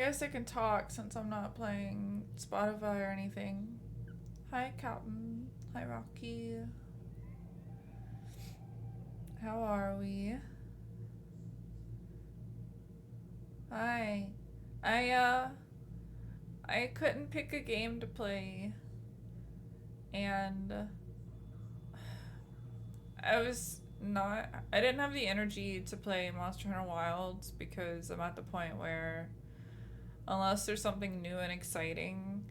guess I can talk since I'm not playing Spotify or anything. Hi, Captain. Hi, Rocky. How are we? Hi. I, I couldn't pick a game to play, and I didn't have the energy to play Monster Hunter Wilds because I'm at the point where, unless there's something new and exciting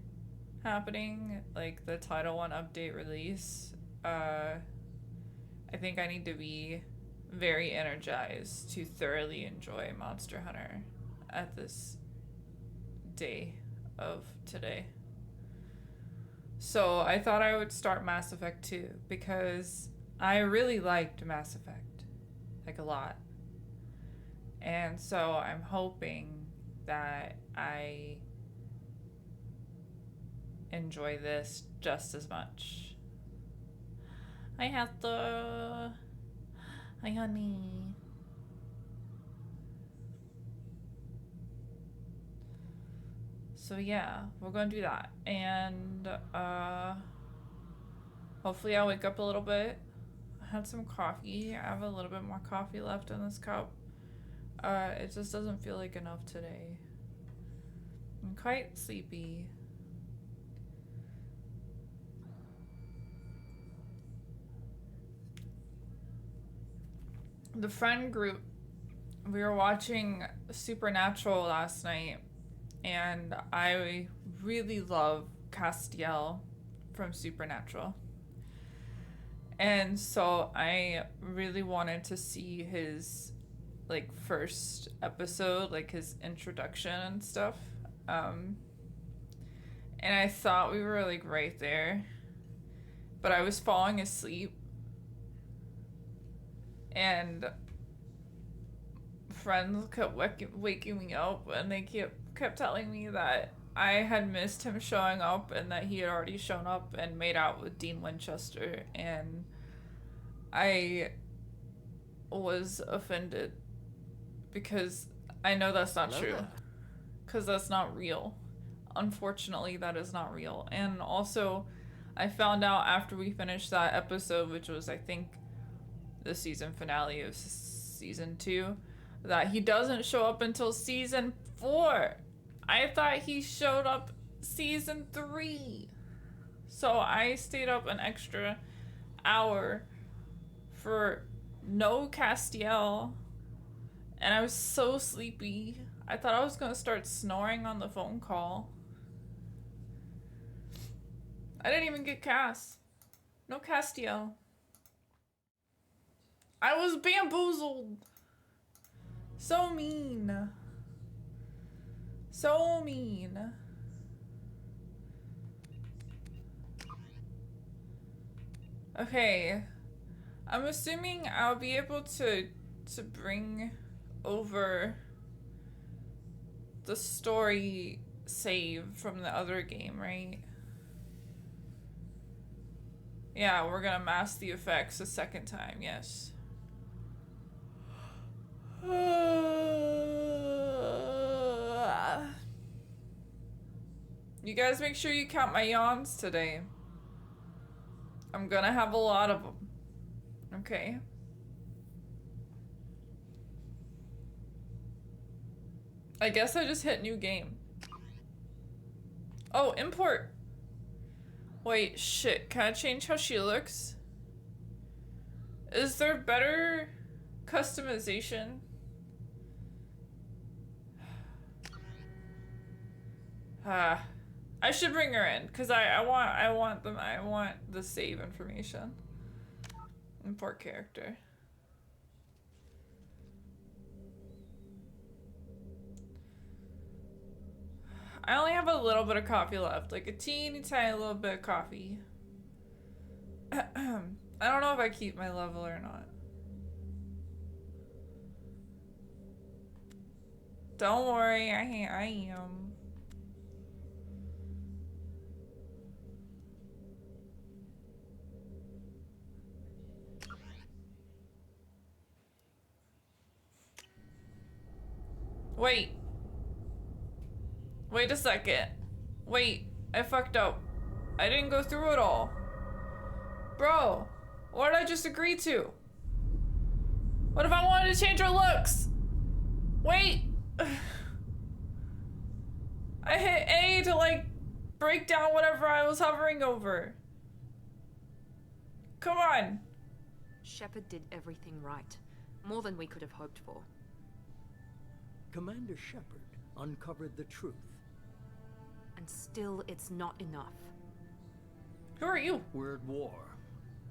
happening, like the Title 1 update release, I think I need to be very energized to thoroughly enjoy Monster Hunter at this day of today. So I thought I would start Mass Effect 2 because I really liked Mass Effect, like a lot. And so I'm hoping that I enjoy this just as much. Hi, Heather. Hi, honey. So yeah, we're gonna do that. And hopefully I'll wake up a little bit. I had some coffee. I have a little bit more coffee left in this cup. It just doesn't feel like enough today. I'm quite sleepy. The friend group, we were watching Supernatural last night, and I really love Castiel from Supernatural. And so I really wanted to see his like first episode, like his introduction and stuff. And I thought we were like right there, but I was falling asleep, and friends kept waking me up, and they kept telling me that I had missed him showing up and that he had already shown up and made out with Dean Winchester, and I was offended because I know that's not true. Because that's not real. Unfortunately, that is not real. And also, I found out after we finished that episode, which was, I think, the season finale of season 2, that he doesn't show up until season 4. I thought he showed up season 3. So I stayed up an extra hour for no Castiel, and I was so sleepy. I thought I was gonna start snoring on the phone call. I didn't even get Cass. No Castiel. I was bamboozled. So mean. So mean. Okay. I'm assuming I'll be able to bring over the story save from the other game, right? Yeah, we're gonna mask the effects a second time, yes. You guys make sure you count my yawns today. I'm gonna have a lot of them. Okay. I guess I just hit new game. Oh, import. Wait, shit. Can I change how she looks? Is there better customization? I should bring her in because I want the save information. Import character. I only have a little bit of coffee left, like a teeny tiny little bit of coffee. I don't know if I keep my level or not. Don't worry, I am. Wait. Wait a second. Wait, I fucked up. I didn't go through it all. Bro, what did I just agree to? What if I wanted to change her looks? Wait. I hit A to like break down whatever I was hovering over. Come on. Shepard did everything right. More than we could have hoped for. Commander Shepard uncovered the truth. And still, it's not enough. Who are you? We're at war.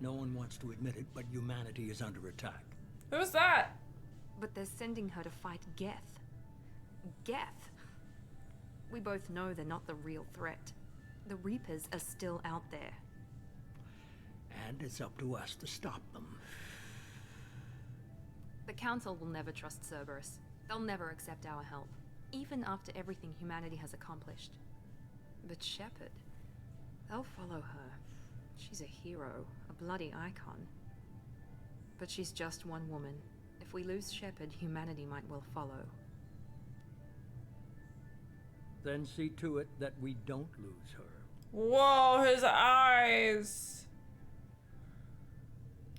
No one wants to admit it, but humanity is under attack. Who's that? But they're sending her to fight Geth. Geth? We both know they're not the real threat. The Reapers are still out there. And it's up to us to stop them. The Council will never trust Cerberus. They'll never accept our help, even after everything humanity has accomplished. But Shepard, they'll follow her. She's a hero, a bloody icon. But she's just one woman. If we lose Shepard, humanity might well follow. Then see to it that we don't lose her. Whoa, his eyes.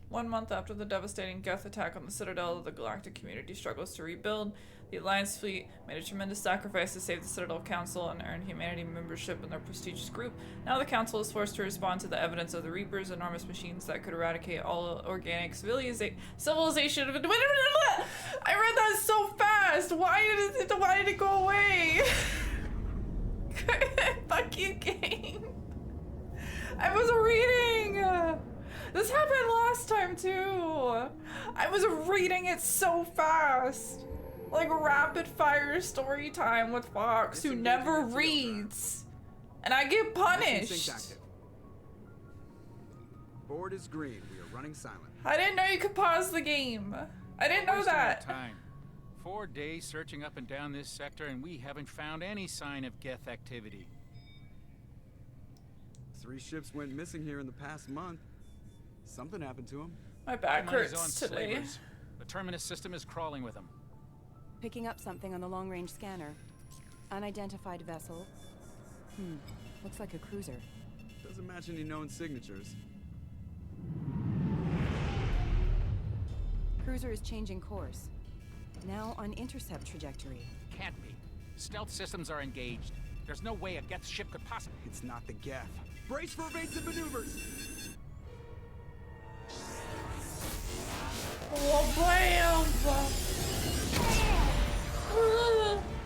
1 month after the devastating Geth attack on the Citadel, the galactic community struggles to rebuild. The Alliance fleet made a tremendous sacrifice to save the Citadel Council and earn humanity membership in their prestigious group. Now the Council is forced to respond to the evidence of the Reapers, enormous machines that could eradicate all organic civilization. I read that so fast! Why did it go away? Fuck you, game. I was reading! This happened last time too. I was reading it so fast. Like rapid fire story time with Fox, who never reads. And I get punished. Board is green. We are running silent. I didn't know you could pause the game. I didn't know that. Time. 4 days searching up and down this sector, and we haven't found any sign of Geth activity. 3 ships went missing here in the past month. Something happened to them. My back Money's hurts on today. slavers. The Terminus system is crawling with them. Picking up something on the long-range scanner. Unidentified vessel. Looks like a cruiser. Doesn't match any known signatures. Cruiser is changing course. Now on intercept trajectory. Can't be. Stealth systems are engaged. There's no way a Geth ship could possibly... It's not the Geth. Brace for evasive maneuvers! Oh, bam!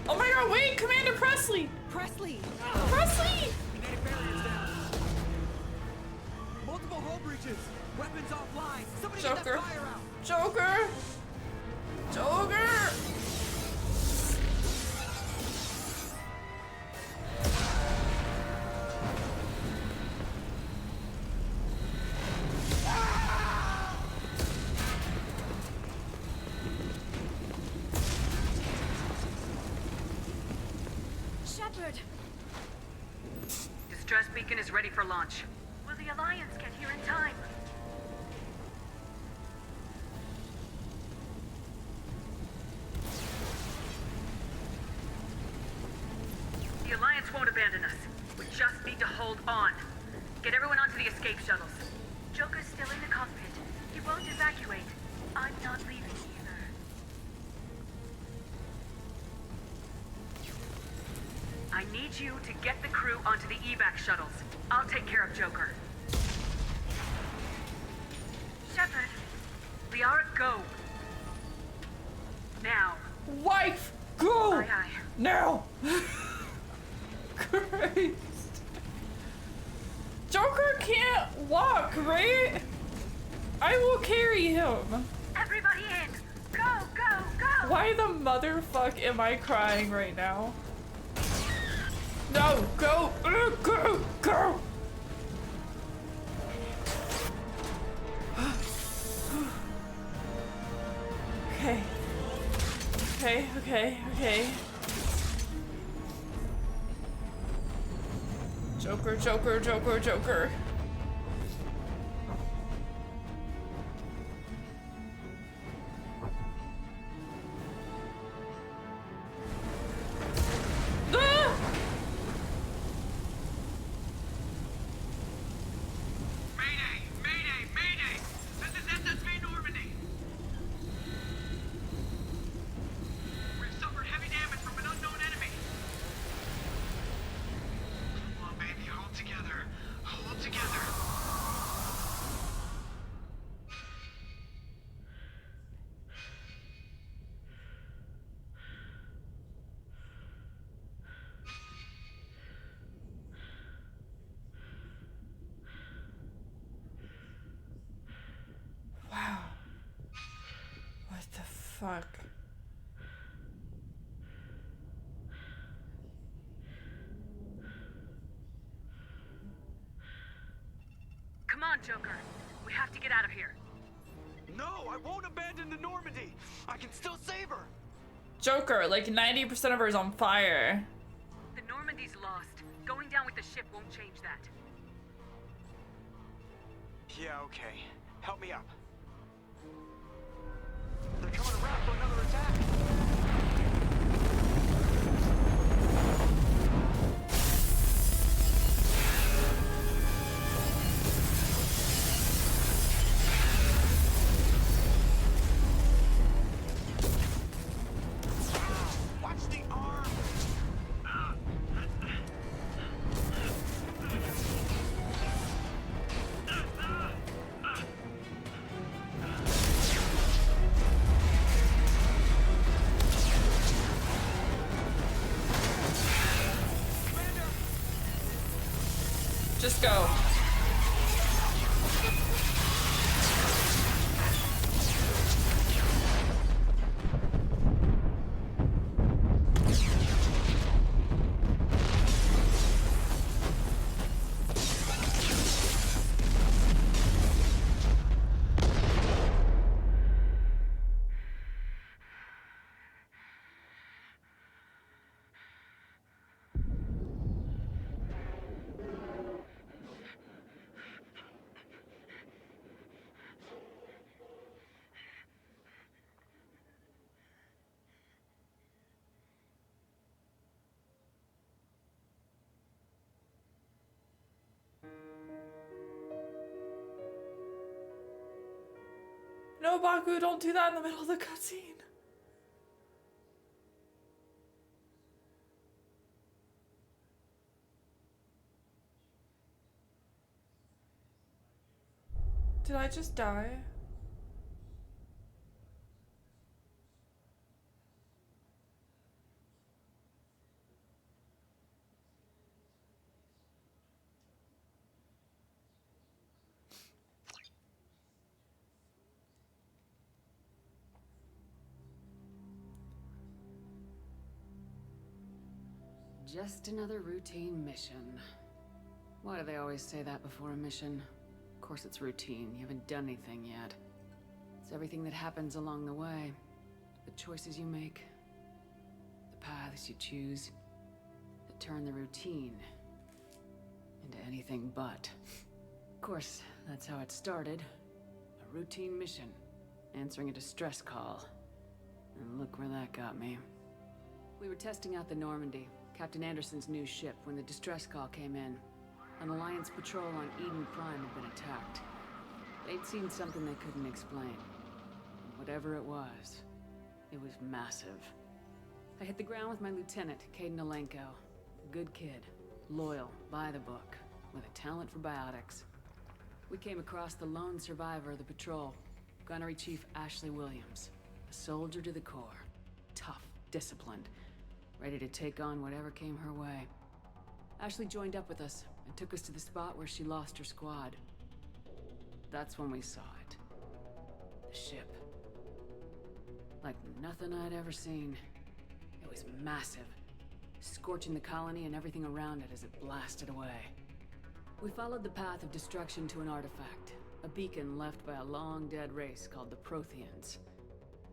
Oh my god, wait! Commander Presley! Presley! Presley! Kinetic barriers down. Multiple hull breaches. Weapons offline. Somebody get that Joker. fire out. Joker! Joker! Shepard! Distress beacon is ready for launch. Will the Alliance get here in time? The Alliance won't abandon us. We just need to hold on. Get everyone onto the escape shuttles. Joker's still in the cockpit. He won't evacuate. I'm not leaving either. I need you to get the crew onto the evac shuttles. I'll take care of Joker. Shepard, Liara, go. Now. Wife, go! Aye, aye. Now! Christ. Joker can't walk, right? I will carry him. Everybody in! Go, go, go! Why the motherfuck am I crying right now? No, go, go, go! Okay. Okay, okay, okay. Joker, Joker, Joker, Joker. Ah! fuck? Come on, Joker. We have to get out of here. No, I won't abandon the Normandy. I can still save her. Joker, like 90% of her is on fire. The Normandy's lost. Going down with the ship won't change that. Yeah, okay. Help me up. They're coming around for another attack. Watch the arm. Just go. No, Baku, don't do that in the middle of the cutscene. Did I just die? Just another routine mission. Why do they always say that before a mission? Of course it's routine. You haven't done anything yet. It's everything that happens along the way. The choices you make. The paths you choose. That turn the routine into anything but. Of course, that's how it started. A routine mission. Answering a distress call. And look where that got me. We were testing out the Normandy, Captain Anderson's new ship, when the distress call came in. An Alliance patrol on Eden Prime had been attacked. They'd seen something they couldn't explain. And whatever it was massive. I hit the ground with my lieutenant, Caden Alenko. A good kid, loyal, by the book, with a talent for biotics. We came across the lone survivor of the patrol, Gunnery Chief Ashley Williams. A soldier to the core. Tough, disciplined, ready to take on whatever came her way. Ashley joined up with us and took us to the spot where she lost her squad. That's when we saw it. The ship. Like nothing I'd ever seen. It was massive, scorching the colony and everything around it as it blasted away. We followed the path of destruction to an artifact, a beacon left by a long-dead race called the Protheans.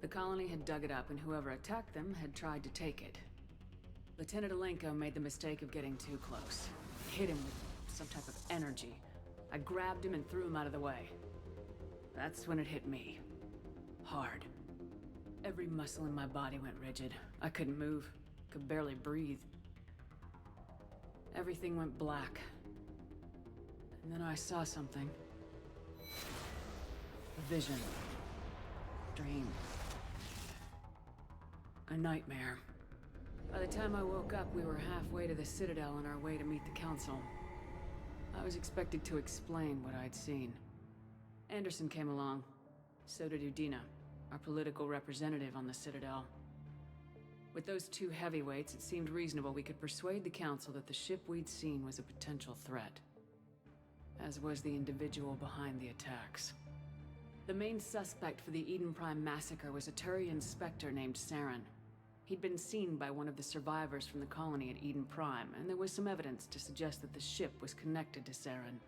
The colony had dug it up, and whoever attacked them had tried to take it. Lieutenant Alenko made the mistake of getting too close. Hit him with some type of energy. I grabbed him and threw him out of the way. That's when it hit me. Hard. Every muscle in my body went rigid. I couldn't move, could barely breathe. Everything went black. And then I saw something. A vision. Dream. A nightmare. By the time I woke up, we were halfway to the Citadel on our way to meet the Council. I was expected to explain what I'd seen. Anderson came along. So did Udina, our political representative on the Citadel. With those two heavyweights, it seemed reasonable we could persuade the Council that the ship we'd seen was a potential threat. As was the individual behind the attacks. The main suspect for the Eden Prime massacre was a Turian Spectre named Saren. He'd been seen by one of the survivors from the colony at Eden Prime, and there was some evidence to suggest that the ship was connected to Saren.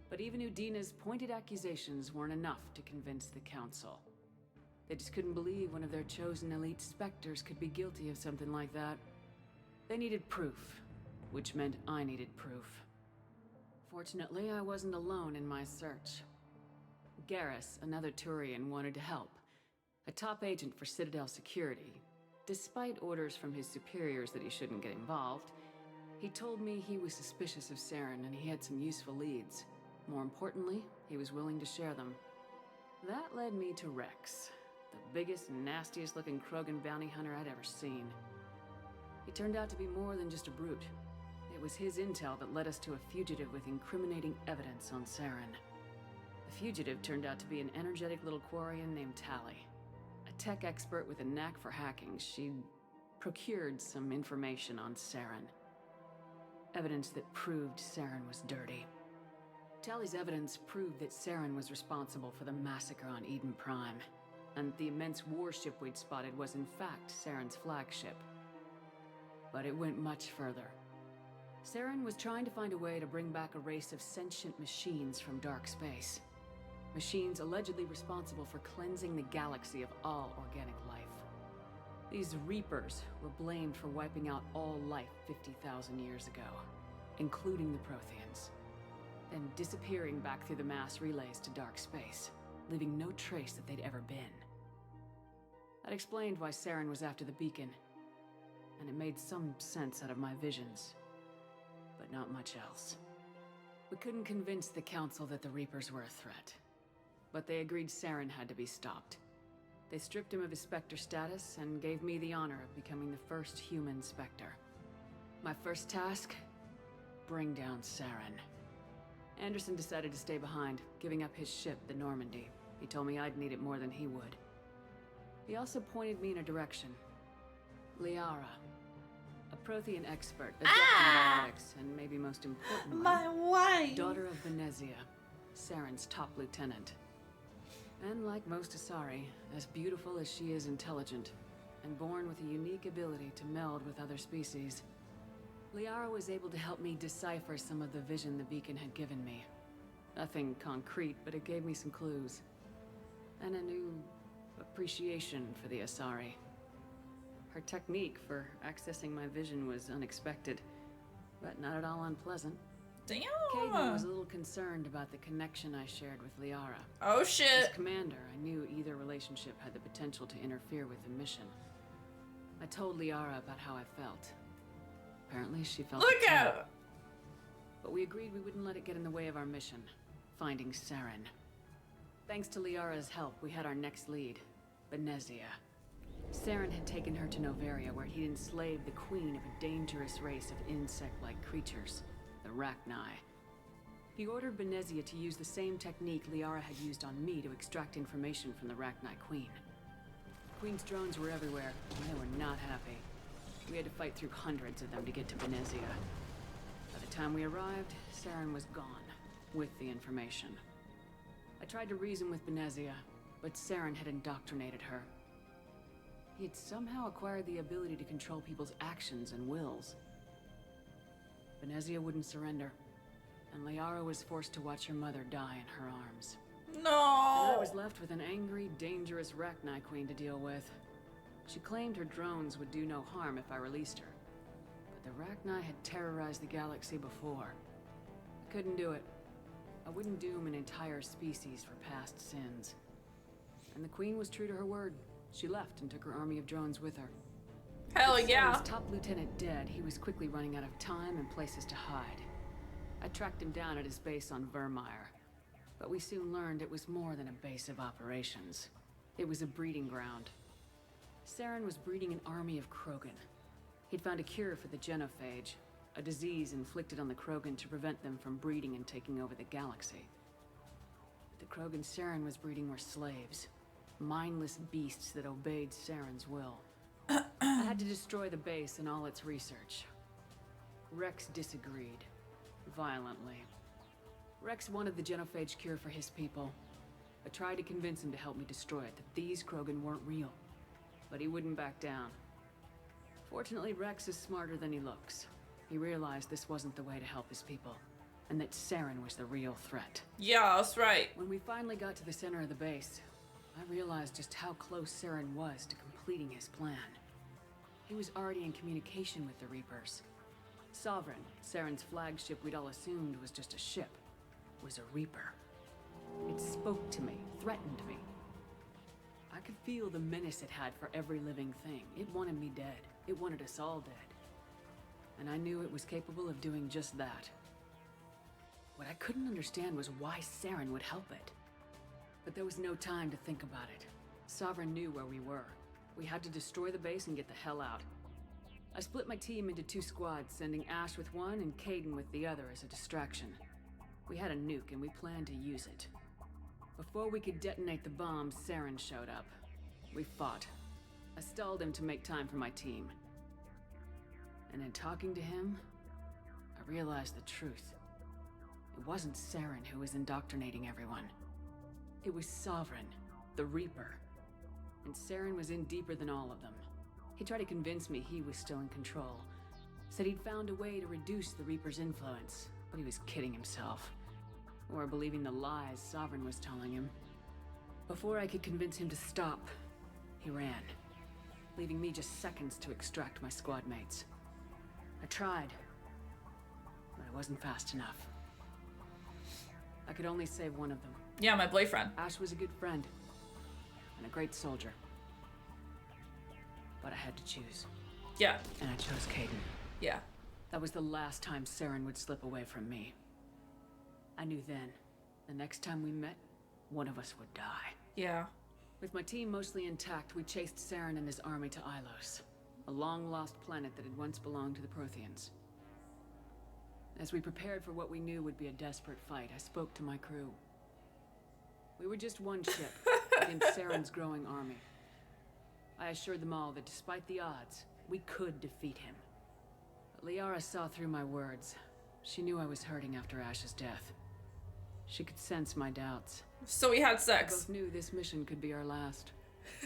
But even Udina's pointed accusations weren't enough to convince the Council. They just couldn't believe one of their chosen elite Spectres could be guilty of something like that. They needed proof, which meant I needed proof. Fortunately, I wasn't alone in my search. Garrus, another Turian, wanted to help. A top agent for Citadel Security. Despite orders from his superiors that he shouldn't get involved, he told me he was suspicious of Saren and he had some useful leads. More importantly, he was willing to share them. That led me to Rex, the biggest, nastiest looking Krogan bounty hunter I'd ever seen. He turned out to be more than just a brute. It was his intel that led us to a fugitive with incriminating evidence on Saren. The fugitive turned out to be an energetic little Quarian named Tally. A tech expert with a knack for hacking, she'd procured some information on Saren. Evidence that proved Saren was dirty. Tally's evidence proved that Saren was responsible for the massacre on Eden Prime, and the immense warship we'd spotted was in fact Saren's flagship. But it went much further. Saren was trying to find a way to bring back a race of sentient machines from dark space. Machines allegedly responsible for cleansing the galaxy of all organic life. These Reapers were blamed for wiping out all life 50,000 years ago, including the Protheans, then disappearing back through the mass relays to dark space, leaving no trace that they'd ever been. That explained why Saren was after the beacon, and it made some sense out of my visions, but not much else. We couldn't convince the Council that the Reapers were a threat, but they agreed Saren had to be stopped. They stripped him of his Spectre status and gave me the honor of becoming the first human Spectre. My first task? Bring down Saren. Anderson decided to stay behind, giving up his ship, the Normandy. He told me I'd need it more than he would. He also pointed me in a direction. Liara. A Prothean expert, adept in biotics, and maybe most importantly, My wife! daughter of Venezia, Saren's top lieutenant. And like most Asari, as beautiful as she is intelligent, and born with a unique ability to meld with other species, Liara was able to help me decipher some of the vision the beacon had given me. Nothing concrete, but it gave me some clues. And a new appreciation for the Asari. Her technique for accessing my vision was unexpected, but not at all unpleasant. Damn! Caden was a little concerned about the connection I shared with Liara. Oh As shit! commander, I knew either relationship had the potential to interfere with the mission. I told Liara about how I felt. Apparently she felt Look it too. out! But we agreed we wouldn't let it get in the way of our mission, finding Saren. Thanks to Liara's help, we had our next lead, Venezia. Saren had taken her to Noveria, where he'd enslaved the queen of a dangerous race of insect-like creatures, the Rachni. He ordered Venezia to use the same technique Liara had used on me to extract information from the Rachni queen. The queen's drones were everywhere, and they were not happy. We had to fight through hundreds of them to get to Venezia. By the time we arrived, Saren was gone, with the information. I tried to reason with Venezia, but Saren had indoctrinated her. He had somehow acquired the ability to control people's actions and wills. Venezia wouldn't surrender, and Liara was forced to watch her mother die in her arms. And I No! was left with an angry, dangerous Rachni queen to deal with. She claimed her drones would do no harm if I released her. But the Rachni had terrorized the galaxy before. I couldn't do it. I wouldn't doom an entire species for past sins. And the queen was true to her word. She left and took her army of drones with her. Hell With yeah! Saren's top lieutenant dead, he was quickly running out of time and places to hide. I tracked him down at his base on Vermeer, but we soon learned it was more than a base of operations. It was a breeding ground. Saren was breeding an army of Krogan. He'd found a cure for the genophage, a disease inflicted on the Krogan to prevent them from breeding and taking over the galaxy. The Krogan Saren was breeding were slaves, mindless beasts that obeyed Saren's will. I had to destroy the base and all its research. Rex disagreed, violently. Rex wanted the genophage cure for his people, I tried to convince him to help me destroy it, that these Krogan weren't real. But he wouldn't back down. Fortunately, Rex is smarter than he looks. He realized this wasn't the way to help his people, and that Saren was the real threat. Yeah, that's right. When we finally got to the center of the base, I realized just how close Saren was to completing his plan. He was already in communication with the Reapers. Sovereign, Saren's flagship we'd all assumed was just a ship, was a Reaper. It spoke to me, threatened me. I could feel the menace it had for every living thing. It wanted me dead. It wanted us all dead. And I knew it was capable of doing just that. What I couldn't understand was why Saren would help it. But there was no time to think about it. Sovereign knew where we were. We had to destroy the base and get the hell out. I split my team into 2 squads, sending Ash with one and Caden with the other as a distraction. We had a nuke and we planned to use it. Before we could detonate the bomb, Saren showed up. We fought. I stalled him to make time for my team. And in talking to him, I realized the truth. It wasn't Saren who was indoctrinating everyone. It was Sovereign, the Reaper. And Saren was in deeper than all of them. He tried to convince me he was still in control. Said he'd found a way to reduce the Reaper's influence, but he was kidding himself. Or believing the lies Sovereign was telling him. Before I could convince him to stop, he ran, leaving me just seconds to extract my squad mates. I tried, but I wasn't fast enough. I could only save one of them. Yeah, my boyfriend. Ash was a good friend, and a great soldier. But I had to choose. Yeah. And I chose Caden. Yeah. That was the last time Saren would slip away from me. I knew then, the next time we met, one of us would die. Yeah. With my team mostly intact, we chased Saren and his army to Ilos, a long-lost planet that had once belonged to the Protheans. As we prepared for what we knew would be a desperate fight, I spoke to my crew. We were just one ship against Saren's growing army. I assured them all that despite the odds, we could defeat him. But Liara saw through my words. She knew I was hurting after Ash's death. She could sense my doubts. So we had We sex. both knew this mission could be our last.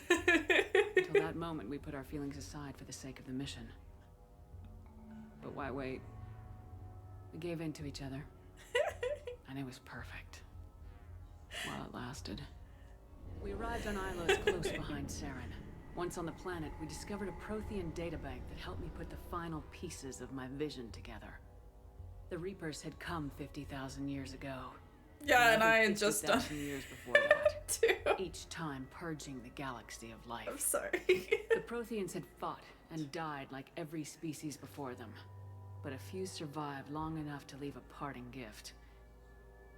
Until that moment, we put our feelings aside for the sake of the mission. But why wait? We gave in to each other. And it was perfect. While it lasted. We arrived on Ilos close behind Saren. Once on the planet, we discovered a Prothean databank that helped me put the final pieces of my vision together. The Reapers had come 50,000 years ago. Yeah, and Another I had just done 50,000 years before that. too. Each time purging the galaxy of life. I'm sorry. The Protheans had fought and died like every species before them. But a few survived long enough to leave a parting gift.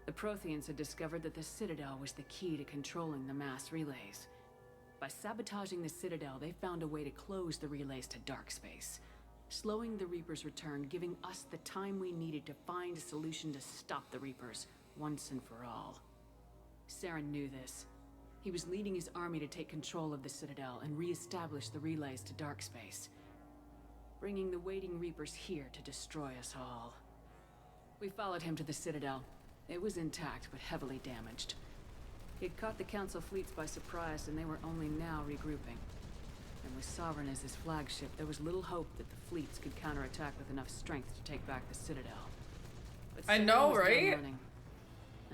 The Protheans had discovered that the Citadel was the key to controlling the mass relays. By sabotaging the Citadel, they found a way to close the relays to dark space, slowing the Reapers' return, giving us the time we needed to find a solution to stop the Reapers once and for all. Saren knew this. He was leading his army to take control of the Citadel and re-establish the relays to dark space, bringing the waiting Reapers here to destroy us all. We followed him to the Citadel. It was intact, but heavily damaged. He had caught the Council fleets by surprise, and they were only now regrouping. And with Sovereign as his flagship, there was little hope that the fleets could counterattack with enough strength to take back the Citadel. But I Saren know, was done right? running, and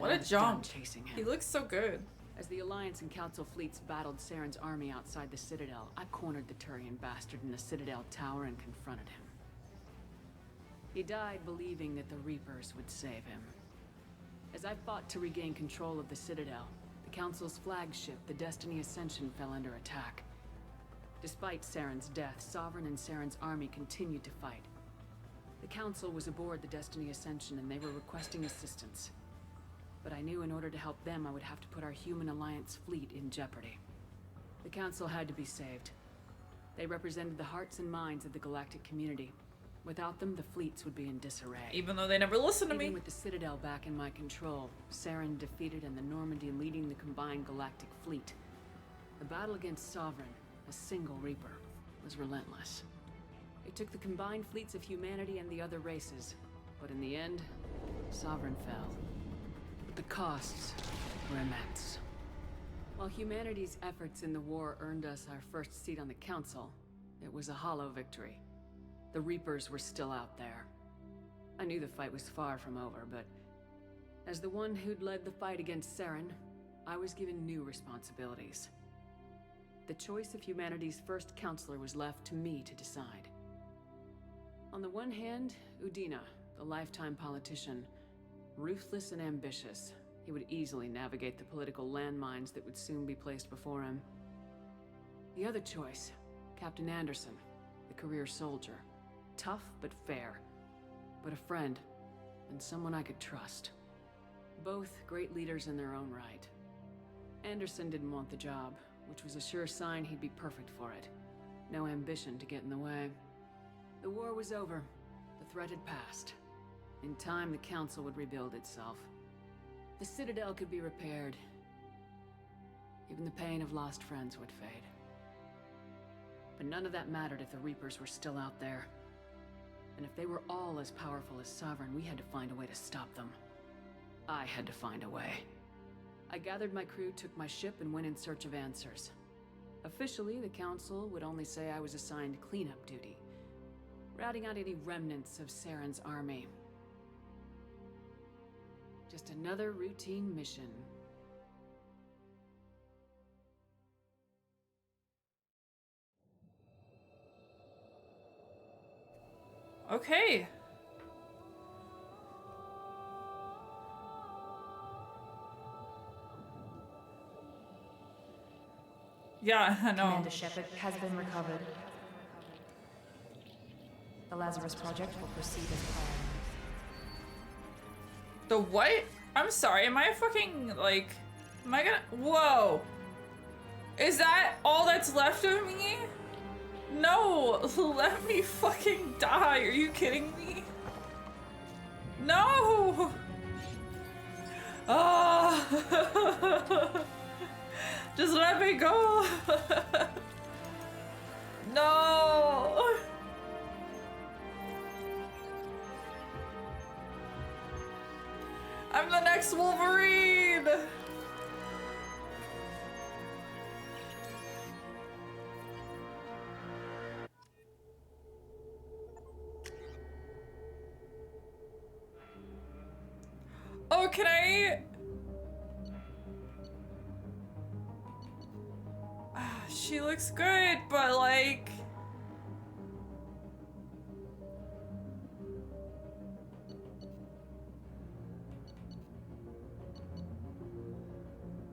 What I a was done jump. chasing him. He looks so good. As the Alliance and Council fleets battled Saren's army outside the Citadel, I cornered the Turian bastard in the Citadel tower and confronted him. He died believing that the Reapers would save him. As I fought to regain control of the Citadel, the Council's flagship, the Destiny Ascension, fell under attack. Despite Saren's death, Sovereign and Saren's army continued to fight. The Council was aboard the Destiny Ascension and they were requesting assistance. But I knew in order to help them, I would have to put our human Alliance fleet in jeopardy. The Council had to be saved. They represented the hearts and minds of the galactic community. Without them, the fleets would be in disarray. Even though they never listened to Even me. with the Citadel back in my control, Saren defeated and the Normandy leading the combined galactic fleet. The battle against Sovereign, a single Reaper, was relentless. It took the combined fleets of humanity and the other races, but in the end, Sovereign fell. But the costs were immense. While humanity's efforts in the war earned us our first seat on the council, it was a hollow victory. The Reapers were still out there. I knew the fight was far from over, but as the one who'd led the fight against Saren, I was given new responsibilities. The choice of humanity's first counselor was left to me to decide. On the one hand, Udina, the lifetime politician, ruthless and ambitious. He would easily navigate the political landmines that would soon be placed before him. The other choice, Captain Anderson, the career soldier. Tough but fair, but a friend, and someone I could trust. Both great leaders in their own right. Anderson didn't want the job, which was a sure sign he'd be perfect for it. No ambition to get in the way. The war was over. The threat had passed. In time, the Council would rebuild itself. The Citadel could be repaired. Even the pain of lost friends would fade. But none of that mattered if the Reapers were still out there. And if they were all as powerful as Sovereign, we had to find a way to stop them. I had to find a way. I gathered my crew, took my ship, and went in search of answers. Officially, the Council would only say I was assigned cleanup duty, routing out any remnants of Saren's army. Just another routine mission. Okay. Yeah, I know. Commander Shepard has been recovered. The Lazarus Project will proceed as planned. The what? I'm sorry, am I fucking, like... Am I gonna... Whoa! Is that all that's left of me? No! Let me fucking die, are you kidding me? No! Oh! Just let me go! No! I'm the next Wolverine! Oh, can I... She looks good, but like...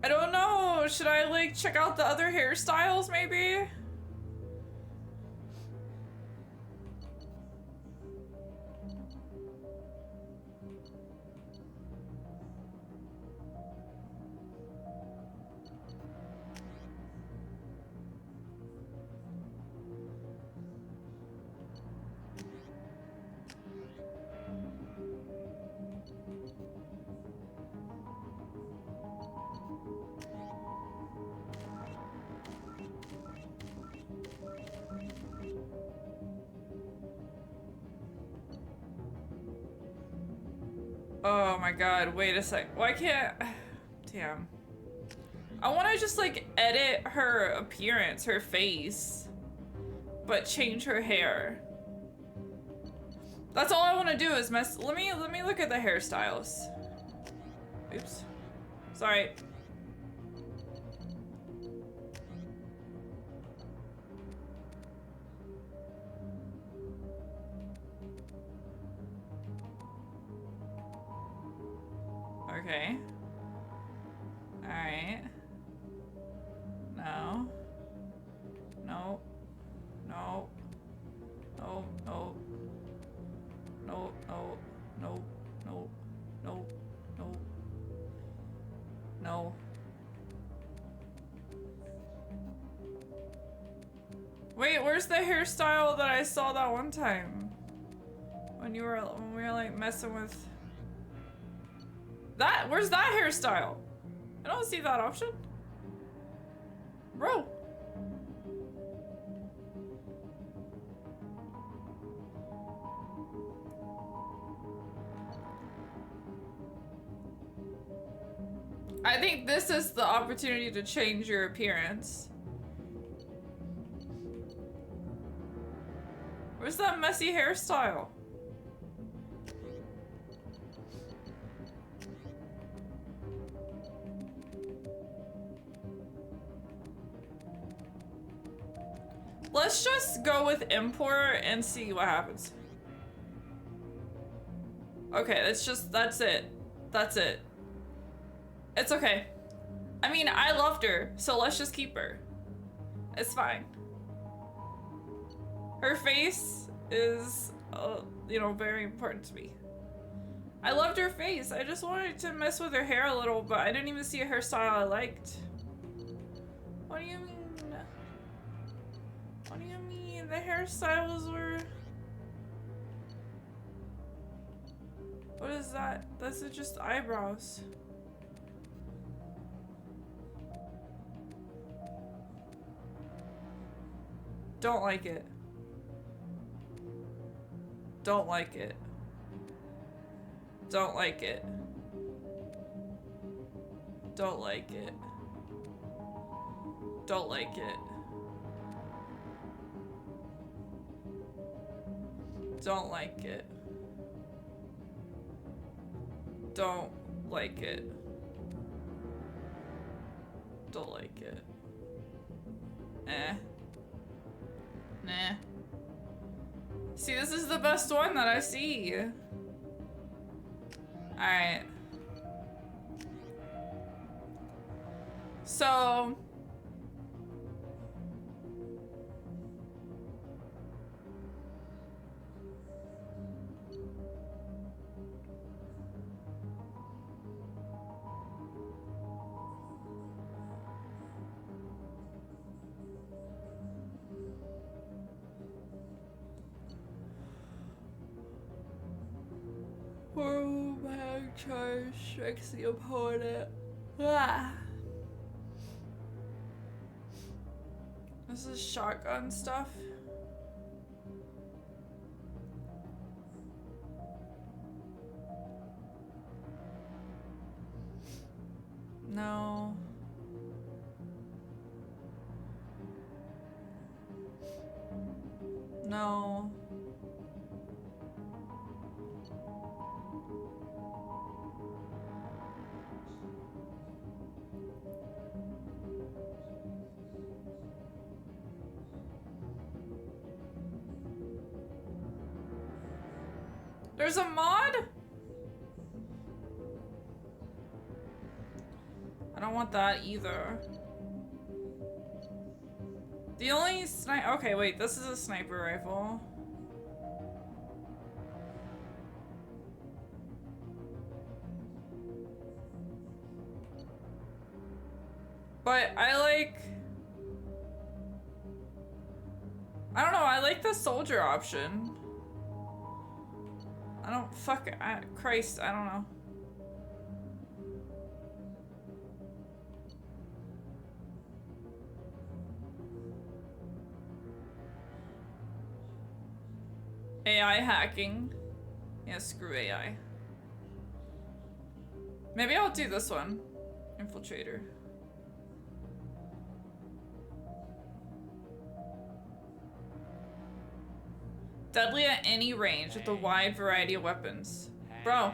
I don't know. Should I like check out the other hairstyles maybe? Oh my god, wait a sec. Why can't... Damn. I want to just like edit her appearance, her face, but change her hair. That's all I want to do is mess... Let me look at the hairstyles. Oops. Sorry. Okay. Alright. No. No. No. No. No. No. No. No. No. No. No. No. Wait, where's the hairstyle that I saw that one time? When we were like messing with... That, where's that hairstyle? I don't see that option. Bro. I think this is the opportunity to change your appearance. Where's that messy hairstyle? Let's just go with import and see what happens. Okay, that's it. That's it. It's okay. I mean, I loved her, so let's just keep her. It's fine. Her face is, you know, very important to me. I loved her face. I just wanted to mess with her hair a little, but I didn't even see a hairstyle I liked. What do you mean? What do you mean? The hairstyles were... What is that? That's just eyebrows. Don't like it. Don't like it. Don't like it. Don't like it. Don't like it. Don't like it. Don't like it. Don't like it. Eh. Nah. See, this is the best one that I see. Alright. So... Horrible mag charge strikes the opponent. Ah. This is shotgun stuff. No. No. There's a mod? I don't want that either. The only okay, wait, this is a sniper rifle. But I like... I don't know, I like the soldier option. I don't Christ, I don't know. AI hacking. Yeah, screw AI. Maybe I'll do this one. Infiltrator. Deadly at any range with a wide variety of weapons. Bro.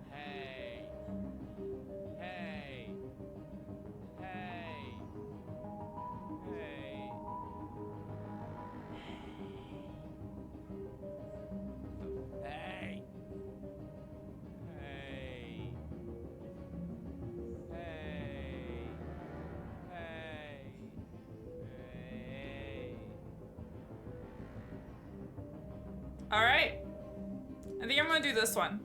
Hey. Hey. Hey. Hey. Hey. Hey. Hey. Hey. All right. I think I'm gonna do this one.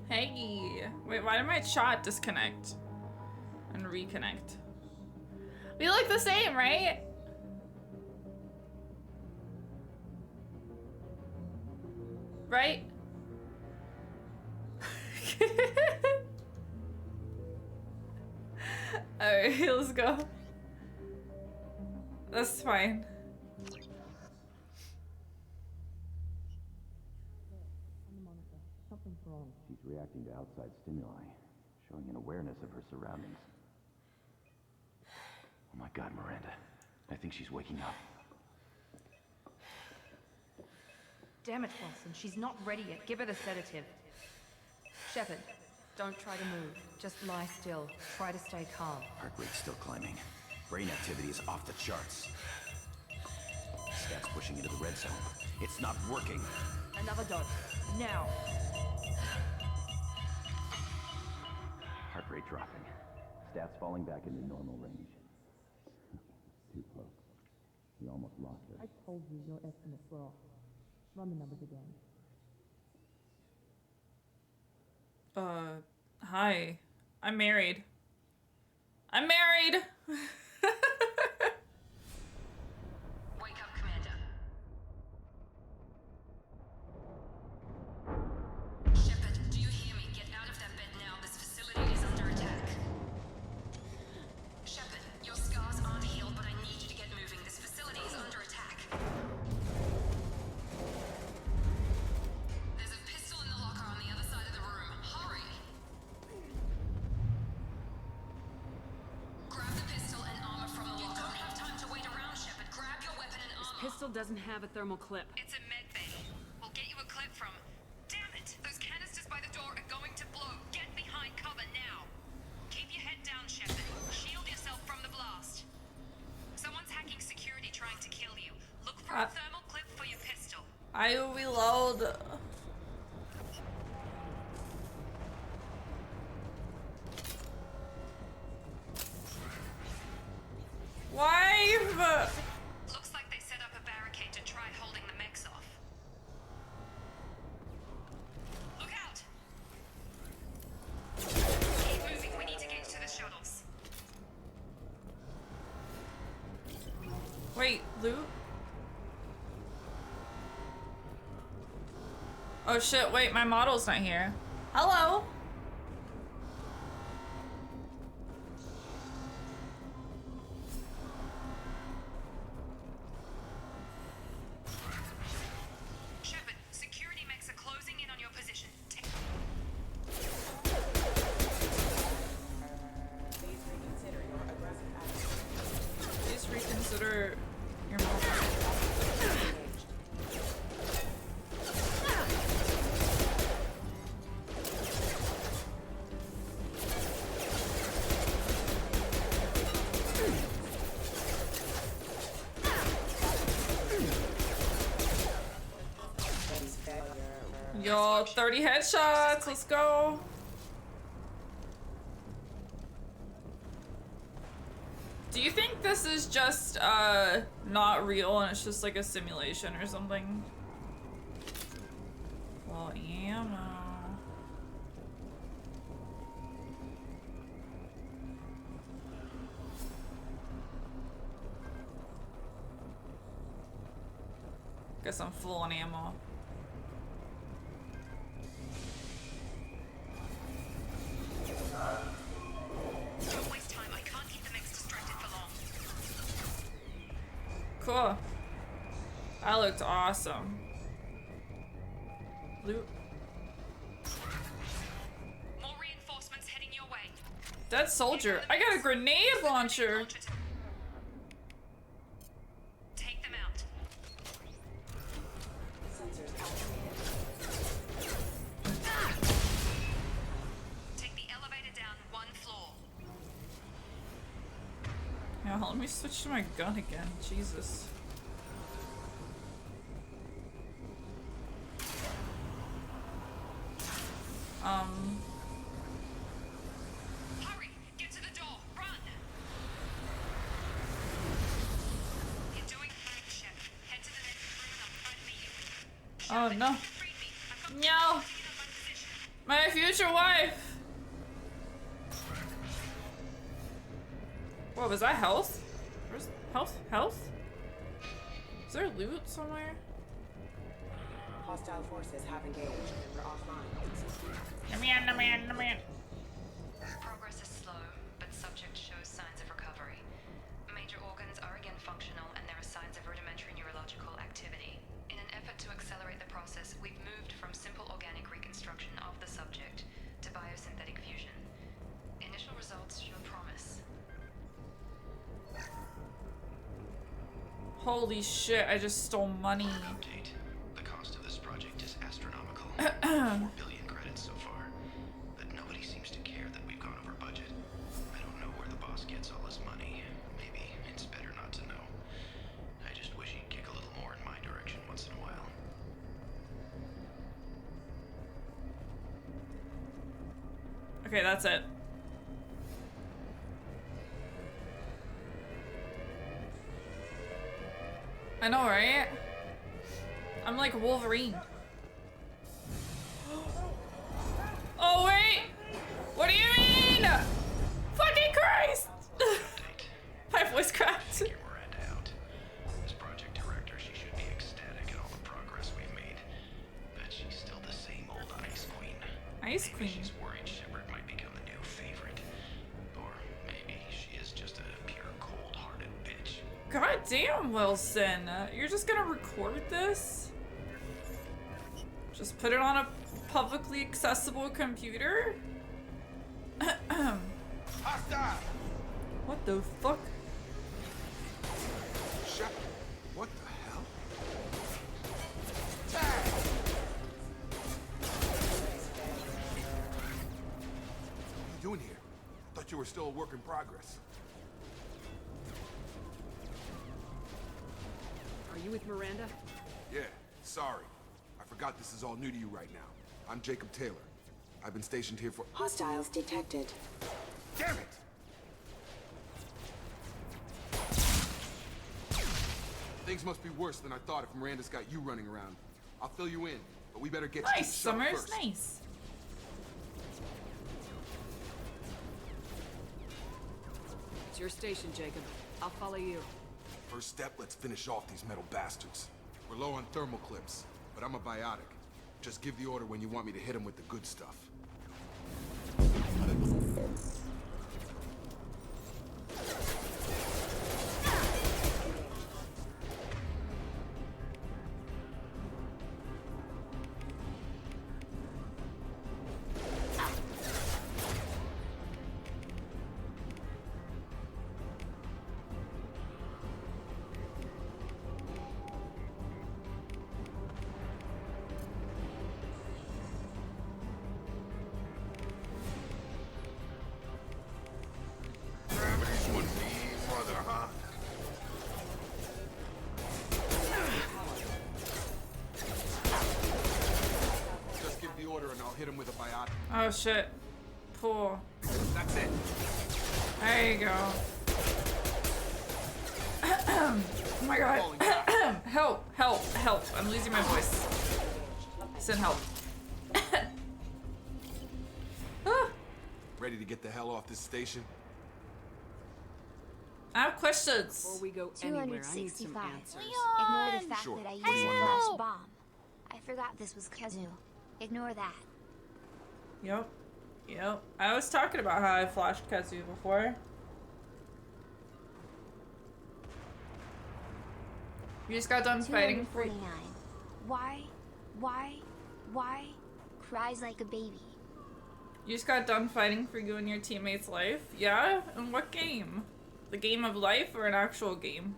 Hey. Wait, why did my chat disconnect and reconnect? We look the same, right? Right? Alright, let's go. That's fine. She's reacting to outside stimuli, showing an awareness of her surroundings. Oh my God, Miranda. I think she's waking up. Damn it, Wilson. She's not ready yet. Give her the sedative. Shepard, don't try to move. Just lie still. Try to stay calm. Heart rate's still climbing. Brain activity is off the charts. Stats pushing into the red zone. It's not working. Another dose. Now. Heart rate dropping. Stats falling back into normal range. Too close. We almost lost her. I told you your estimates were off. Run the numbers again. Hi. I'm married. I'm married! Wake up, Commander. Shepard, do you hear me? Get out of that bed now. This facility is under attack. Shepard, your scars aren't healed, but I need you to get moving. This facility is under attack. There's a pistol in the locker on the other side of the room. Hurry! Grab the pistol and armor from the locker. You don't have time to wait around, Shepard. Grab your weapon and armor. Pistol doesn't have a thermal clip. It's a med bay. We'll get you a clip from. Damn it! Those canisters by the door are going to blow. Get behind cover now. Keep your head down, Shepard. Shield yourself from the blast. Someone's hacking security trying to kill you. Look for a thermal clip for your pistol. I will reload. Why? Looks like they set up a barricade to try holding the mechs off. Look out! Keep moving. We need to get to the shuttles. Wait, loot? Oh shit, wait, my model's not here. Hello? Shepard, security mechs are closing in on your position. Please reconsider your model. Yo, 30 headshots, let's go. Do you think this is just, not real and it's just like a simulation or something? Well, ammo. Guess I'm full on ammo. Don't waste time. I can't keep the mechs distracted for long. Cool. That looked awesome. Loot. More reinforcements heading your way. Dead soldier. I got a grenade launcher. Take them out. Take the elevator down one floor. Yeah, let me switch to my gun again. Jesus. Hurry! Get to the door! Run! You're doing fine, Shep. Head to the next room and I'll try to meet you. Oh no. Freed me. I've got to No. get out my position. My future wife. What was that? Health? Where's health? Health? Is there loot somewhere? Hostile forces have engaged and we're offline. The man. Progress is slow, but subject shows signs of recovery. Major organs are again functional, and there are signs of rudimentary neurological activity. In an effort to accelerate the process, we've moved from simple organic reconstruction of the subject to biosynthetic fusion. Initial results show promise. Holy shit, I just stole money. Update. The cost of this project is astronomical. 4 billion credits so far. But nobody seems to care that we've gone over budget. I don't know where the boss gets all his money. Maybe it's better not to know. I just wish he'd kick a little more in my direction once in a while. Okay, that's it. I know, right? I'm like Wolverine. Oh, wait! What do you mean? Fucking Christ! My voice cracked. Get Miranda out. As project director, she should be ecstatic at all the progress we've made. But she's still the same old Ice Queen. Ice Maybe Queen? she's worried Shepard might become the new favorite. Or maybe she is just a pure cold-hearted bitch. God damn, Wilson. You're just gonna record this? Just put it on a publicly accessible computer? Hostile! What the fuck? Shepard, what the hell? Tag! What are you doing here? Thought you were still a work in progress. Are you with Miranda? Yeah, sorry. I forgot this is all new to you right now. I'm Jacob Taylor. I've been stationed here for— Hostiles detected. Damn it! Things must be worse than I thought if Miranda's got you running around. I'll fill you in, but we better get you to the Nice, shuttle Summers, first. nice. It's your station, Jacob. I'll follow you. First step, let's finish off these metal bastards. We're low on thermal clips, but I'm a biotic. Just give the order when you want me to hit them with the good stuff. Hit him with a biotic. Oh shit. Poor. That's it. There you go. Oh my god. Help, help, help. I'm losing my voice. Send help. Ready to get the hell off this station? I have questions. Before we go anywhere, I need some answers. Ignore the fact Sure. that I used What do you a want to flash know? bomb. I forgot this was Kazu. Ignore that. Yep. Yep. I was talking about how I flashed Kazu before. You just got done fighting for— 249. Why? Cries like a baby. You just got done fighting for you and your teammate's life? Yeah? In what game? The game of life or an actual game?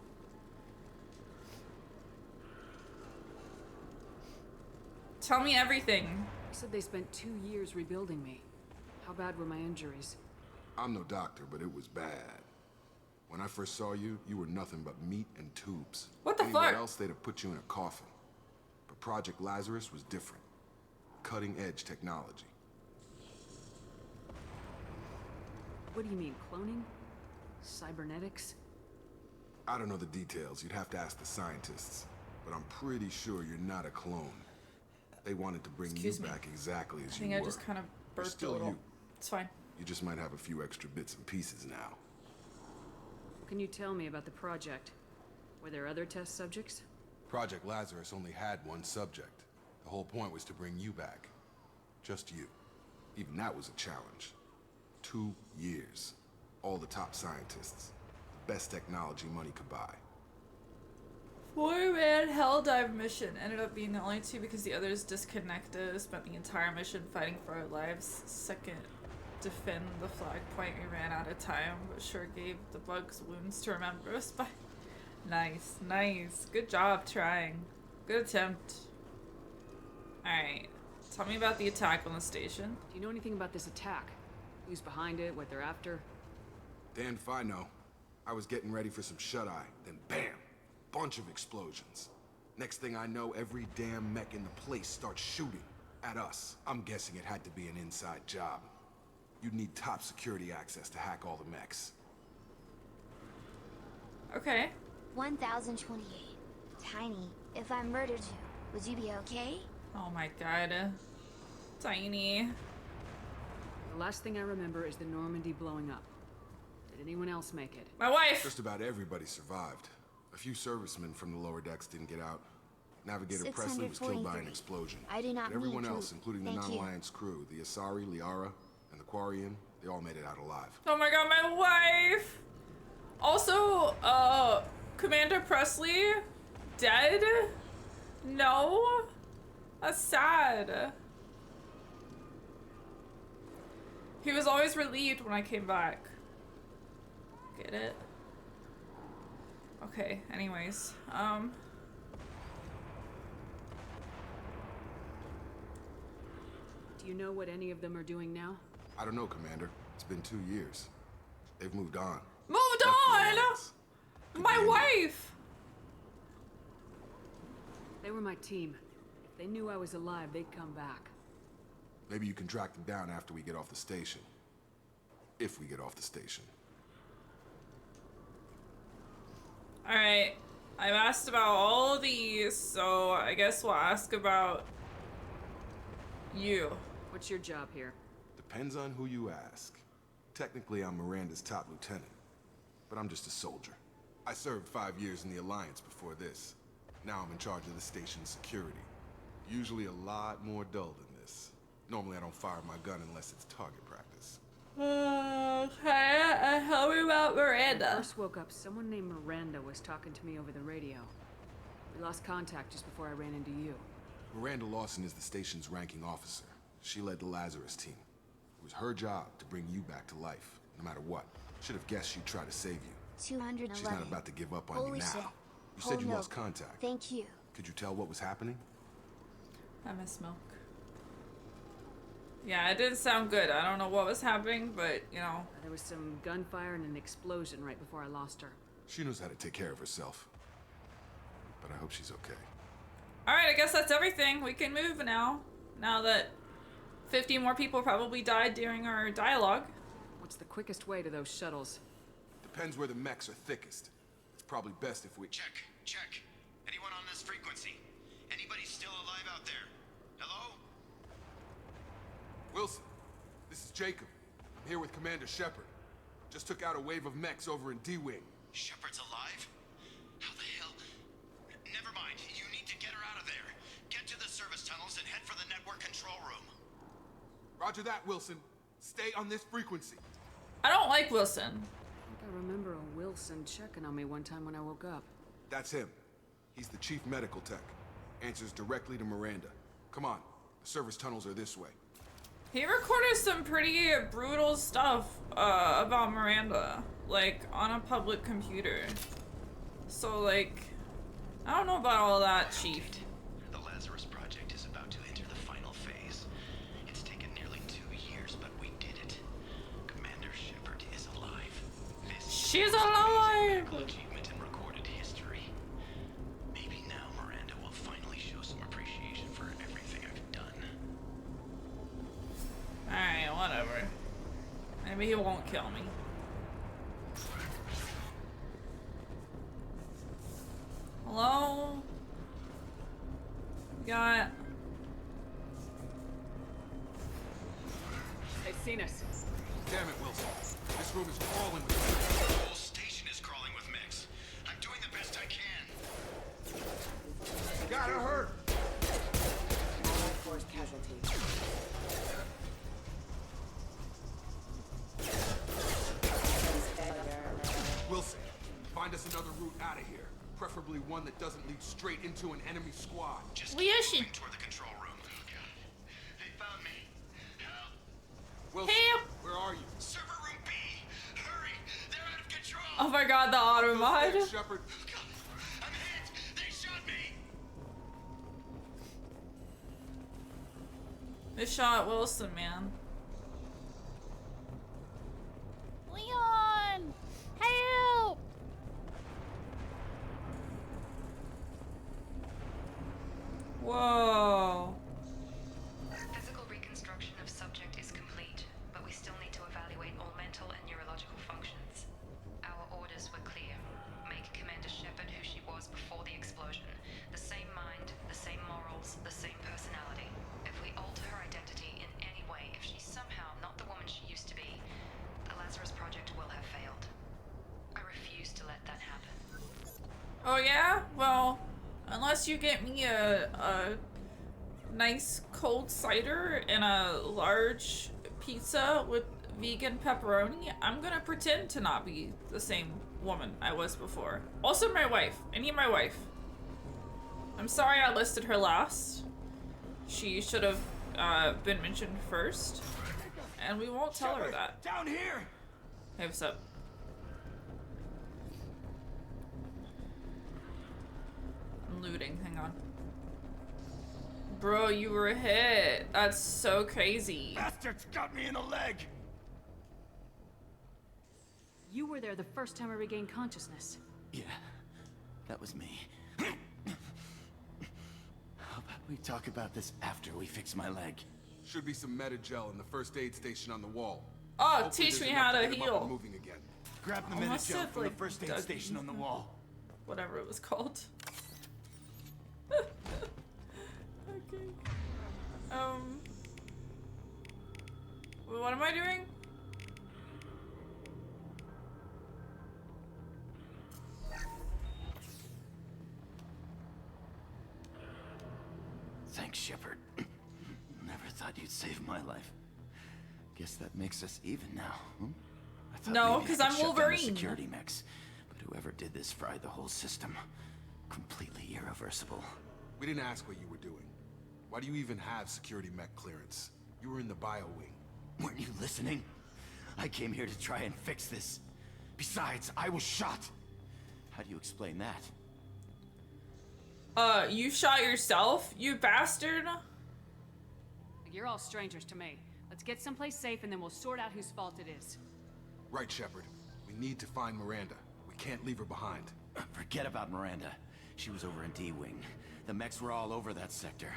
Tell me everything. You said they spent 2 years rebuilding me. How bad were my injuries? I'm no doctor, but it was bad. When I first saw you, you were nothing but meat and tubes. What the Anywhere fuck? else, they'd have put you in a coffin. But Project Lazarus was different. Cutting-edge technology. What do you mean, cloning? Cybernetics? I don't know the details. You'd have to ask the scientists. But I'm pretty sure you're not a clone. They wanted to bring Excuse you me. back exactly as I think you I were. just kind of You're burped a still little. you. It's fine. You just might have a few extra bits and pieces now. What can you tell me about the project? Were there other test subjects? Project Lazarus only had one subject. The whole point was to bring you back. Just you. Even that was a challenge. 2 years. All the top scientists. The best technology money could buy. 4-man hell dive mission. Ended up being the only 2 because the others disconnected. Spent the entire mission fighting for our lives. Second, defend the flag point. We ran out of time, but sure gave the bugs wounds to remember us by. Nice, nice. Good job trying. Good attempt. Alright. Tell me about the attack on the station. Do you know anything about this attack? Who's behind it, what they're after? Damned if I know. I was getting ready for some shut-eye, then bam! Bunch of explosions. Next thing I know, every damn mech in the place starts shooting at us. I'm guessing it had to be an inside job. You'd need top security access to hack all the mechs. Okay. 1028. Tiny, if I murdered you, would you be okay? Oh my god. Tiny. The last thing I remember is the Normandy blowing up. Did anyone else make it? My wife! Just about everybody survived. A few servicemen from the lower decks didn't get out. Navigator Presley was killed by an explosion. I do not But everyone need to. else, including the Thank you. non-Alliance crew, the Asari, Liara, and the Quarian, they all made it out alive. Oh my god, my wife! Also, Commander Presley dead? No? That's sad. He was always relieved when I came back. Get it? Okay, anyways, Do you know what any of them are doing now? I don't know, Commander. It's been 2 years. They've moved on. Moved on! My wife! They were my team. If they knew I was alive, they'd come back. Maybe you can track them down after we get off the station. If we get off the station. Alright, I've asked about all of these, so I guess we'll ask about you. What's your job here? Depends on who you ask. Technically, I'm Miranda's top lieutenant, but I'm just a soldier. I served 5 years in the Alliance before this. Now I'm in charge of the station's security. Usually a lot more dull than this. Normally I don't fire my gun unless it's target practice. Okay, tell me about When I Miranda. first woke up, someone named Miranda was talking to me over the radio. We lost contact just before I ran into you. Miranda Lawson is the station's ranking officer. She led the Lazarus team. It was her job to bring you back to life, no matter what. Should have guessed she'd try to save you. 211. She's not about to give up on Holy you now. shit. You said you Whole lost milk. contact. Thank you. Could you tell what was happening? I miss milk. Yeah, it didn't sound good. I don't know what was happening, but, you know. There was some gunfire and an explosion right before I lost her. She knows how to take care of herself. But I hope she's okay. Alright, I guess that's everything. We can move now. Now that 50 more people probably died during our dialogue. What's the quickest way to those shuttles? Depends where the mechs are thickest. It's probably best if we... Check. Anyone on this frequency? Anybody still alive out there? Hello? Wilson, this is Jacob. I'm here with Commander Shepard. Just took out a wave of mechs over in D-Wing. Shepard's alive? How the hell? Never mind. You need to get her out of there. Get to the service tunnels and head for the network control room. Roger that, Wilson. Stay on this frequency. I don't like Wilson. I think I remember a Wilson checking on me one time when I woke up. That's him. He's the chief medical tech. Answers directly to Miranda. Come on. The service tunnels are this way. He recorded some pretty brutal stuff about Miranda, like on a public computer. So like, I don't know about all that, Chief. The Lazarus project is about to enter the final phase. It's taken nearly 2 years, but we did it. Commander Shepard is alive. She's alive! Medical achievement in recorded history. Maybe now Miranda will finally show some appreciation for everything I've done. Alright, whatever. Maybe he won't kill me. Hello? Got... They've seen us. Damn it, Wilson. This room is crawling with mechs. The whole station is crawling with mechs. I'm doing the best I can. Got her hurt. Find us another route out of here. Preferably one that doesn't lead straight into an enemy squad. Just We keep are moving toward the control room. They found me. Help! Wilson, Help! where are you? Server room B! Hurry! They're out of control! Oh my god, the auto mod. Those Shepard. I'm hit! They shot me! They shot Wilson, man. Leon! Help! Whoa. Physical reconstruction of subject is complete, but we still need to evaluate all mental and neurological functions. Our orders were clear. Make Commander Shepard who she was before the explosion. The same mind, the same morals, the same personality. If we alter her identity in any way, if she's somehow not the woman she used to be, the Lazarus Project will have failed. I refuse to let that happen. Oh yeah? Well, unless you get me a nice cold cider and a large pizza with vegan pepperoni, I'm gonna pretend to not be the same woman I was before. Also my wife. I need my wife. I'm sorry I listed her last. She should have been mentioned first. And we won't tell her that. Down here! Hey, what's up? I'm looting, hang on. Bro, you were hit. That's so crazy. Bastards got me in the leg! You were there the first time I regained consciousness. Yeah, that was me. How about we talk about this after we fix my leg? Should be some meta-gel in the first aid station on the wall. Oh, Hopefully teach there's me enough how to get 'em up heal. and moving again. Grab the Almost meta-gel said, from like, the first aid Doug- station on the wall. Whatever it was called. Okay. What am I doing? Thanks, Shepard. Never thought you'd save my life. Guess that makes us even now, huh? I thought No, maybe I 'cause could I'm shut down the Wolverine. security mechs, but whoever did this fried the whole system. Completely irreversible. We didn't ask what you were doing. Why do you even have security mech clearance? You were in the bio wing. Weren't you listening? I came here to try and fix this. Besides, I was shot. How do you explain that? You shot yourself, you bastard? You're all strangers to me. Let's get someplace safe and then we'll sort out whose fault it is. Right, Shepard. We need to find Miranda. We can't leave her behind. Forget about Miranda. She was over in D-Wing. The mechs were all over that sector.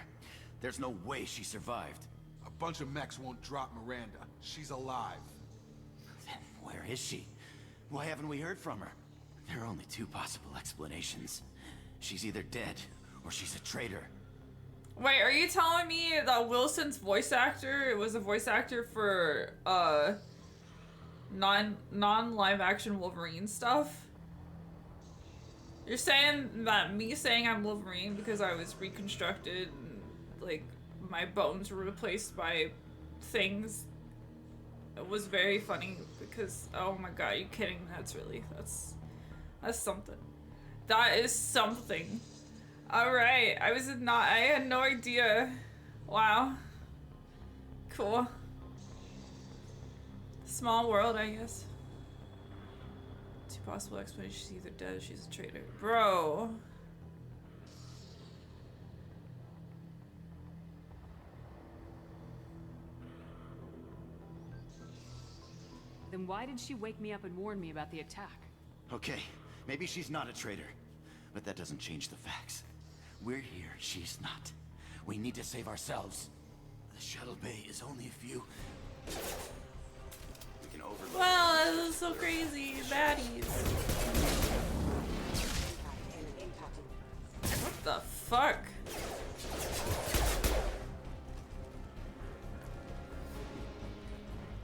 There's no way she survived. A bunch of mechs won't drop Miranda. She's alive. Then where is she? Why haven't we heard from her? There are only two possible explanations. She's either dead, or she's a traitor. Wait, are you telling me that Wilson's voice actor was a voice actor for non-live action Wolverine stuff? You're saying that me saying I'm Wolverine because I was reconstructed and like my bones were replaced by things, it was very funny because oh my god, you kidding? That's something. That is something. Alright, I had no idea. Wow. Cool. Small world, I guess. Two possible explanations: she's either dead or she's a traitor. Bro. Then why did she wake me up and warn me about the attack? Okay, maybe she's not a traitor, but that doesn't change the facts. We're here, she's not. We need to save ourselves. The shuttle bay is only a few. We can overlook. Wow, that was so crazy. Baddies. What the fuck?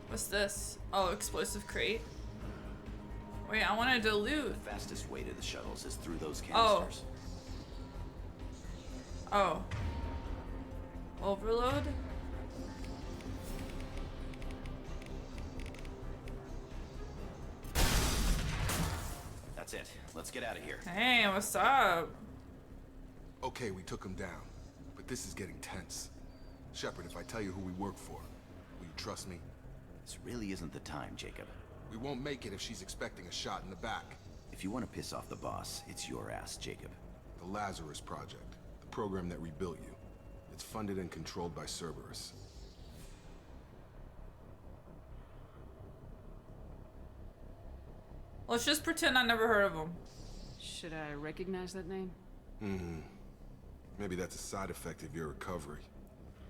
What's this? Oh, explosive crate. Wait, I want to dilute. The fastest way to the shuttles is through those Oh. canisters. Oh. Overload? That's That's it. Let's get out of here. Hey, what's up? Okay, we took him down, but this is getting tense. Shepard, if I tell you who we work for, will you trust me? This really isn't the time, Jacob. We won't make it if she's expecting a shot in the back. If you want to piss off the boss, it's your ass, Jacob. The Lazarus Project, the program that rebuilt you. It's funded and controlled by Cerberus. Let's just pretend I never heard of him. Should I recognize that name? Maybe that's a side effect of your recovery.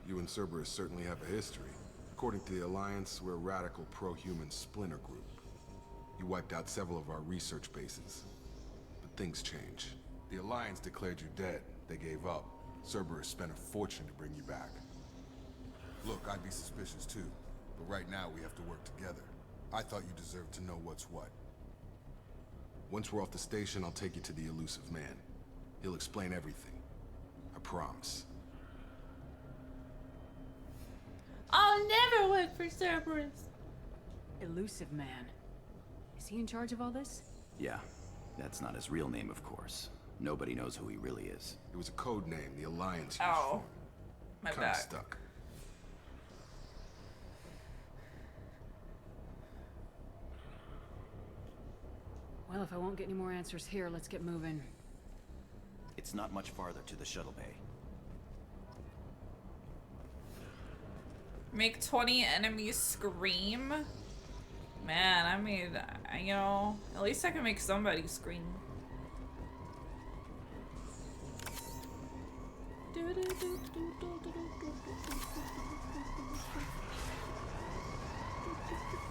You and Cerberus certainly have a history. According to the Alliance, we're a radical pro-human splinter group. You wiped out several of our research bases. But things change. The Alliance declared you dead. They gave up. Cerberus spent a fortune to bring you back. Look, I'd be suspicious too. But right now we have to work together. I thought you deserved to know what's what. Once we're off the station, I'll take you to the elusive man. He'll explain everything. I promise. I'll never work for Cerberus. Elusive Man. Is he in charge of all this? Yeah, that's not his real name, of course. Nobody knows who he really is. It was a code name the Alliance used Ow. My Kinda back. stuck. Well, if I won't get any more answers here, let's get moving. It's not much farther to the shuttle bay. Make 20 enemies scream? Man, I mean, you know, at least I can make somebody scream.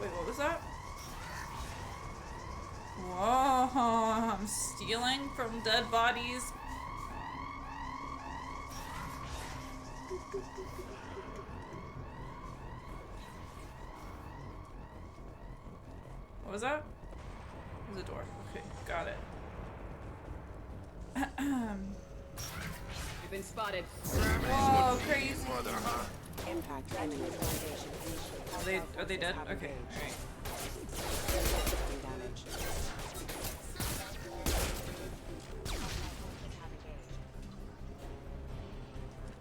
Wait, what was that? Whoa, I'm stealing from dead bodies. What was that? It was a door. Okay, got it. You've been spotted. Whoa, crazy. Impact engine foundation. Are they dead? Okay, alright.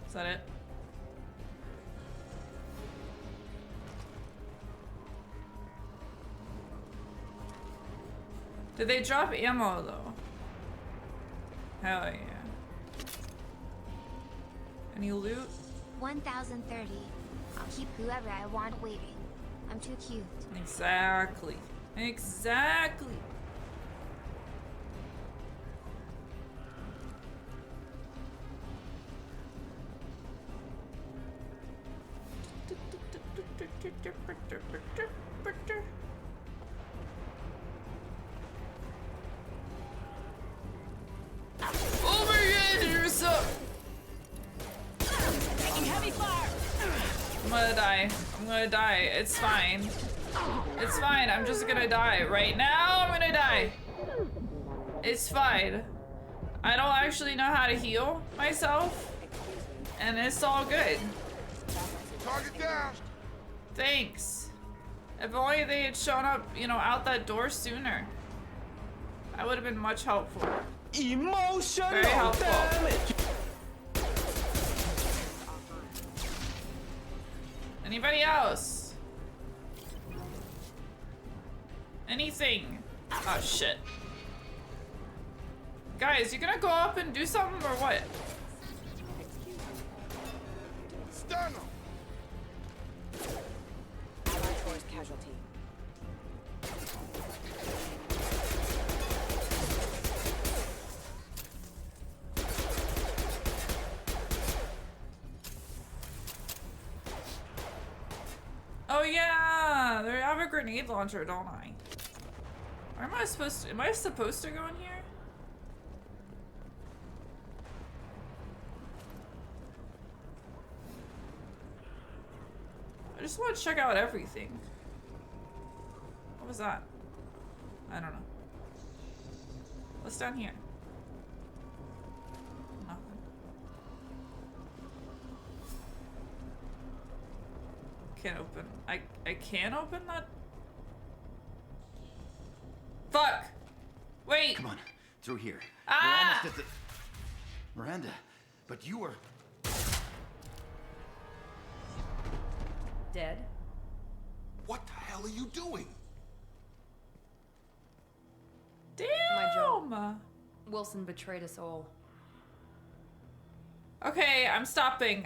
Is that it? Did they drop ammo though? Hell yeah. Any loot? 1030. I'll keep whoever I want waiting. I'm too cute. Exactly. Exactly. Oh my god, you're so... Taking heavy fire! I'm gonna die. I'm gonna die. It's fine. It's fine. I'm just gonna die. Right now, I'm gonna die. It's fine. I don't actually know how to heal myself. And it's all good. Target down! Thanks. If only they had shown up, you know, out that door sooner. I would have been much helpful. Emotional Very helpful. damage. Anybody else? Anything? Oh shit. Guys, you gonna go up and do something or what? Stun him! Allied force casualty. Oh yeah, they have a grenade launcher, don't I? Or am I supposed to go in here? I just want to check out everything. What was that? I don't know. What's down here? Nothing. Can't open. I can't open that? Fuck! Wait. Come on, through here. Ah! We're almost at the... Miranda, but you were... Dead? What the hell are you doing? Damn! My job. Wilson betrayed us all. Okay, I'm stopping,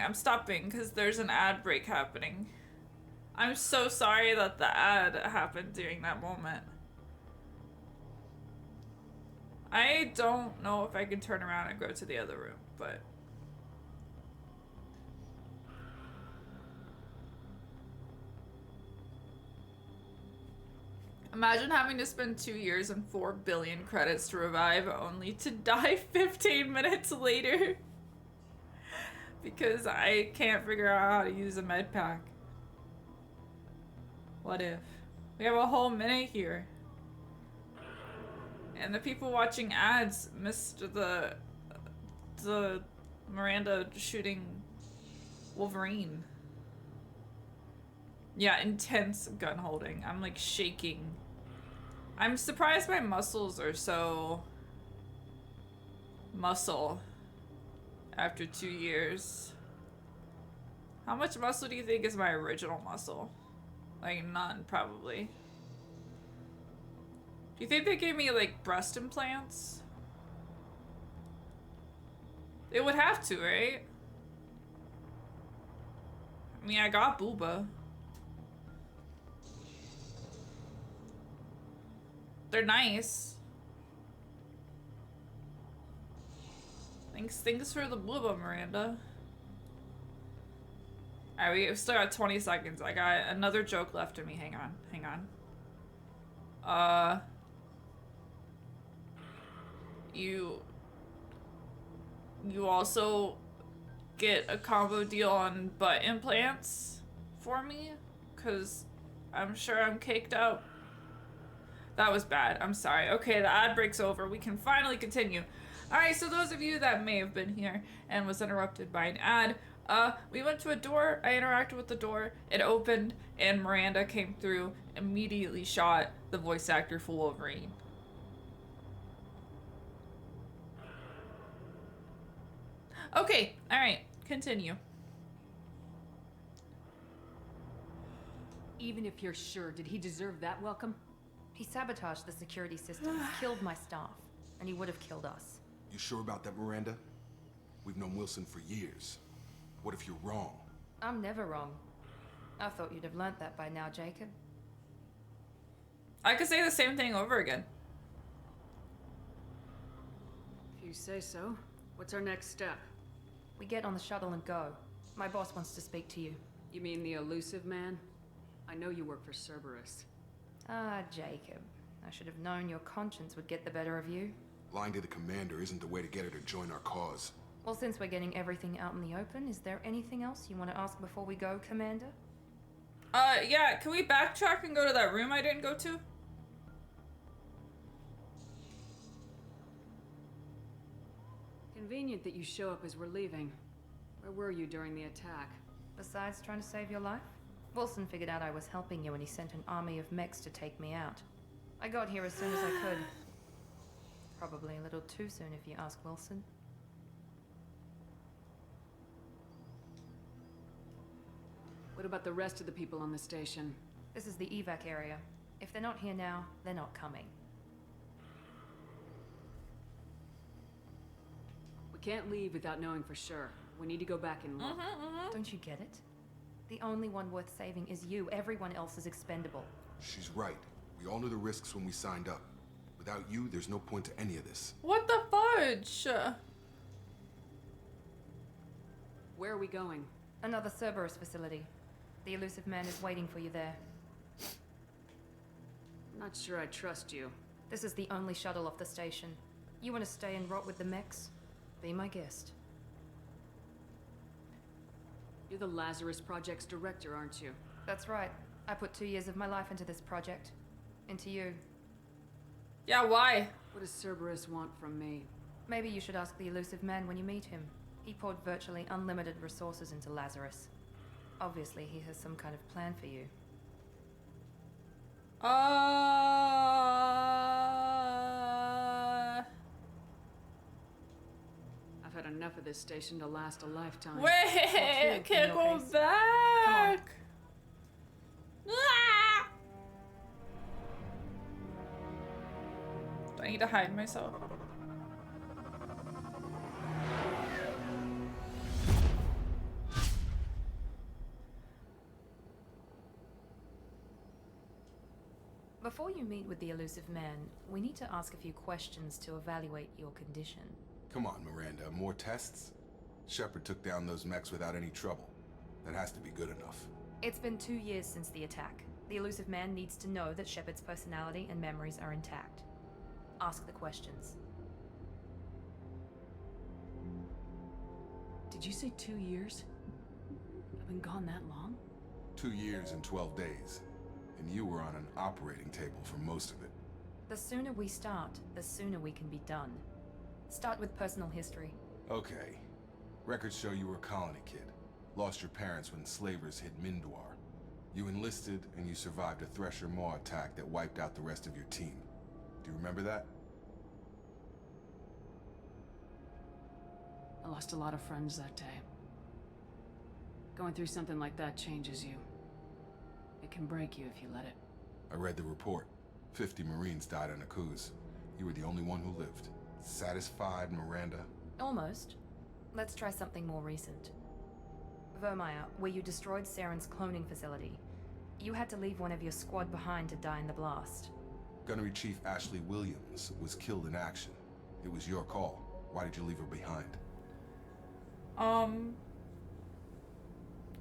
because there's an ad break happening. I'm so sorry that the ad happened during that moment. I don't know if I can turn around and go to the other room, but... Imagine having to spend 2 years and 4 billion credits to revive, only to die 15 minutes later. Because I can't figure out how to use a med pack. What if? We have a whole minute here. And the people watching ads missed the Miranda shooting Wolverine. Yeah, intense gun holding. I'm like shaking. I'm surprised my muscles are so muscle after 2 years. How much muscle do you think is my original muscle? Like none, probably. Do you think they gave me like breast implants? They would have to, right? I mean, I got booba. They're nice. Thanks for the booba, Miranda. Alright, we've still got 20 seconds. I got another joke left in me. Hang on. You also get a combo deal on butt implants for me? Cause I'm sure I'm caked up. That was bad. I'm sorry. Okay, the ad break's over. We can finally continue. Alright, so those of you that may have been here and was interrupted by an ad, we went to a door. I interacted with the door. It opened, and Miranda came through, immediately shot the voice actor for Wolverine. Okay, alright, continue. Even if you're sure, did he deserve that welcome? He sabotaged the security systems, killed my staff, and he would have killed us. You sure about that, Miranda? We've known Wilson for years. What if you're wrong? I'm never wrong. I thought you'd have learnt that by now, Jacob. I could say the same thing over again. If you say so. What's our next step? We get on the shuttle and go. My boss wants to speak to you. You mean the elusive man? I know you work for Cerberus. Ah, Jacob. I should have known your conscience would get the better of you. Lying to the commander isn't the way to get her to join our cause. Well, since we're getting everything out in the open, is there anything else you want to ask before we go, Commander? Yeah, can we backtrack and go to that room I didn't go to? Convenient that you show up as we're leaving. Where were you during the attack? Besides trying to save your life? Wilson figured out I was helping you and he sent an army of mechs to take me out. I got here as soon as I could. Probably a little too soon if you ask Wilson. What about the rest of the people on the station? This is the evac area. If they're not here now, they're not coming. We can't leave without knowing for sure. We need to go back and look. Don't you get it? The only one worth saving is you. Everyone else is expendable. She's right. We all knew the risks when we signed up. Without you, there's no point to any of this. What the fudge? Where are we going? Another Cerberus facility. The elusive man is waiting for you there. I'm not sure I trust you. This is the only shuttle off the station. You want to stay and rot with the mechs? Be my guest. You're the Lazarus Project's director, aren't you? That's right. I put 2 years of my life into this project. Into you. Yeah, why? What does Cerberus want from me? Maybe you should ask the elusive man when you meet him. He poured virtually unlimited resources into Lazarus. Obviously, he has some kind of plan for you. enough of this station to last a lifetime. Wait, I can't go back. Ah! Do I need to hide myself? Before you meet with the elusive man, we need to ask a few questions to evaluate your condition. Come on, Miranda, more tests? Shepard took down those mechs without any trouble. That has to be good enough. It's been 2 years since the attack. The elusive man needs to know that Shepard's personality and memories are intact. Ask the questions. Did you say 2 years? I've been gone that long? 2 years and 12 days. And you were on an operating table for most of it. The sooner we start, the sooner we can be done. Start with personal history. Okay. Records show you were a colony kid. Lost your parents when slavers hit Mindwar. You enlisted and you survived a Thresher Maw attack that wiped out the rest of your team. Do you remember that? I lost a lot of friends that day. Going through something like that changes you. It can break you if you let it. I read the report. 50 Marines died on a cruise. You were the only one who lived. Satisfied, Miranda? Almost. Let's try something more recent. Vermeer, where you destroyed Saren's cloning facility. You had to leave one of your squad behind to die in the blast. Gunnery Chief Ashley Williams was killed in action. It was your call. Why did you leave her behind?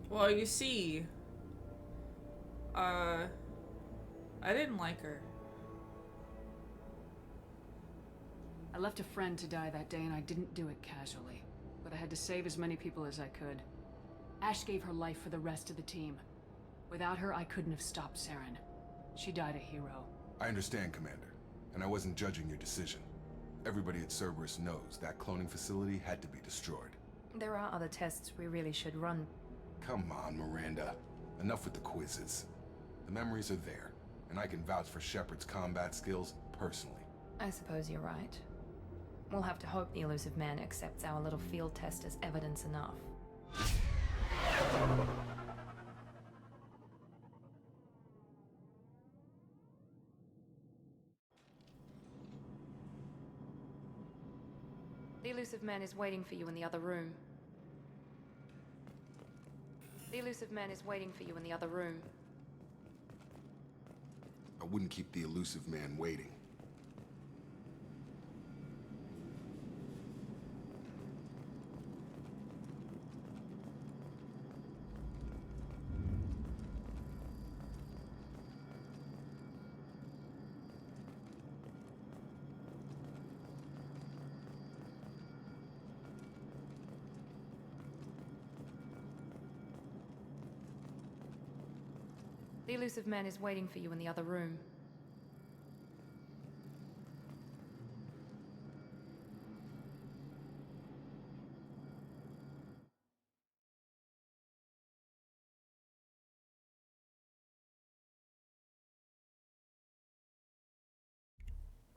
Well, you see, I didn't like her. I left a friend to die that day and I didn't do it casually. But I had to save as many people as I could. Ash gave her life for the rest of the team. Without her, I couldn't have stopped Saren. She died a hero. I understand, Commander. And I wasn't judging your decision. Everybody at Cerberus knows that cloning facility had to be destroyed. There are other tests we really should run. Come on, Miranda. Enough with the quizzes. The memories are there, and I can vouch for Shepard's combat skills personally. I suppose you're right. We'll have to hope the elusive man accepts our little field test as evidence enough. The elusive man is waiting for you in the other room. The elusive man is waiting for you in the other room. I wouldn't keep the elusive man waiting. The elusive man is waiting for you in the other room.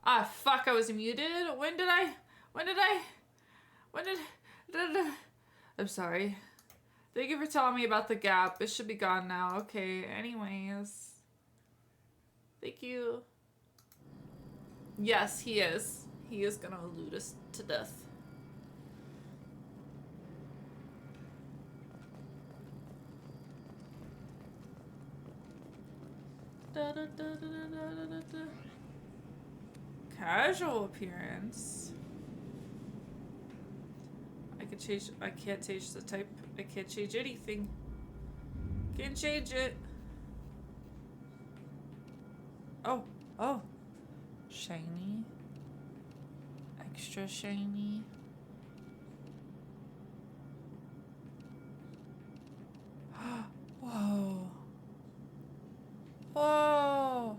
Ah, fuck, I was muted? I'm sorry. Thank you for telling me about the gap. It should be gone now. Okay, anyways. Thank you. Yes, he is. He is gonna elude us to death. Casual appearance. I can't change the type. I can't change anything. Can't change it. Oh. Shiny. Extra shiny. Whoa. Whoa.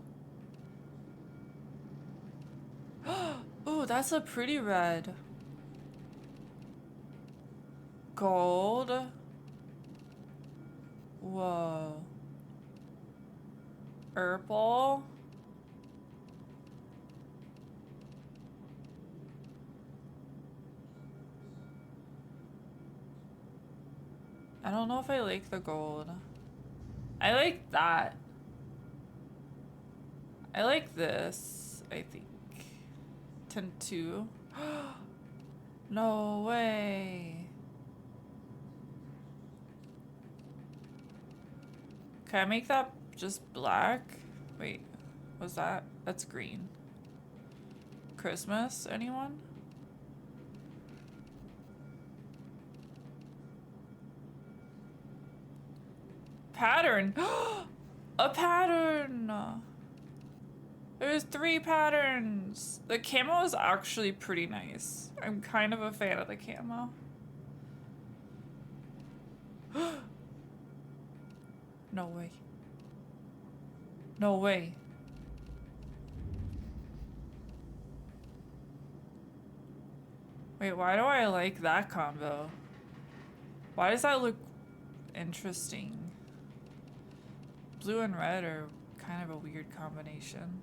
Ooh, that's a pretty red. Gold. Whoa. Purple. I don't know if I like the gold. I like that. I like this, I think. 10-2. No way. Can I make that just black? Wait, what's that? That's green. Christmas, anyone? Pattern. A pattern. There's 3 patterns. The camo is actually pretty nice. I'm kind of a fan of the camo. No way. No way. Wait, why do I like that combo? Why does that look interesting? Blue and red are kind of a weird combination.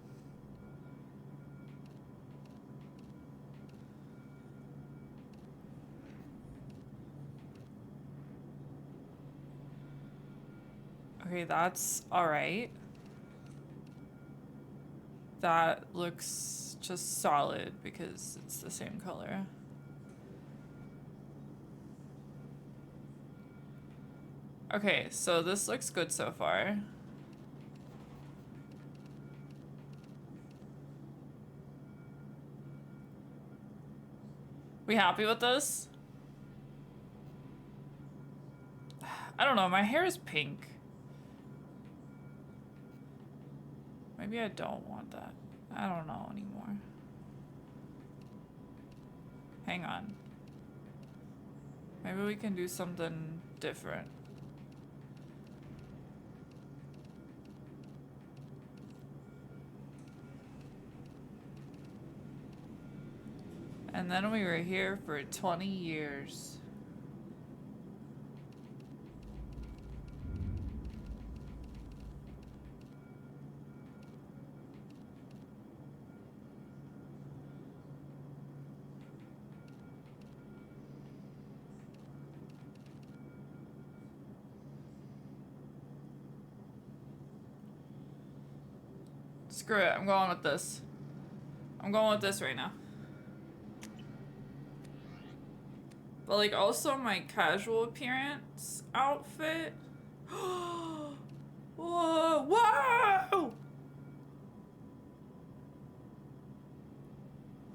Okay, that's alright. That looks just solid because it's the same color. Okay, so this looks good so far. We happy with this? I don't know, my hair is pink. Maybe I don't want that. I don't know anymore. Hang on. Maybe we can do something different. And then we were here for 20 years. Screw it, I'm going with this. I'm going with this right now. But like also my casual appearance outfit. Whoa! Whoa!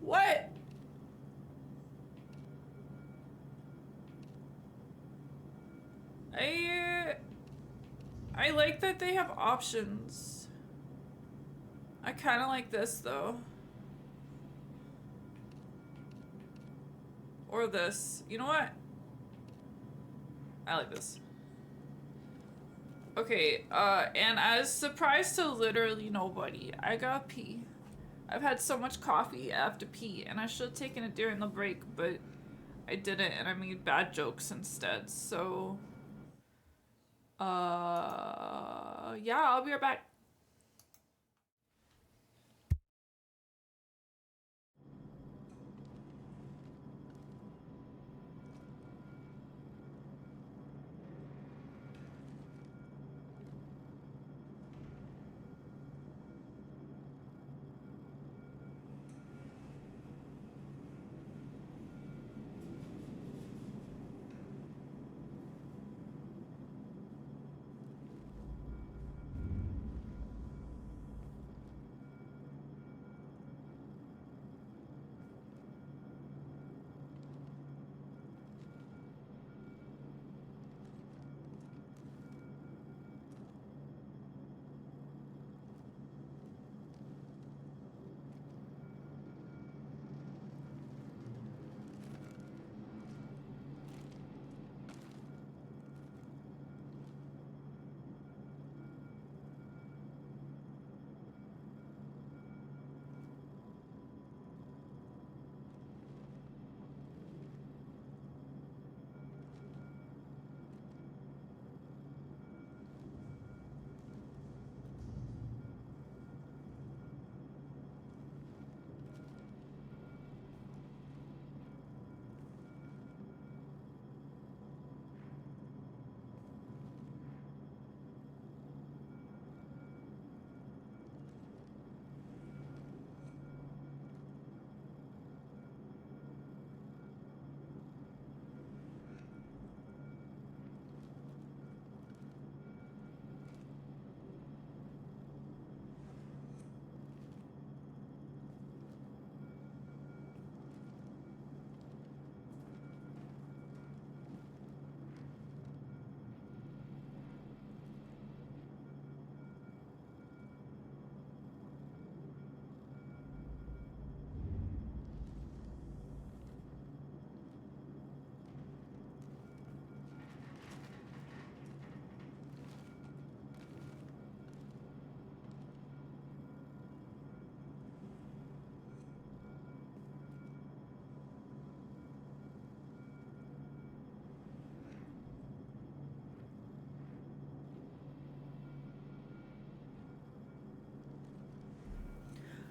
What? I like that they have options. I kind of like this though. Or this. You know what? I like this. Okay, and as surprise to literally nobody, I gotta pee. I've had so much coffee, I have to pee, and I should have taken it during the break, but I didn't, and I made bad jokes instead, so... yeah, I'll be right back.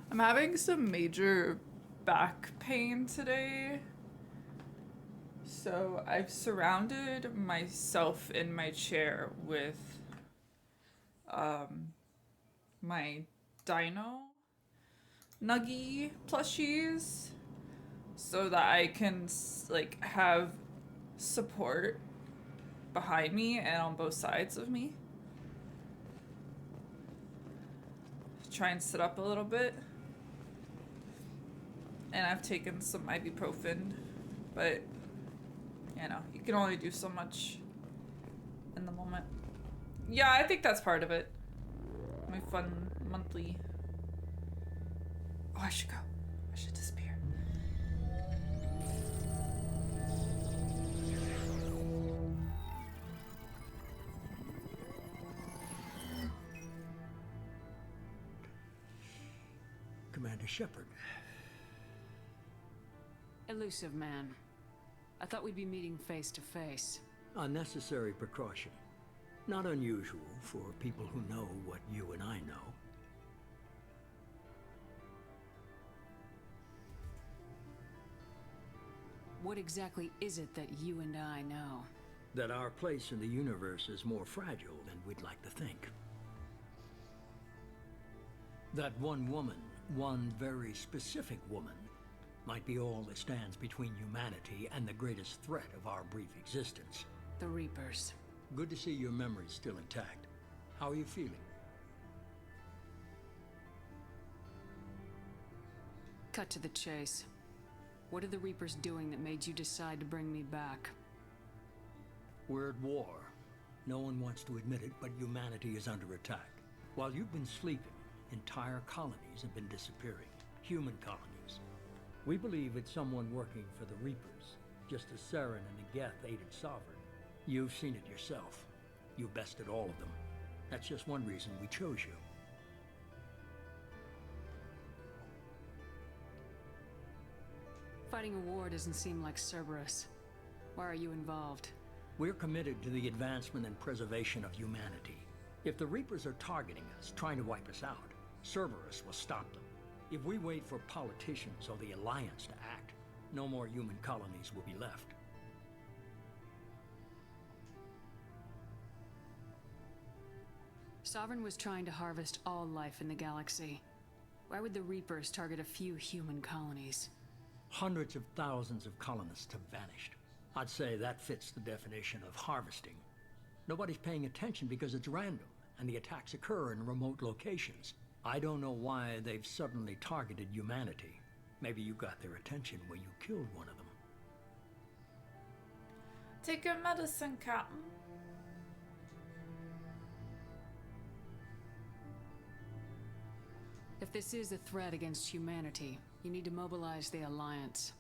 I'm having some major back pain today. So I've surrounded myself in my chair with my Dino Nuggy plushies so that I can like have support behind me and on both sides of me. Try and sit up a little bit. And I've taken some ibuprofen, but you know, you can only do so much in the moment. Yeah, I think that's part of it. My fun monthly. Oh, I should go. I should disappear. Commander Shepard. Elusive man. I thought we'd be meeting face to face. Unnecessary precaution. Not unusual for people who know what you and I know. What exactly is it that you and I know? That our place in the universe is more fragile than we'd like to think. That one woman, one very specific woman, might be all that stands between humanity and the greatest threat of our brief existence. The Reapers. Good to see your memory's still intact. How are you feeling? Cut to the chase. What are the Reapers doing that made you decide to bring me back? We're at war. No one wants to admit it, but humanity is under attack. While you've been sleeping, entire colonies have been disappearing. Human colonies. We believe it's someone working for the Reapers, just as Saren and the Geth aided Sovereign. You've seen it yourself. You bested all of them. That's just one reason we chose you. Fighting a war doesn't seem like Cerberus. Why are you involved? We're committed to the advancement and preservation of humanity. If the Reapers are targeting us, trying to wipe us out, Cerberus will stop them. If we wait for politicians or the Alliance to act, no more human colonies will be left. Sovereign was trying to harvest all life in the galaxy. Why would the Reapers target a few human colonies? Hundreds of thousands of colonists have vanished. I'd say that fits the definition of harvesting. Nobody's paying attention because it's random, and the attacks occur in remote locations. I don't know why they've suddenly targeted humanity. Maybe you got their attention when you killed one of them. Take your medicine, Captain. If this is a threat against humanity, you need to mobilize the Alliance.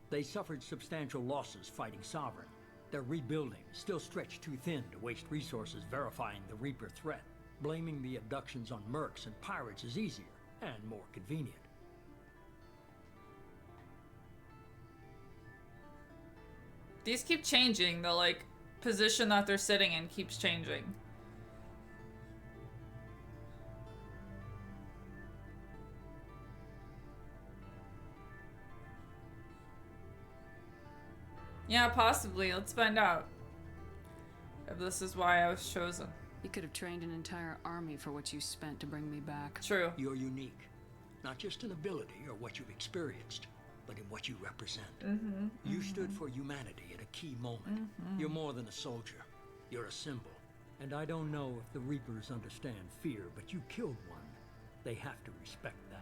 They suffered substantial losses fighting Sovereign. They're rebuilding, still stretched too thin to waste resources verifying the Reaper threat. Blaming the abductions on mercs and pirates is easier and more convenient. These keep changing. The like position that they're sitting in keeps changing. Yeah, possibly. Let's find out if this is why I was chosen. You could have trained an entire army for what you spent to bring me back. True. You're unique. Not just in ability or what you've experienced, but in what you represent. You stood for humanity at a key moment. You're more than a soldier. You're a symbol. And I don't know if the Reapers understand fear, but you killed one. They have to respect that.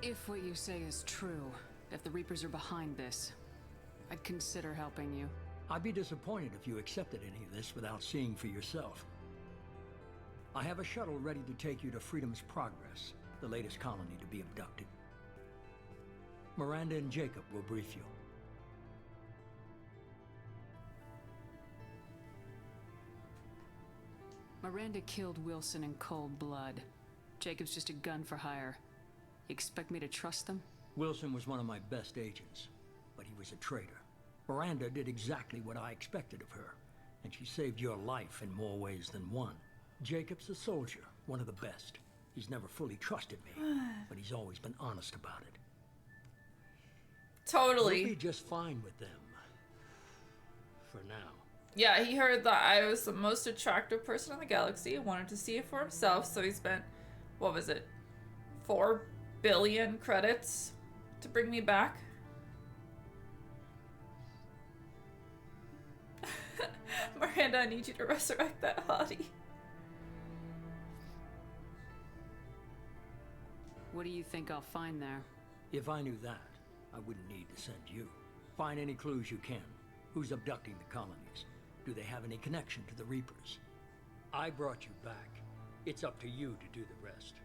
If what you say is true, if the Reapers are behind this, I'd consider helping you. I'd be disappointed if you accepted any of this without seeing for yourself. I have a shuttle ready to take you to Freedom's Progress, the latest colony to be abducted. Miranda and Jacob will brief you. Miranda killed Wilson in cold blood. Jacob's just a gun for hire. You expect me to trust them? Wilson was one of my best agents. but he was a traitor. Miranda did exactly what I expected of her, and she saved your life in more ways than one. Jacob's a soldier, one of the best. He's never fully trusted me, but he's always been honest about it. Totally. We'll be just fine with them. For now. Yeah, he heard that I was the most attractive person in the galaxy, wanted to see it for himself, so he spent, what was it, 4 billion credits to bring me back. Miranda, I need you to resurrect that hottie. What do you think I'll find there? If I knew that, I wouldn't need to send you. Find any clues you can. Who's abducting the colonies? Do they have any connection to the Reapers? I brought you back. It's up to you to do the rest.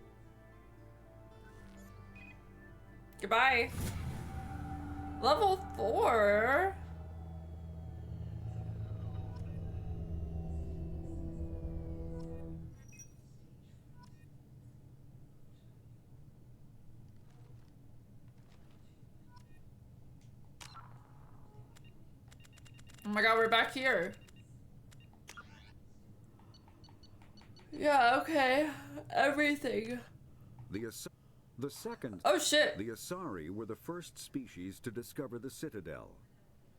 Goodbye. Level 4? Oh my god, we're back here. Yeah, okay. Everything. The second. Oh shit. The Asari were the first species to discover the Citadel.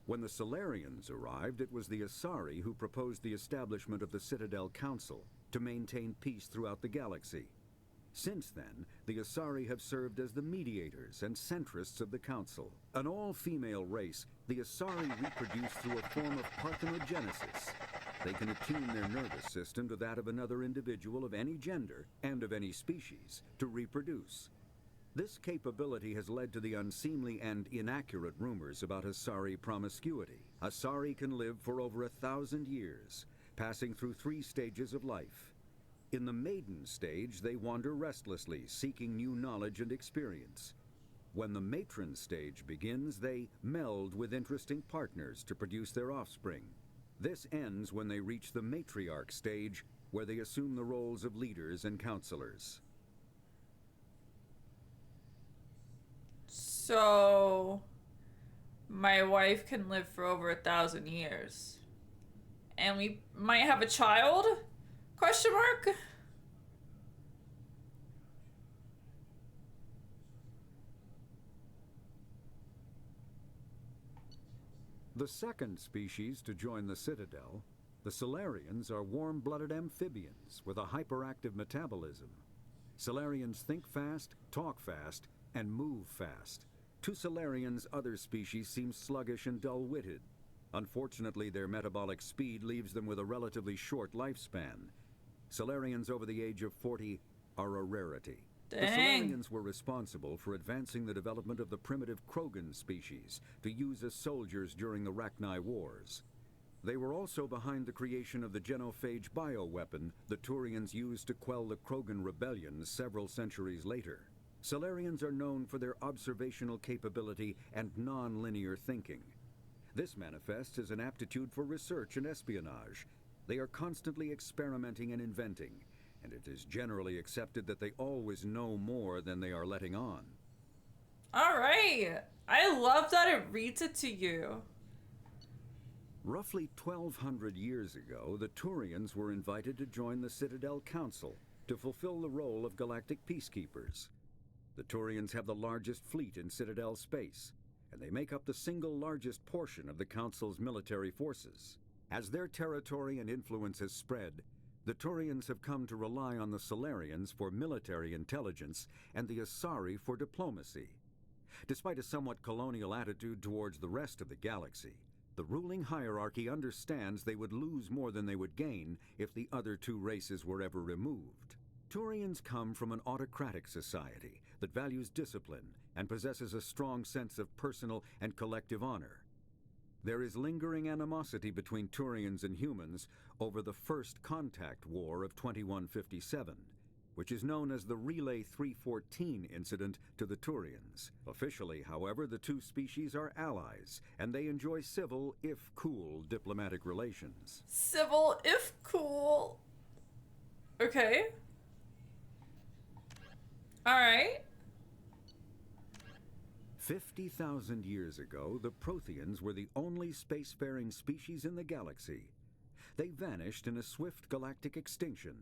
When the Solarians arrived, it was the Asari who proposed the establishment of the Citadel Council to maintain peace throughout the galaxy. Since then, the Asari have served as the mediators and centrists of the Council. An all-female race, the Asari reproduce through a form of parthenogenesis. They can attune their nervous system to that of another individual of any gender and of any species to reproduce. This capability has led to the unseemly and inaccurate rumors about Asari promiscuity. Asari can live for over 1,000 years, passing through 3 stages of life. In the maiden stage, they wander restlessly, seeking new knowledge and experience. When the matron stage begins, they meld with interesting partners to produce their offspring. This ends when they reach the matriarch stage, where they assume the roles of leaders and counselors. So, my wife can live for over 1,000 years. And we might have a child? Question mark? The second species to join the Citadel, the Solarians, are warm-blooded amphibians with a hyperactive metabolism. Solarians think fast, talk fast, and move fast. To Solarians, other species seem sluggish and dull-witted. Unfortunately, their metabolic speed leaves them with a relatively short lifespan. Solarians over the age of 40 are a rarity. Dang. The Solarians were responsible for advancing the development of the primitive Krogan species to use as soldiers during the Rachni Wars. They were also behind the creation of the genophage bioweapon the Turians used to quell the Krogan rebellion several centuries later. Solarians are known for their observational capability and non-linear thinking. This manifests as an aptitude for research and espionage. They are constantly experimenting and inventing, and it is generally accepted that they always know more than they are letting on. Alright! I love that it reads it to you. Roughly 1,200 years ago, the Turians were invited to join the Citadel Council to fulfill the role of galactic peacekeepers. The Turians have the largest fleet in Citadel space, and they make up the single largest portion of the Council's military forces. As their territory and influence has spread, the Turians have come to rely on the Solarians for military intelligence and the Asari for diplomacy. Despite a somewhat colonial attitude towards the rest of the galaxy, the ruling hierarchy understands they would lose more than they would gain if the other 2 races were ever removed. Turians come from an autocratic society that values discipline and possesses a strong sense of personal and collective honor. There is lingering animosity between Turians and humans over the First Contact War of 2157, which is known as the Relay 314 incident to the Turians. Officially, however, the 2 species are allies, and they enjoy civil, if cool, diplomatic relations. Civil, if cool. Okay. Alright. 50,000 years ago, the Protheans were the only spacefaring species in the galaxy. They vanished in a swift galactic extinction.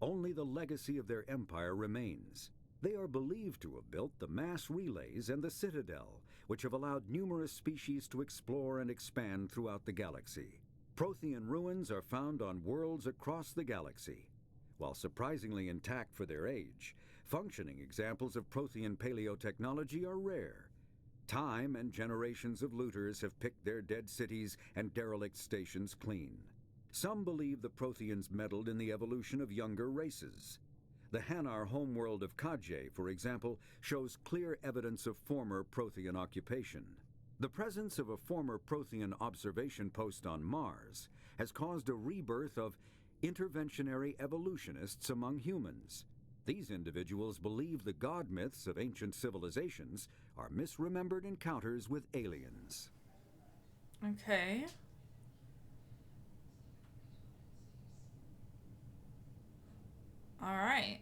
Only the legacy of their empire remains. They are believed to have built the mass relays and the Citadel, which have allowed numerous species to explore and expand throughout the galaxy. Prothean ruins are found on worlds across the galaxy. While surprisingly intact for their age, functioning examples of Prothean paleotechnology are rare. Time and generations of looters have picked their dead cities and derelict stations clean. Some believe the Protheans meddled in the evolution of younger races. The Hanar homeworld of Kajay, for example, shows clear evidence of former Prothean occupation. The presence of a former Prothean observation post on Mars has caused a rebirth of interventionary evolutionists among humans. These individuals believe the god myths of ancient civilizations are misremembered encounters with aliens. Okay. All right.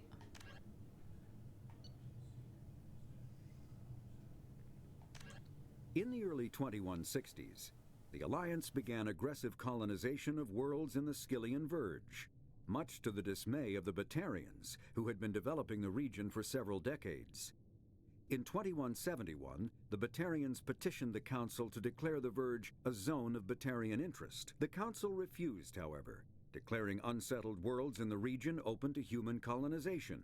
In the early 2160s, the Alliance began aggressive colonization of worlds in the Skyllian Verge, much to the dismay of the Batarians, who had been developing the region for several decades. In 2171, the Batarians petitioned the Council to declare the Verge a zone of Batarian interest. The Council refused, however, declaring unsettled worlds in the region open to human colonization.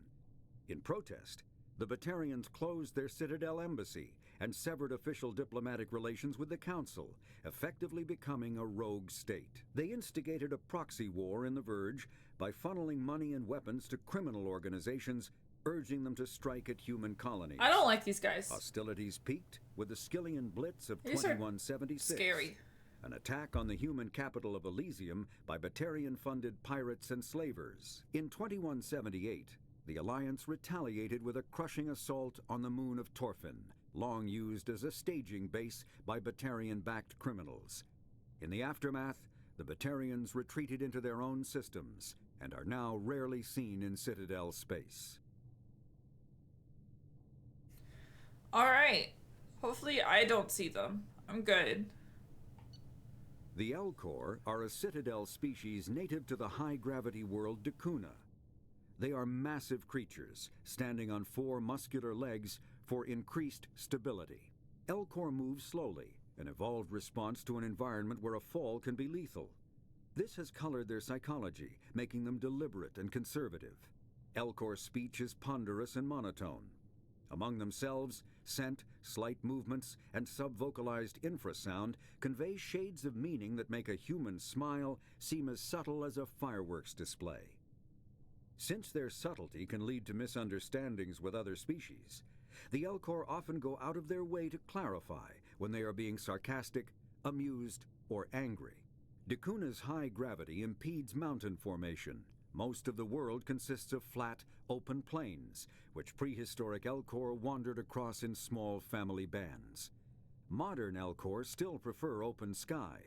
In protest, the Batarians closed their Citadel embassy and severed official diplomatic relations with the Council, effectively becoming a rogue state. They instigated a proxy war in the Verge by funneling money and weapons to criminal organizations, urging them to strike at human colonies. I don't like these guys. Hostilities peaked with the Skyllian Blitz of These are 2176. scary. An attack on the human capital of Elysium by Batarian-funded pirates and slavers. In 2178, the Alliance retaliated with a crushing assault on the moon of Torfin, long used as a staging base by Batarian-backed criminals. In the aftermath, the Batarians retreated into their own systems and are now rarely seen in Citadel space. All right. Hopefully I don't see them. I'm good. The Elcor are a Citadel species native to the high-gravity world Dakuna. They are massive creatures, standing on 4 muscular legs for increased stability. Elcor move slowly, an evolved response to an environment where a fall can be lethal. This has colored their psychology, making them deliberate and conservative. Elcor speech is ponderous and monotone. Among themselves, scent, slight movements, and sub-vocalized infrasound convey shades of meaning that make a human smile seem as subtle as a fireworks display. Since their subtlety can lead to misunderstandings with other species, the Elcor often go out of their way to clarify when they are being sarcastic, amused, or angry. Dakuna's high gravity impedes mountain formation. Most of the world consists of flat, open plains, which prehistoric Elcor wandered across in small family bands. Modern Elcor still prefer open sky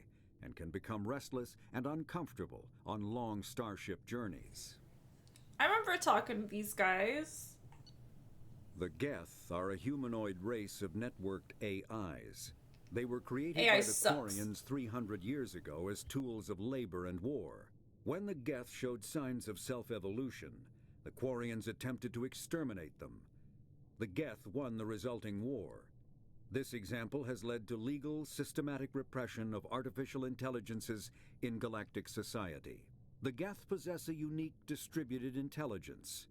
and can become restless and uncomfortable on long starship journeys. I remember talking to these guys. The Geth are a humanoid race of networked AIs. They were created AI by the sucks. Quarians 300 years ago as tools of labor and war. When the Geth showed signs of self-evolution, the Quarians attempted to exterminate them. The Geth won the resulting war. This example has led to legal, systematic repression of artificial intelligences in galactic society. The Geth possess a unique distributed intelligence.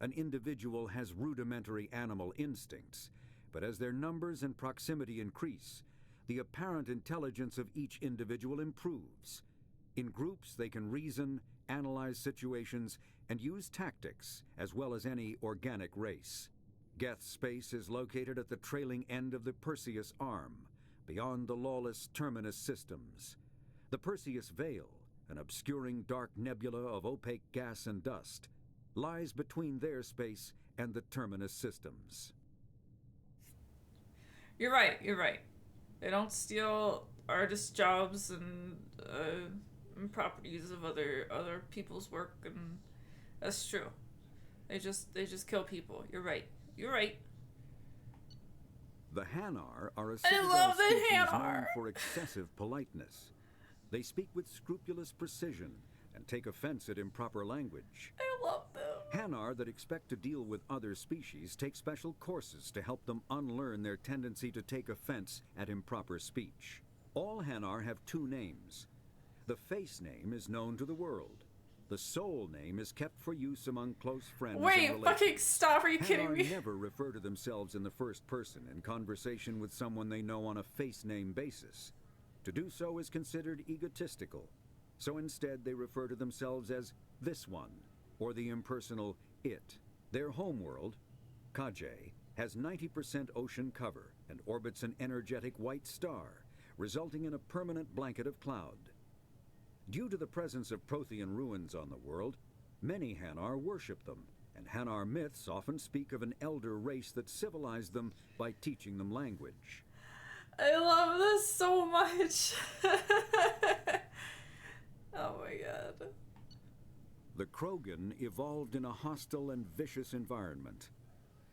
An individual has rudimentary animal instincts, but as their numbers and proximity increase, the apparent intelligence of each individual improves. In groups, they can reason, analyze situations, and use tactics, as well as any organic race. Geth space is located at the trailing end of the Perseus Arm, beyond the lawless Terminus systems. The Perseus Veil, an obscuring dark nebula of opaque gas and dust, lies between their space and the Terminus systems. You're right. They don't steal artist jobs and properties of other people's work, and that's true. They just kill people. You're right. The Hanar are a I Citadel love the species known Hanar. for excessive politeness. They speak with scrupulous precision and take offense at improper language. I love them. Hanar that expect to deal with other species take special courses to help them unlearn their tendency to take offense at improper speech. All Hanar have two names. The face name is known to the world. The soul name is kept for use among close friends and Wait, relations. fucking stop, are you kidding Hanar me? never refer to themselves in the first person in conversation with someone they know on a face name basis. To do so is considered egotistical. So instead they refer to themselves as this one, or the impersonal it. Their homeworld, Kajay, has 90% ocean cover and orbits an energetic white star, resulting in a permanent blanket of cloud. Due to the presence of Prothean ruins on the world, many Hanar worship them, and Hanar myths often speak of an elder race that civilized them by teaching them language. I love this so much. Oh my god. The Krogan evolved in a hostile and vicious environment.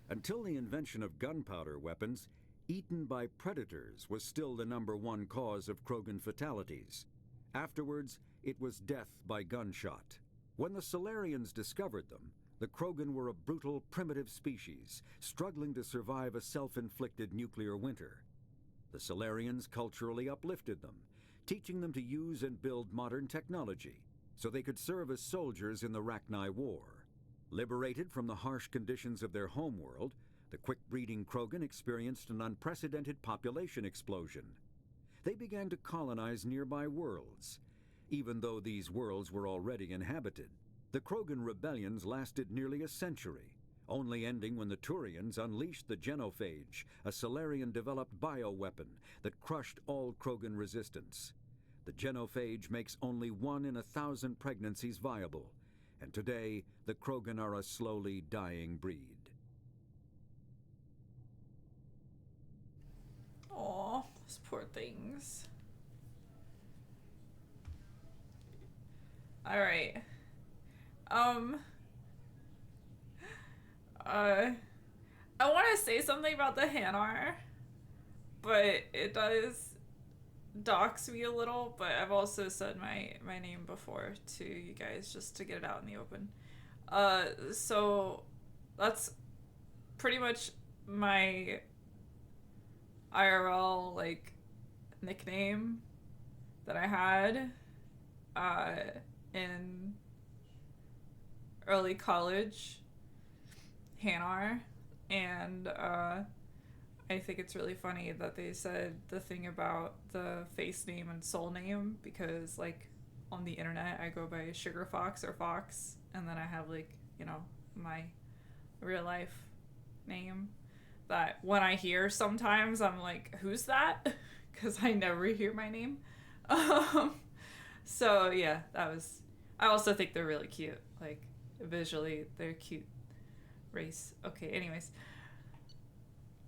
Until the invention of gunpowder weapons, eaten by predators was still the #1 cause of Krogan fatalities. Afterwards, it was death by gunshot. When the Solarians discovered them, the Krogan were a brutal, primitive species, struggling to survive a self-inflicted nuclear winter. The Solarians culturally uplifted them, teaching them to use and build modern technology, so they could serve as soldiers in the Rachni War. Liberated from the harsh conditions of their homeworld, the quick-breeding Krogan experienced an unprecedented population explosion. They began to colonize nearby worlds. Even though these worlds were already inhabited, the Krogan rebellions lasted nearly a century, only ending when the Turians unleashed the Genophage, a Solarian-developed bioweapon that crushed all Krogan resistance. The Genophage makes only 1 in 1,000 pregnancies viable, and today the Krogan are a slowly dying breed. Aw, those poor things. Alright. I want to say something about the Hanar, but it does dox me a little, but I've also said my name before to you guys just to get it out in the open. So that's pretty much my IRL like nickname that I had in early college, Hanar, and I think it's really funny that they said the thing about the face name and soul name, because like on the internet I go by Sugar Fox or Fox, and then I have like, you know, my real life name that when I hear sometimes I'm like, who's that? Because I never hear my name. So yeah, that was, I also think they're really cute, like visually they're cute race. Okay, anyways.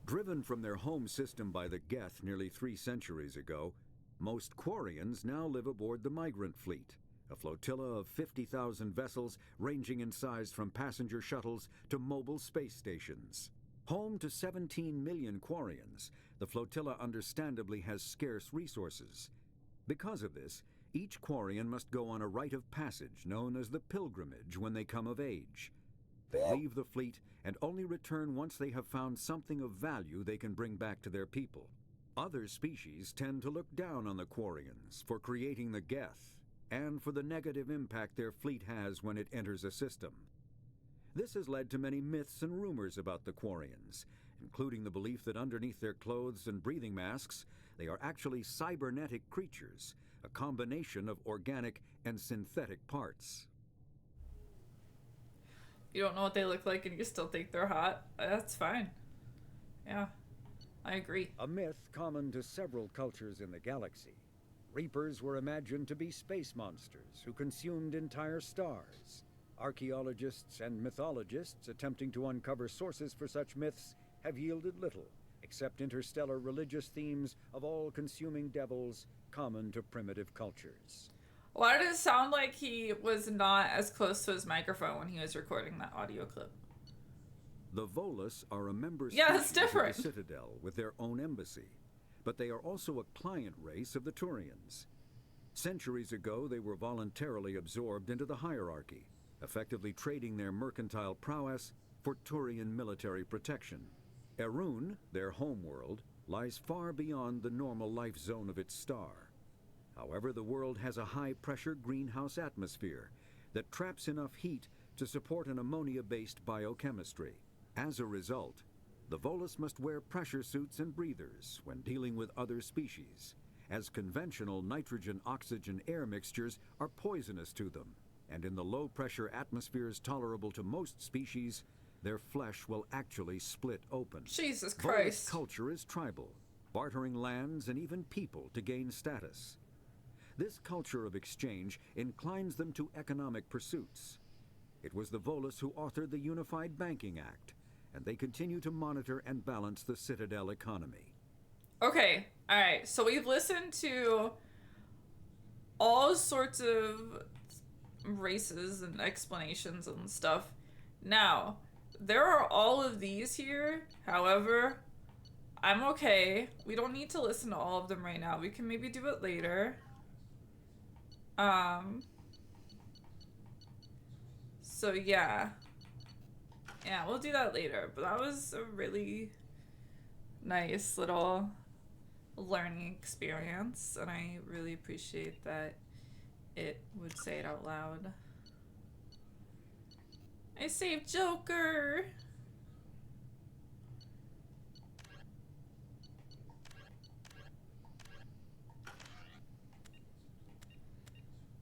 Driven from their home system by the Geth nearly 3 centuries ago, most Quarians now live aboard the Migrant Fleet, a flotilla of 50,000 vessels ranging in size from passenger shuttles to mobile space stations. Home to 17 million Quarians, the flotilla understandably has scarce resources. Because of this, each Quarian must go on a rite of passage known as the pilgrimage when they come of age. They leave the fleet and only return once they have found something of value they can bring back to their people. Other species tend to look down on the Quarians for creating the Geth and for the negative impact their fleet has when it enters a system. This has led to many myths and rumors about the Quarians, including the belief that underneath their clothes and breathing masks, they are actually cybernetic creatures, a combination of organic and synthetic parts. You don't know what they look like and you still think they're hot. That's fine. Yeah, I agree. A myth common to several cultures in the galaxy. Reapers were imagined to be space monsters who consumed entire stars. Archaeologists and mythologists attempting to uncover sources for such myths have yielded little, except interstellar religious themes of all-consuming devils common to primitive cultures. Why did it sound like he was not as close to his microphone when he was recording that audio clip? The Volus are a member Yeah, it's species of different. the Citadel with their own embassy, but they are also a client race of the Turians. Centuries ago, they were voluntarily absorbed into the hierarchy, effectively trading their mercantile prowess for Turian military protection. Erun, their homeworld, lies far beyond the normal life zone of its star. However, the world has a high-pressure greenhouse atmosphere that traps enough heat to support an ammonia-based biochemistry. As a result, the Volus must wear pressure suits and breathers when dealing with other species, as conventional nitrogen-oxygen air mixtures are poisonous to them, and in the low-pressure atmospheres tolerable to most species, their flesh will actually split open. Jesus Volus Christ. culture is tribal, bartering lands and even people to gain status. This culture of exchange inclines them to economic pursuits. It was the Volus who authored the Unified Banking Act, and they continue to monitor and balance the Citadel economy. Okay, alright, so we've listened to all sorts of races and explanations and stuff. Now, there are all of these here, however, I'm okay. We don't need to listen to all of them right now. We can maybe do it later. So yeah. Yeah, we'll do that later, but that was a really nice little learning experience, and I really appreciate that it would say it out loud. I saved Joker!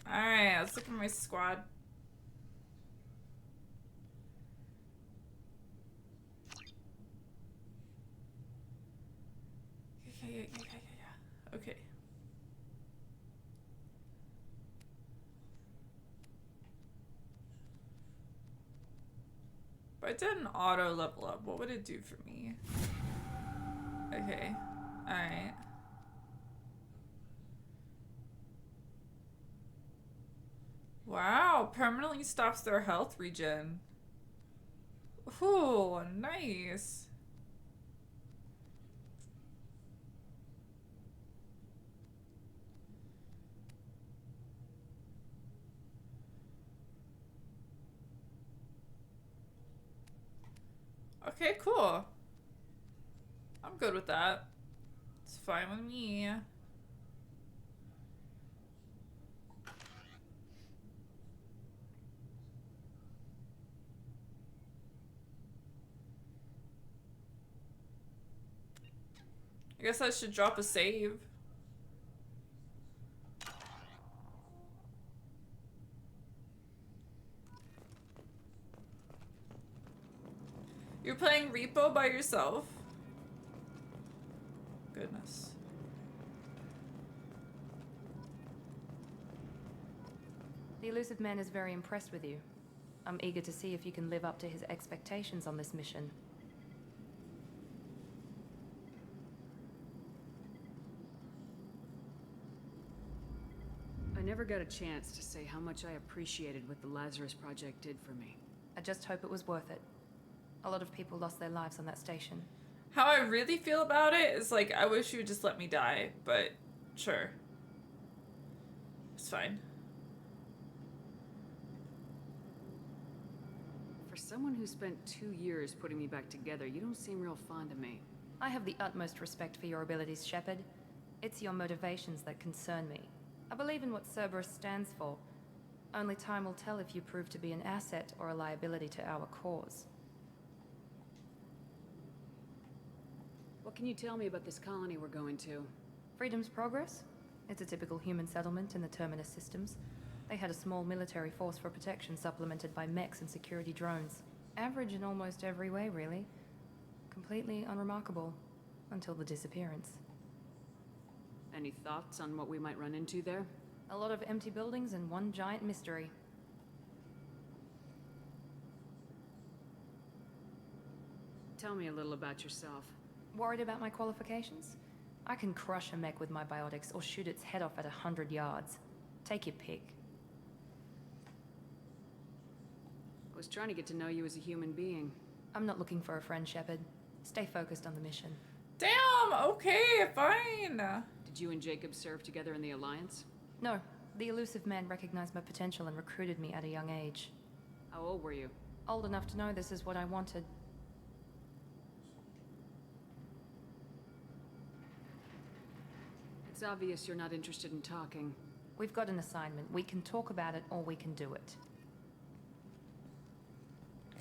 Alright, let's look at my squad. Yeah. Okay. If I did an auto level up, what would it do for me? Okay. Alright. Wow, permanently stops their health regen. Ooh, nice. Okay, cool. I'm good with that. It's fine with me. I guess I should drop a save. You're playing Repo by yourself? Goodness. The elusive man is very impressed with you. I'm eager to see if you can live up to his expectations on this mission. I never got a chance to say how much I appreciated what the Lazarus Project did for me. I just hope it was worth it. A lot of people lost their lives on that station. How I really feel about it is like, I wish you would just let me die, but sure. It's fine. For someone who spent 2 years putting me back together, you don't seem real fond of me. I have the utmost respect for your abilities, Shepard. It's your motivations that concern me. I believe in what Cerberus stands for. Only time will tell if you prove to be an asset or a liability to our cause. What can you tell me about this colony we're going to? Freedom's Progress? It's a typical human settlement in the Terminus systems. They had a small military force for protection supplemented by mechs and security drones. Average in almost every way, really. Completely unremarkable. Until the disappearance. Any thoughts on what we might run into there? A lot of empty buildings and one giant mystery. Tell me a little about yourself. Worried about my qualifications? I can crush a mech with my biotics or shoot its head off at 100 yards. Take your pick. I was trying to get to know you as a human being. I'm not looking for a friend, Shepard. Stay focused on the mission. Damn, okay, fine. Did you and Jacob serve together in the Alliance? No, the elusive man recognized my potential and recruited me at a young age. How old were you? Old enough to know this is what I wanted. It's obvious you're not interested in talking. We've got an assignment. We can talk about it or we can do it.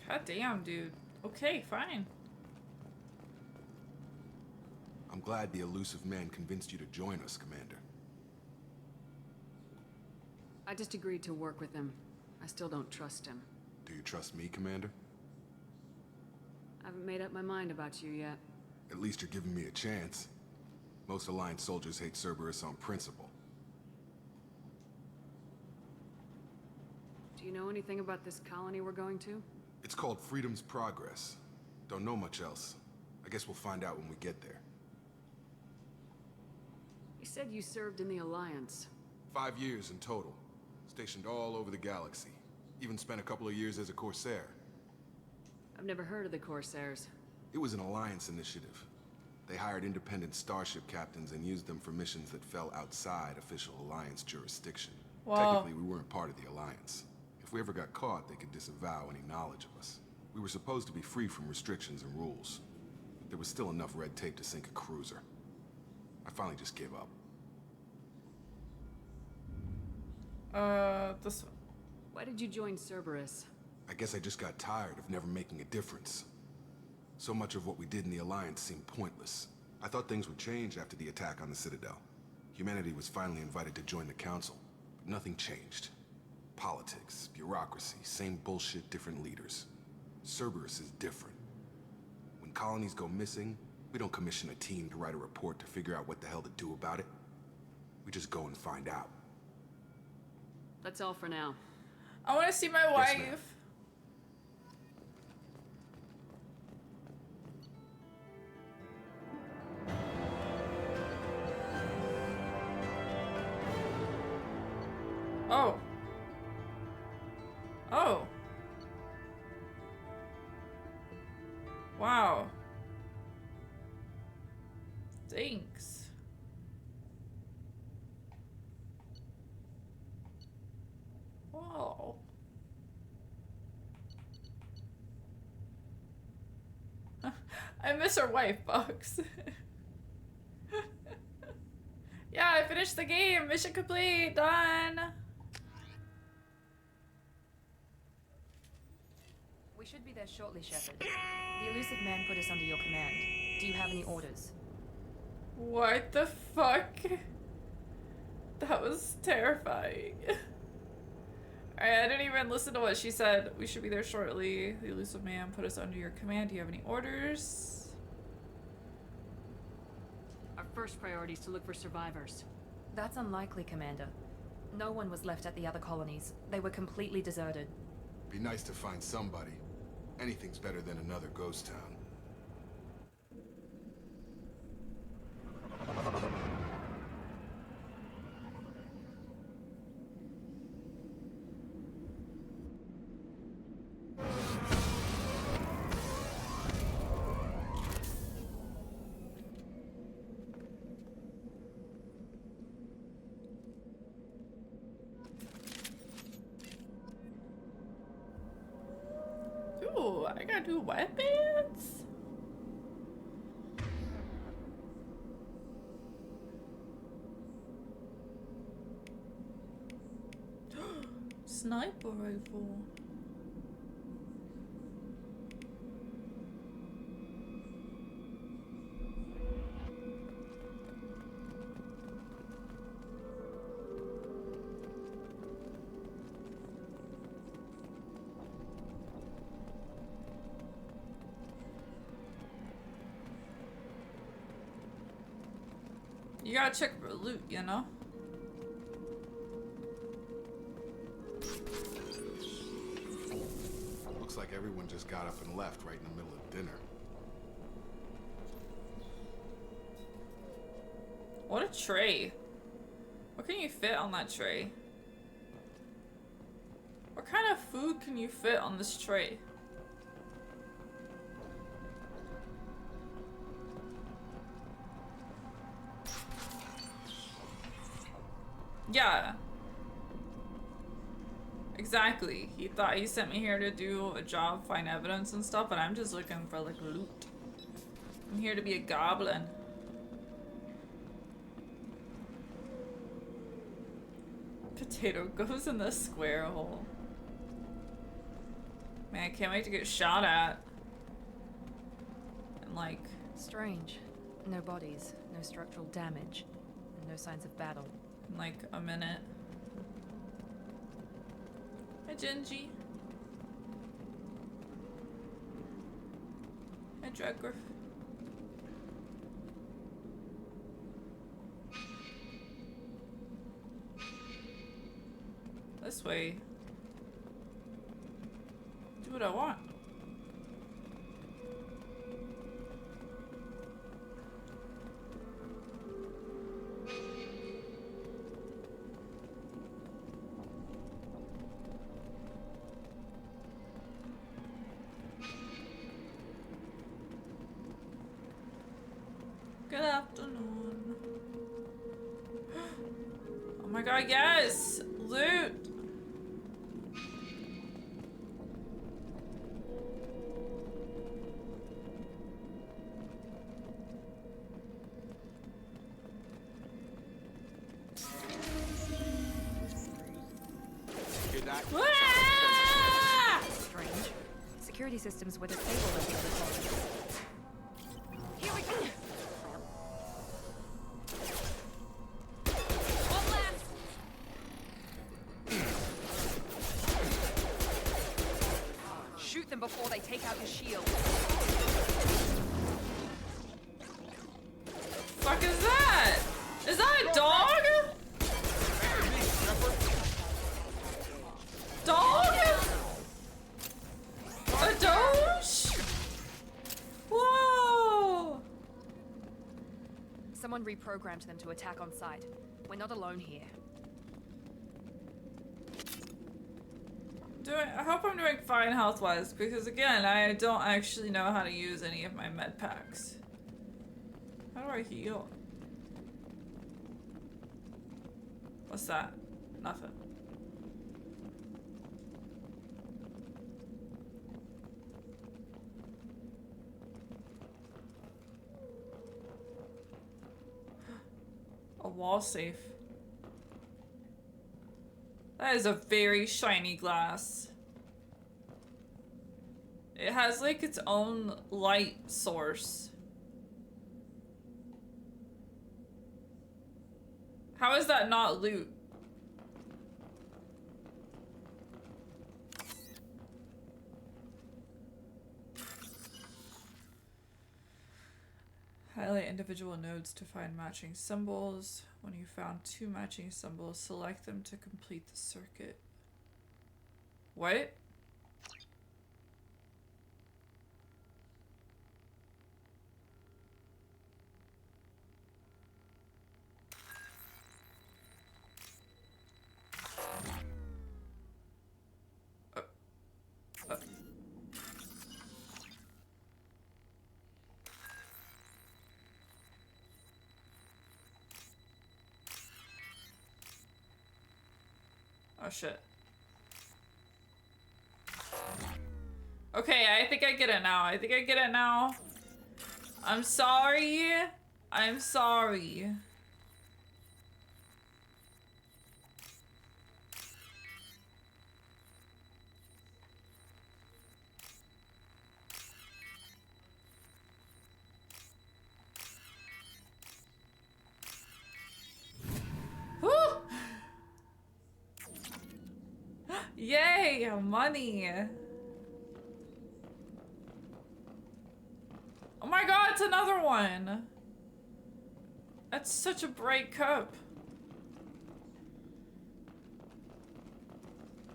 God damn, dude. Okay, fine. I'm glad the elusive man convinced you to join us, Commander. I just agreed to work with him. I still don't trust him. Do you trust me, Commander? I haven't made up my mind about you yet. At least you're giving me a chance. Most Alliance soldiers hate Cerberus on principle. Do you know anything about this colony we're going to? It's called Freedom's Progress. Don't know much else. I guess we'll find out when we get there. You said you served in the Alliance. 5 years in total. Stationed all over the galaxy. Even spent a couple of years as a Corsair. I've never heard of the Corsairs. It was an Alliance initiative. They hired independent starship captains and used them for missions that fell outside official Alliance jurisdiction. Wow. Technically, we weren't part of the Alliance. If we ever got caught, they could disavow any knowledge of us. We were supposed to be free from restrictions and rules. But there was still enough red tape to sink a cruiser. I finally just gave up. This one. Why did you join Cerberus? I guess I just got tired of never making a difference. So much of what we did in the Alliance seemed pointless. I thought things would change after the attack on the Citadel. Humanity was finally invited to join the Council, but nothing changed. Politics, bureaucracy, same bullshit, different leaders. Cerberus is different. When colonies go missing, we don't commission a team to write a report to figure out what the hell to do about it. We just go and find out. That's all for now. I want to see my Yes, wife. ma'am. Oh. Oh. Wow. Thanks. Wow. I miss her wife, Bugs. Yeah, I finished the game. Mission complete. Done. We should be there shortly, Shepard. The elusive man put us under your command. Do you have any orders? What the fuck? That was terrifying. Alright, I didn't even listen to what she said. We should be there shortly. The elusive man put us under your command. Do you have any orders? Our first priority is to look for survivors. That's unlikely, Commander. No one was left at the other colonies. They were completely deserted. Be nice to find somebody. Anything's better than another ghost town. Ooh, I got new weapons? Sniper rifle. You gotta check for loot, you know? Looks like everyone just got up and left right in the middle of dinner. What a tray. What can you fit on that tray? What kind of food can you fit on this tray? Yeah. Exactly. He thought he sent me here to do a job, find evidence and stuff, and I'm just looking for like loot. I'm here to be a goblin. Potato goes in the square hole. Man, I can't wait to get shot at. And like... Strange. No bodies, no structural damage, and no signs of battle. In like a minute. Hi, Genji. Hi, Dragriff. This way. Do what I want. Good afternoon. Oh my god, yes! Loot! Ah! Strange. Security systems were disabled at the other colonies. Here we go! Shoot them before they take out your shield. Fuck is that? Is that a dog? Dog? A doge? Whoa! Someone reprogrammed them to attack on sight. We're not alone here. I hope I'm doing fine health-wise, because again, I don't actually know how to use any of my med packs. How do I heal? What's that? Nothing. A wall safe. That is a very shiny glass. It has like its own light source. How is that not loot? Highlight individual nodes to find matching symbols. When you found 2 matching symbols, select them to complete the circuit. What? Oh shit. Okay, I think I get it now. I think I get it now. I'm sorry. I'm sorry. Whew. Yay, money. Oh my god, it's another one. That's such a bright cup.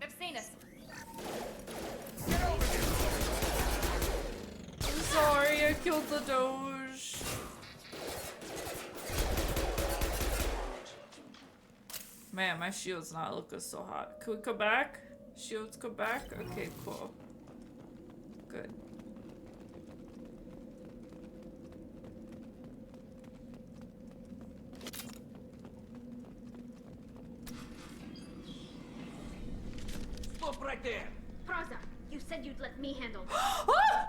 They've seen us. I'm sorry, I killed the Doge. Man, my shield's not looking so hot. Can we come back? Shields come back? Okay, cool. Good. Stop right there! Praza, you said you'd let me handle this.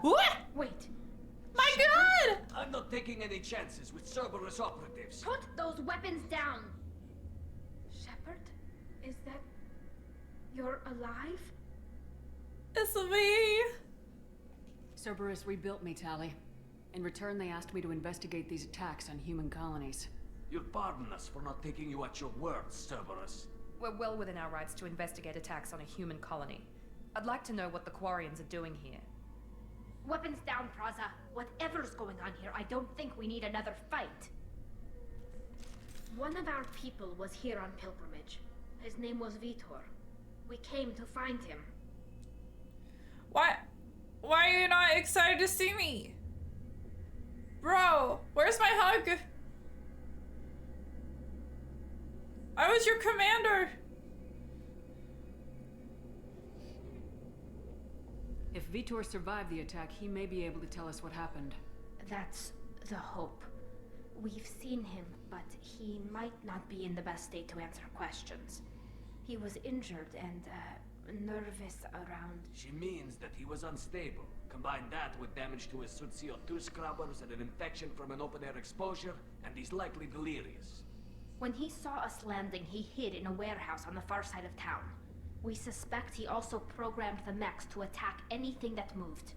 What? Wait. My God! I'm not taking any chances with Cerberus operatives. Put those weapons down! Shepard? Is that... You're alive? It's me! Cerberus rebuilt me, Tali. In return, they asked me to investigate these attacks on human colonies. You'll pardon us for not taking you at your word, Cerberus. We're well within our rights to investigate attacks on a human colony. I'd like to know what the Quarians are doing here. Weapons down, Praza. Whatever's going on here, I don't think we need another fight. One of our people was here on pilgrimage. His name was Vitor. We came to find him. Why are you not excited to see me? Bro, where's my hug? I was your commander. If Vitor survived the attack, he may be able to tell us what happened. That's the hope. We've seen him, but he might not be in the best state to answer questions. He was injured and, nervous around... She means that he was unstable. Combine that with damage to his suit CO2 scrubbers and an infection from an open-air exposure, and he's likely delirious. When he saw us landing, he hid in a warehouse on the far side of town. We suspect he also programmed the mechs to attack anything that moved.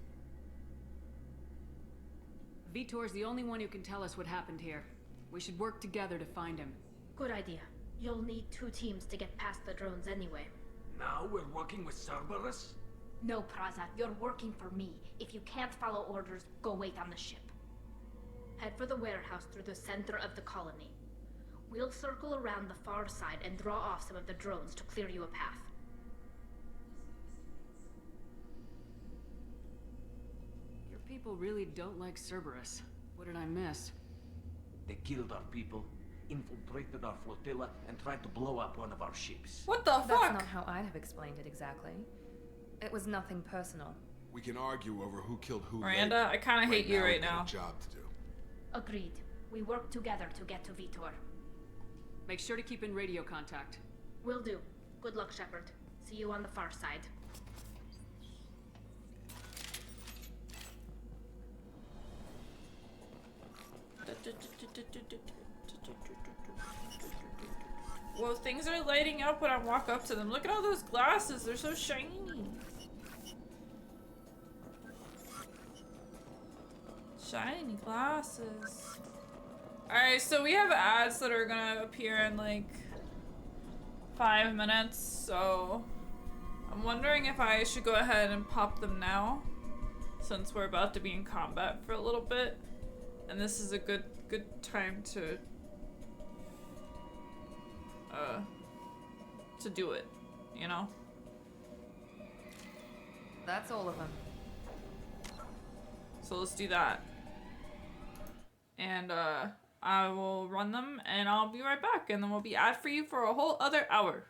Vitor's the only one who can tell us what happened here. We should work together to find him. Good idea. You'll need 2 teams to get past the drones anyway. Now we're working with Cerberus? No, Praza, you're working for me. If you can't follow orders, go wait on the ship. Head for the warehouse through the center of the colony. We'll circle around the far side and draw off some of the drones to clear you a path. Your people really don't like Cerberus. What did I miss? They killed our people, infiltrated our flotilla, and tried to blow up one of our ships. What the fuck? That's not how I'd have explained it exactly. It was nothing personal. We can argue over who killed who. Miranda, later. I kind of hate you right we've got now. A job to do. Agreed. We work together to get to Vitor. Make sure to keep in radio contact. Will do. Good luck, Shepard. See you on the far side. Whoa, things are lighting up when I walk up to them. Look at all those glasses. They're so shiny. Shiny glasses. Alright, so we have ads that are gonna appear in like 5 minutes, so I'm wondering if I should go ahead and pop them now, since we're about to be in combat for a little bit, and this is a good time to do it, you know? That's all of them. So let's do that. And I will run them and I'll be right back, and then we'll be ad free for a whole other hour.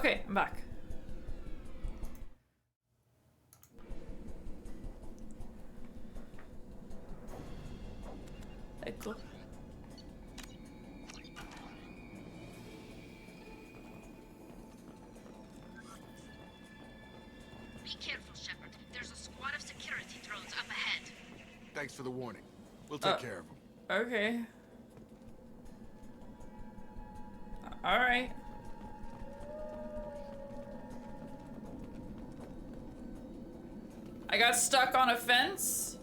Okay, I'm back. Hey, cool. Be careful, Shepard. There's a squad of security drones up ahead. Thanks for the warning. We'll take care of them. Okay. Alright. I got stuck on a fence.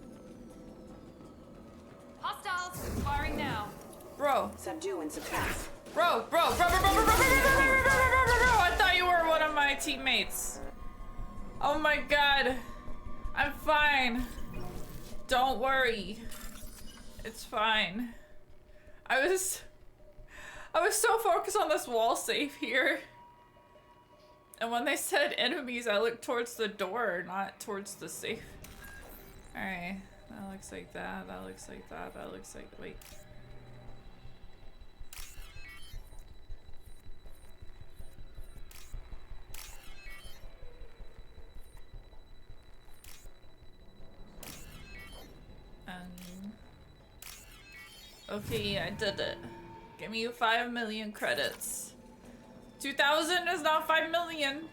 Hostiles! Firing now. Bro. Subdue and suppress. Bro. I thought you were one of my teammates. Oh my god. I'm fine. Don't worry. It's fine. I was so focused on this wall safe here. And when they said enemies, I looked towards the door, not towards the safe. Alright. That looks like that. That looks like that. That looks like... Wait. Okay, I did it. Give me 5 million credits. 2,000 is not 5 million.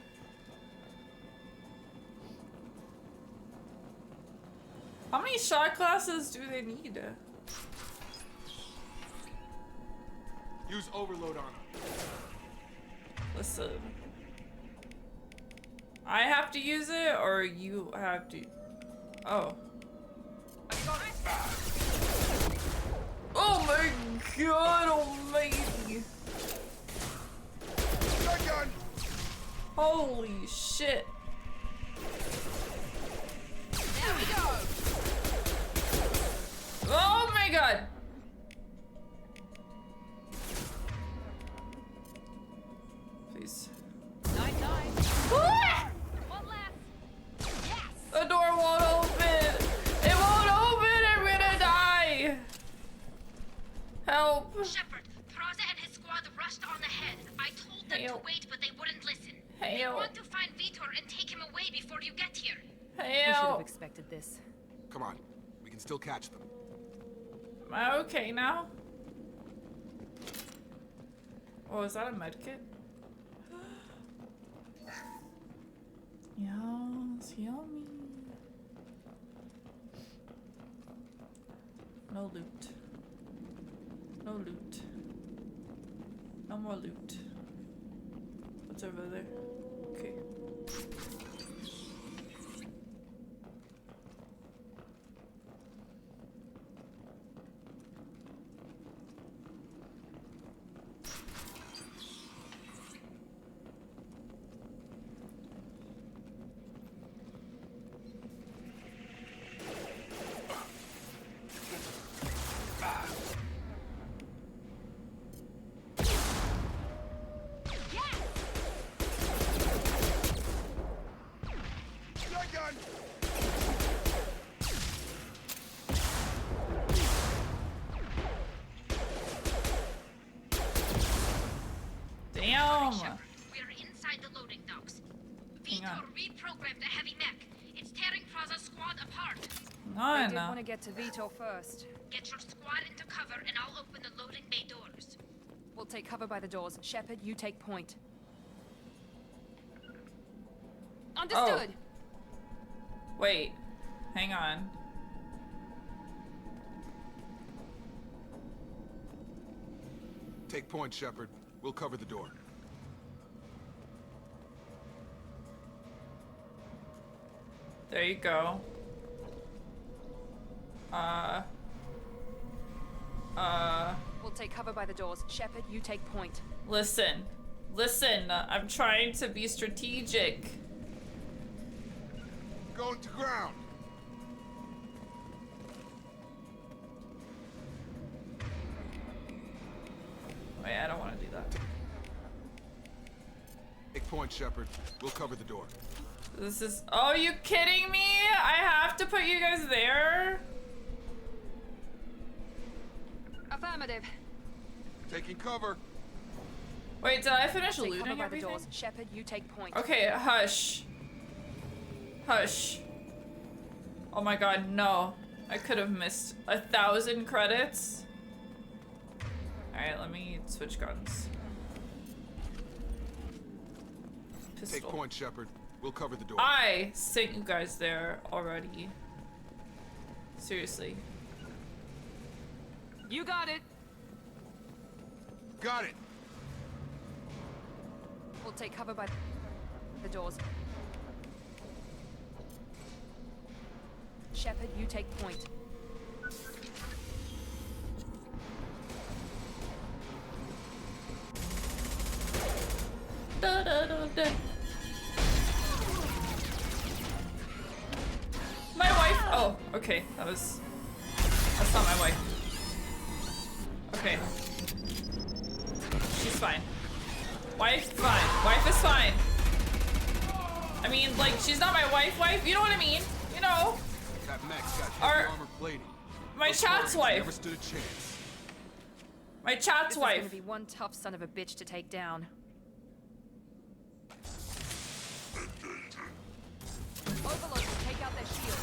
How many shot classes do they need? Use overload on them. Listen. I have to use it, or you have to? Oh. Oh my god almighty. Holy shit. There we go. Oh my god. Please. Nice. One last. Yes. The door won't open. It won't open. I'm gonna die. Help. Shepard, Praza and his squad rushed on ahead. I told them to wait, but they wouldn't listen. They want to find Vitor and take him away before you get here. We should have expected this. Come on. We can still catch them. Am I okay now? Oh, is that a medkit? Yes, heal me. No loot. No loot. No more loot. What's over there? Okay. Damn! We're inside the loading docks. Vitor reprogrammed the heavy mech. It's tearing Praza's squad apart. I did want to get to Vitor first. Get your squad into cover and I'll open the loading bay doors. We'll take cover by the doors. Shepard, you take point. Understood. Oh. Wait. Hang on. Take point, Shepard. We'll cover the door. There you go. We'll take cover by the doors. Shepard, you take point. Listen. I'm trying to be strategic. Going to ground. Wait, I don't want to do that. Take point, Shepard. We'll cover the door. This is... Oh, you kidding me? I have to put you guys there? Affirmative. Taking cover. Wait, did I finish Take looting cover by the everything? doors. Shepard, you take point. Okay, hush. Hush. Oh my god, no. I could have missed 1,000 credits. Alright, let me switch guns. Pistol. Take point, Shepard. We'll cover the door. I sent you guys there already. Seriously. You got it. Got it. We'll take cover by the doors. Shepard, you take point. Da, da, da, da. My wife. Oh, okay. That's not my wife. Okay. She's fine. Wife's fine. Wife is fine. I mean, like, she's not my wife. You know what I mean? You know. That mech's got heavy armor plating. My chat's wife. Never stood a chance. My chat's wife. This is gonna be one tough son of a bitch to take down. Overload will take out their shield.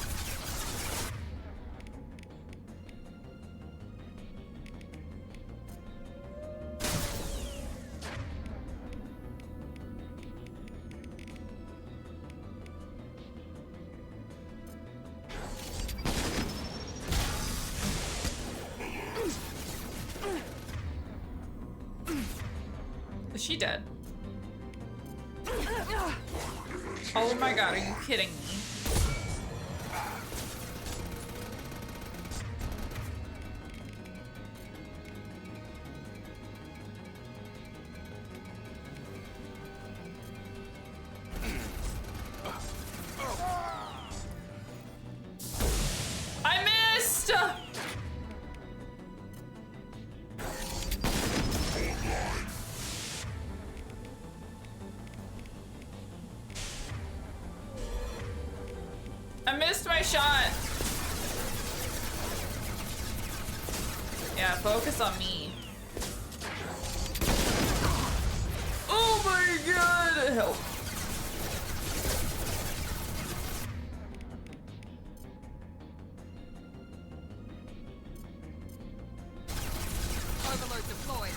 Is she dead? Oh my god, are you kidding me? I missed! I missed my shot. Yeah, focus on me. Oh my god! Help. Overload deployed.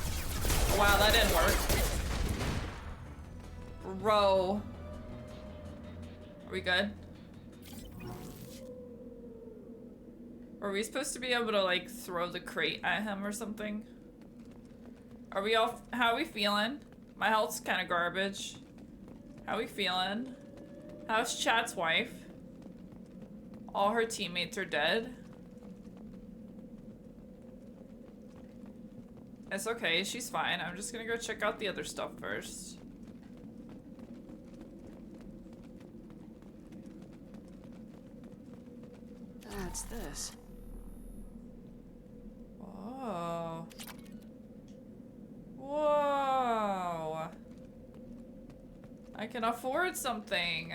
Wow, that didn't work. Bro. Are we good? Are we supposed to be able to, like, throw the crate at him or something? Are we all- how are we feeling? My health's kind of garbage. How we feeling? How's Chat's wife? All her teammates are dead. It's okay, she's fine. I'm just gonna go check out the other stuff first. That's this. Whoa. Whoa. I can afford something.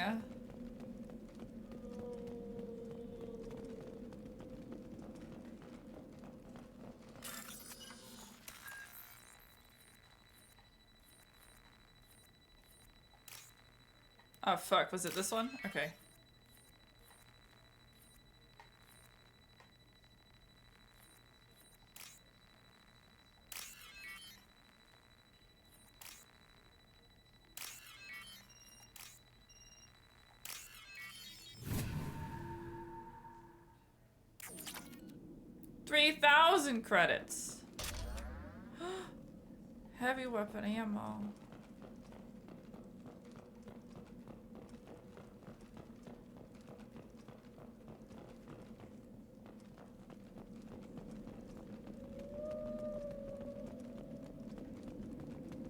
Oh fuck, was it this one? Okay. $3,000 credits. Heavy weapon ammo.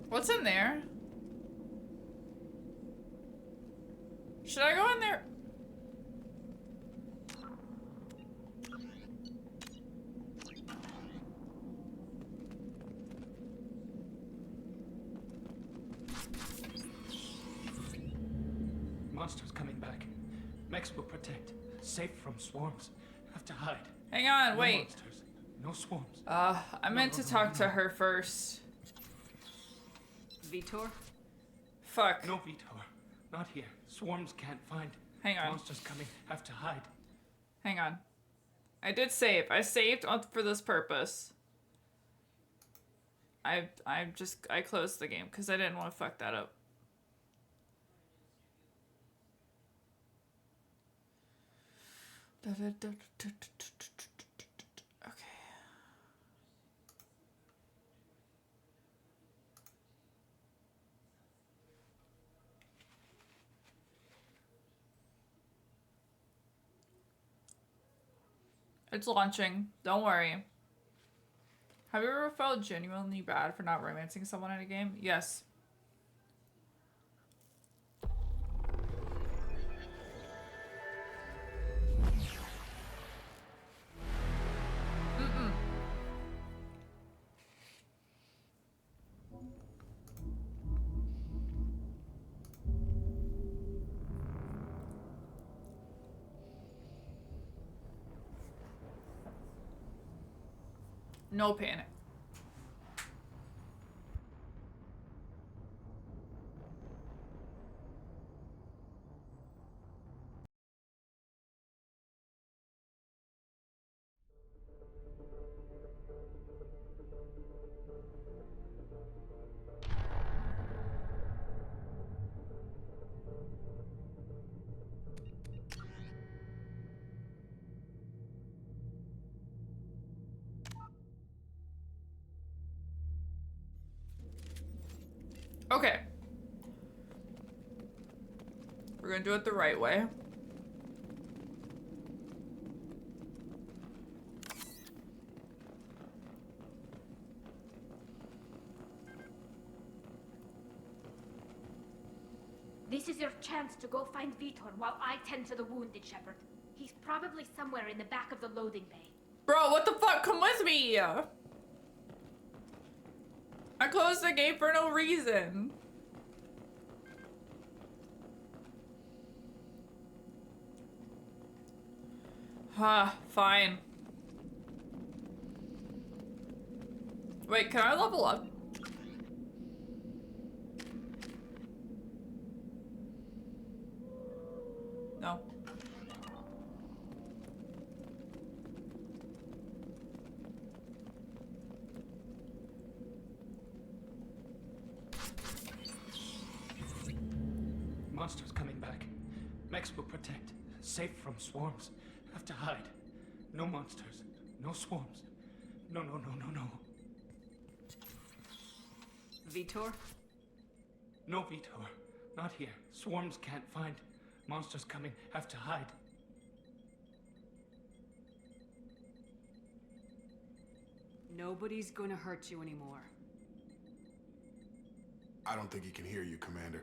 What's in there? Should I go in there? Monsters coming back. Mechs will protect. Safe from swarms. Have to hide. Hang on, No wait. monsters, no swarms. I meant to talk to her first. Vitor? Fuck. No, Vitor. Not here. Swarms can't find. Hang on. Monsters coming. Have to hide. Hang on. I did save. I saved for this purpose. I closed the game because I didn't want to fuck that up. Okay. It's launching. Don't worry. Have you ever felt genuinely bad for not romancing someone in a game? Yes. No panic. Okay. We're gonna do it the right way. This is your chance to go find Vitor while I tend to the wounded, Shepard. He's probably somewhere in the back of the loading bay. Bro, what the fuck? Come with me! I closed the game for no reason. Fine. Wait, can I level up? No. Monsters coming back. Mex will protect. Safe from swarms. Have to hide. No monsters. No swarms. No. Vitor? No, Vitor. Not here. Swarms can't find. Monsters coming. Have to hide. Nobody's gonna hurt you anymore. I don't think he can hear you, Commander.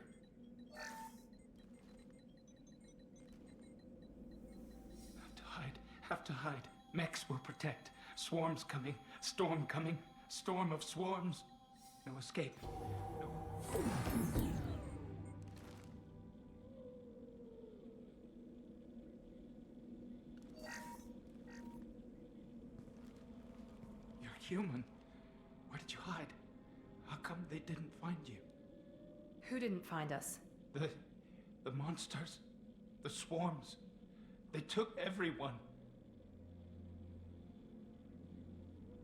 Have to hide. Mex will protect. Swarms coming. Storm coming. Storm of swarms. No escape. No. You're human. Where did you hide? How come they didn't find you? Who didn't find us? The monsters. The swarms. They took everyone.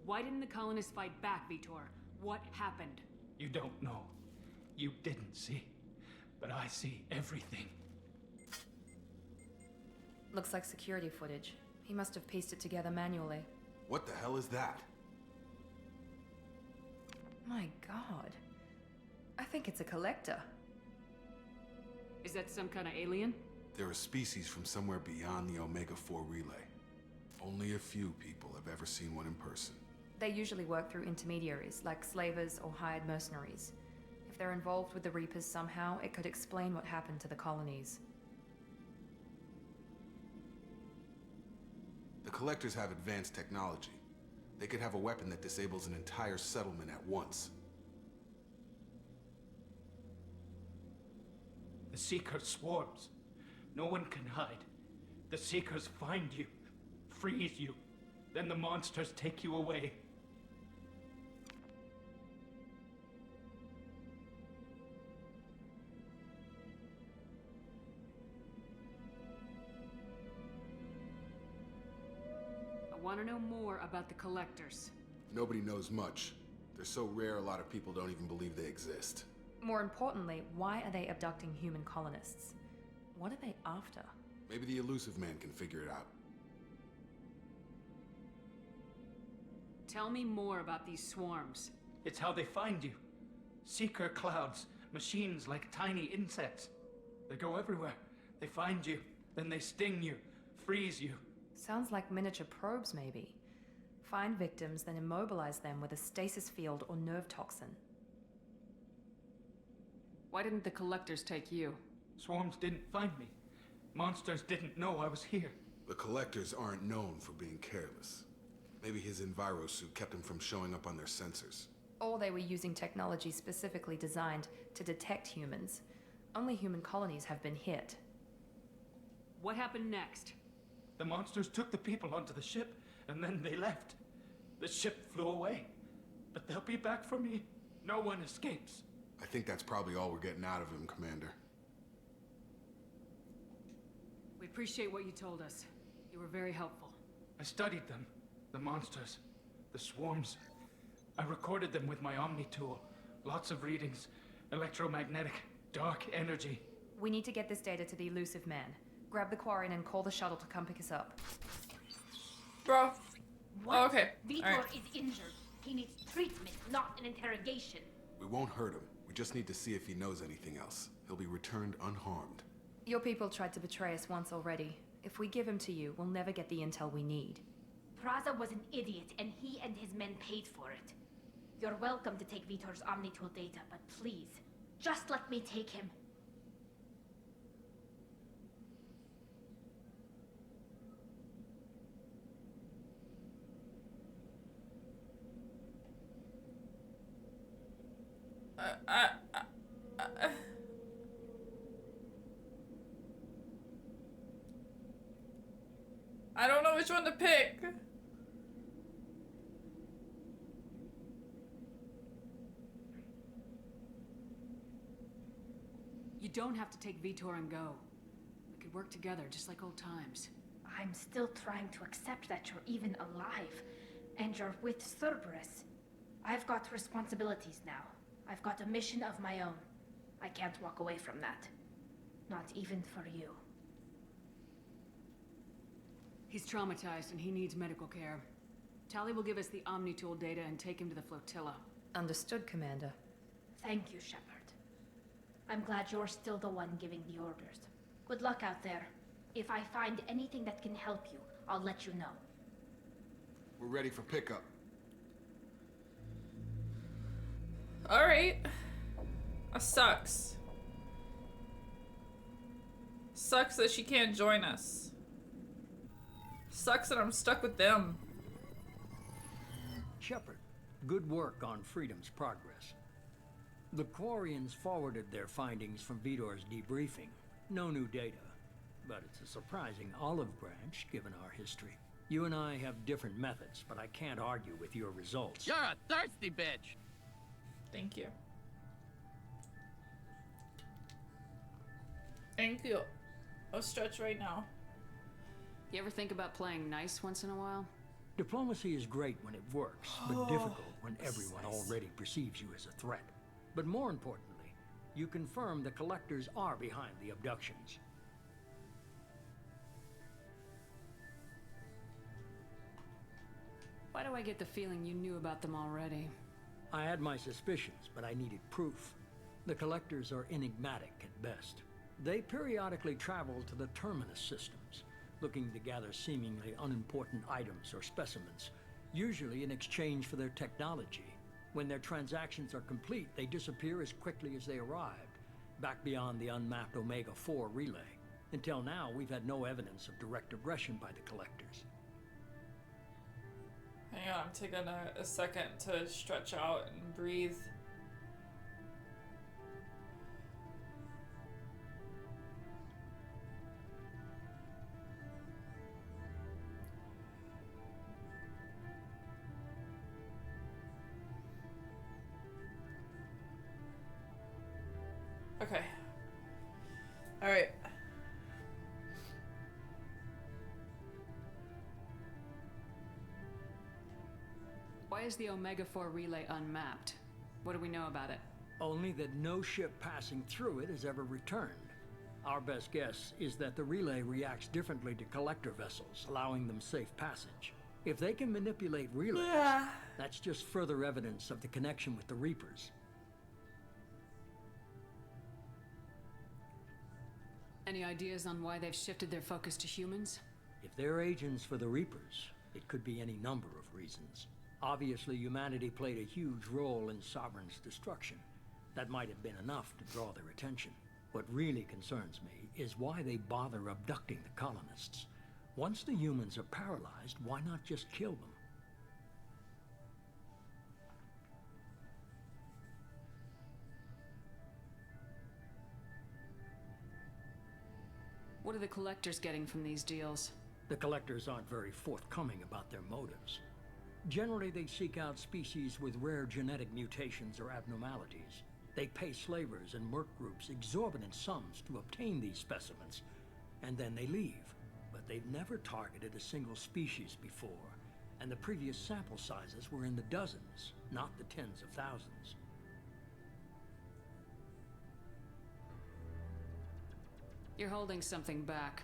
Why didn't the colonists fight back, Vitor? What happened? You don't know. You didn't see. But I see everything. Looks like security footage. He must have pieced it together manually. What the hell is that? My god. I think it's a collector. Is that some kind of alien? They're a species from somewhere beyond the Omega-4 relay. Only a few people have ever seen one in person. They usually work through intermediaries, like slavers or hired mercenaries. If they're involved with the Reapers somehow, it could explain what happened to the colonies. The Collectors have advanced technology. They could have a weapon that disables an entire settlement at once. The Seeker swarms. No one can hide. The Seekers find you, freeze you, then the monsters take you away. want to know more about the Collectors. Nobody knows much. They're so rare, a lot of people don't even believe they exist. More importantly, why are they abducting human colonists? What are they after? Maybe the elusive man can figure it out. Tell me more about these swarms. It's how they find you. Seeker clouds, machines like tiny insects. They go everywhere. They find you, then they sting you, freeze you. Sounds like miniature probes, maybe. Find victims, then immobilize them with a stasis field or nerve toxin. Why didn't the Collectors take you? Swarms didn't find me. Monsters didn't know I was here. The Collectors aren't known for being careless. Maybe his envirosuit kept him from showing up on their sensors. Or they were using technology specifically designed to detect humans. Only human colonies have been hit. What happened next? The monsters took the people onto the ship, and then they left. The ship flew away. But they'll be back for me. No one escapes. I think that's probably all we're getting out of him, Commander. We appreciate what you told us. You were very helpful. I studied them. The monsters. The swarms. I recorded them with my Omni tool. Lots of readings. Electromagnetic. Dark energy. We need to get this data to the elusive man. Grab the Quarian and call the shuttle to come pick us up. Bro. What? Oh, okay. Vitor All right. is injured. He needs treatment, not an interrogation. We won't hurt him. We just need to see if he knows anything else. He'll be returned unharmed. Your people tried to betray us once already. If we give him to you, we'll never get the intel we need. Praza was an idiot, and he and his men paid for it. You're welcome to take Vitor's Omnitool data, but please, just let me take him. I don't know which one to pick. You don't have to take Vitor and go. We could work together, just like old times. I'm still trying to accept that you're even alive, and you're with Cerberus. I've got responsibilities now. I've got a mission of my own. I can't walk away from that. Not even for you. He's traumatized and he needs medical care. Tali will give us the Omnitool data and take him to the flotilla. Understood, Commander. Thank you, Shepard. I'm glad you're still the one giving the orders. Good luck out there. If I find anything that can help you, I'll let you know. We're ready for pickup. Alright. That sucks. Sucks that she can't join us. Sucks that I'm stuck with them. Shepard, good work on Freedom's progress. The Quarians forwarded their findings from Vitor's debriefing. No new data, but it's a surprising olive branch given our history. You and I have different methods, but I can't argue with your results. You're a thirsty bitch! Thank you. Thank you. I'll stretch right now. You ever think about playing nice once in a while? Diplomacy is great when it works, but difficult when everyone already perceives you as a threat. But more importantly, you confirm the Collectors are behind the abductions. Why do I get the feeling you knew about them already? I had my suspicions, but I needed proof. The Collectors are enigmatic at best. They periodically travel to the Terminus systems, looking to gather seemingly unimportant items or specimens, usually in exchange for their technology. When their transactions are complete, they disappear as quickly as they arrived, back beyond the unmapped Omega-4 relay. Until now, we've had no evidence of direct aggression by the Collectors. Hang on, I'm taking a second to stretch out and breathe. Okay. All right. Why is the Omega-4 relay unmapped? What do we know about it? Only that no ship passing through it has ever returned. Our best guess is that the relay reacts differently to collector vessels, allowing them safe passage. If they can manipulate relays, that's just further evidence of the connection with the Reapers. Any ideas on why they've shifted their focus to humans? If they're agents for the Reapers, it could be any number of reasons. Obviously, humanity played a huge role in Sovereign's destruction. That might have been enough to draw their attention. What really concerns me is why they bother abducting the colonists. Once the humans are paralyzed, why not just kill them? What are the collectors getting from these deals? The collectors aren't very forthcoming about their motives. Generally, they seek out species with rare genetic mutations or abnormalities. They pay slavers and merc groups exorbitant sums to obtain these specimens, and then they leave. But they've never targeted a single species before, and the previous sample sizes were in the dozens, not the tens of thousands. You're holding something back.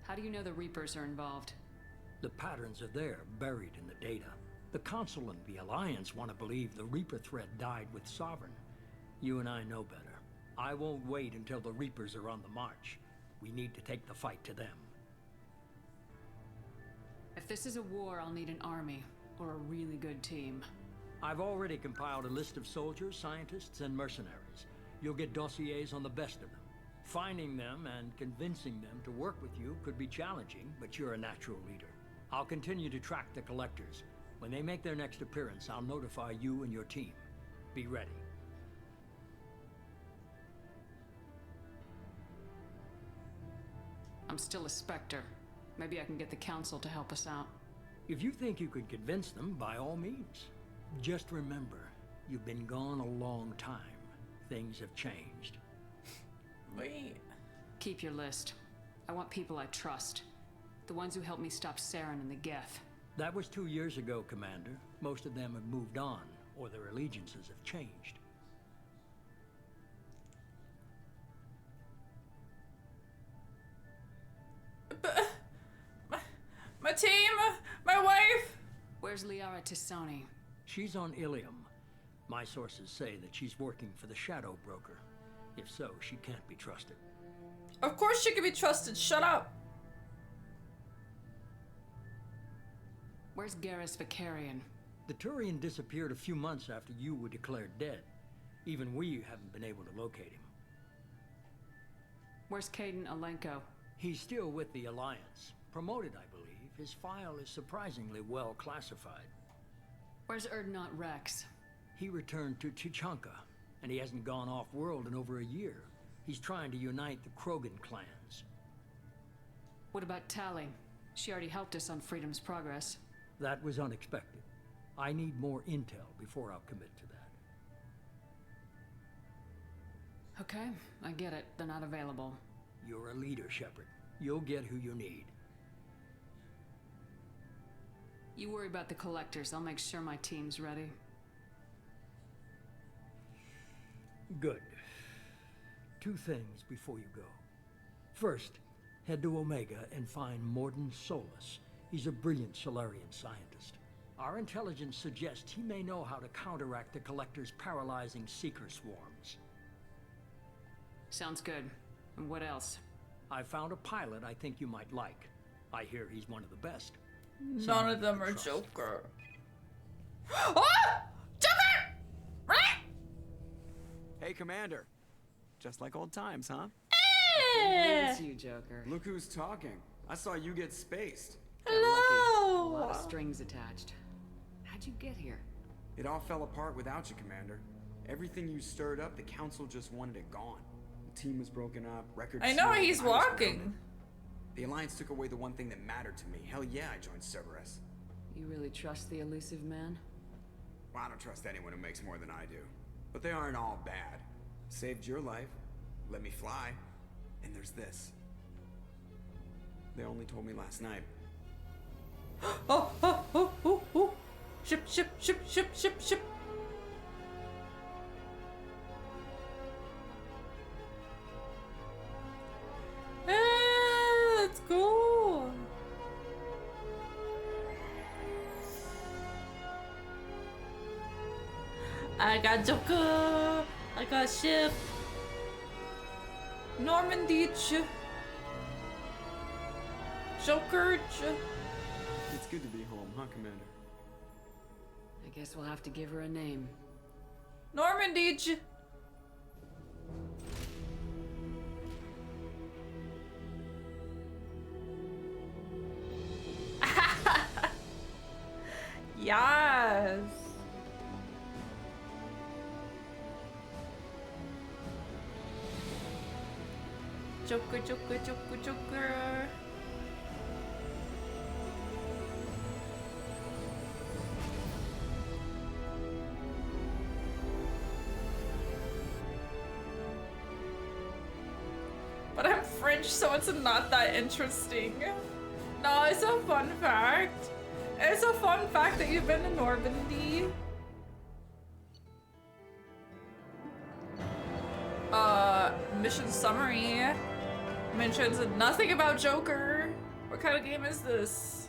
How do you know the Reapers are involved? The patterns are there, buried in the data. The Council and the Alliance want to believe the Reaper threat died with Sovereign. You and I know better. I won't wait until the Reapers are on the march. We need to take the fight to them. If this is a war, I'll need an army, or a really good team. I've already compiled a list of soldiers, scientists, and mercenaries. You'll get dossiers on the best of them. Finding them and convincing them to work with you could be challenging, but you're a natural leader. I'll continue to track the collectors. When they make their next appearance, I'll notify you and your team. Be ready. I'm still a Spectre. Maybe I can get the Council to help us out. If you think you could convince them, by all means. Just remember, you've been gone a long time. Things have changed. Wait. Keep your list. I want people I trust. The ones who helped me stop Saren and the Geth. That was 2 years ago, Commander. Most of them have moved on, or their allegiances have changed. My team! My wife! Where's Liara Tisoni? She's on Ilium. My sources say that she's working for the Shadow Broker. If so, she can't be trusted. Of course she can be trusted. Shut up. Where's Garrus Vicarian? The Turian disappeared a few months after you were declared dead. Even we haven't been able to locate him. Where's Caden Alenko? He's still with the Alliance. Promoted, I believe. His file is surprisingly well classified. Where's Erdnot Rex? He returned to Chichanka, and he hasn't gone off-world in over a year. He's trying to unite the Krogan clans. What about Tali? She already helped us on Freedom's Progress. That was unexpected. I need more intel before I'll commit to that. Okay, I get it. They're not available. You're a leader, Shepard. You'll get who you need. You worry about the collectors. I'll make sure my team's ready. Good. 2 things before you go. First, head to Omega and find Mordin Solus. He's a brilliant Solarian scientist. Our intelligence suggests he may know how to counteract the Collector's paralyzing Seeker swarms. Sounds good. And what else? I found a pilot I think you might like. I hear he's one of the best. None of them are Joker. Oh! Joker! Right? Hey, Commander. Just like old times, huh? It's you, Joker. Look who's talking. I saw you get spaced. Hello! A lot of strings attached. How'd you get here? It all fell apart without you, Commander. Everything you stirred up, the Council just wanted it gone. The team was broken up, records... I know, sealed, he's I was walking. grounded. The Alliance took away the one thing that mattered to me. Hell yeah, I joined Cerberus. You really trust the elusive man? Well, I don't trust anyone who makes more than I do. But they aren't all bad. Saved your life, let me fly, and there's this. They only told me last night. Oh! Ship! I got Joker. I got ship. Normandy. Joker. It's good to be home, huh, Commander? I guess we'll have to give her a name. Normandy. Yes. Joker, Joker, Joker, Joker. But I'm French, so it's not that interesting. No, it's a fun fact. It's a fun fact that you've been to Normandy. Mission summary mentions nothing about Joker. What kind of game is this?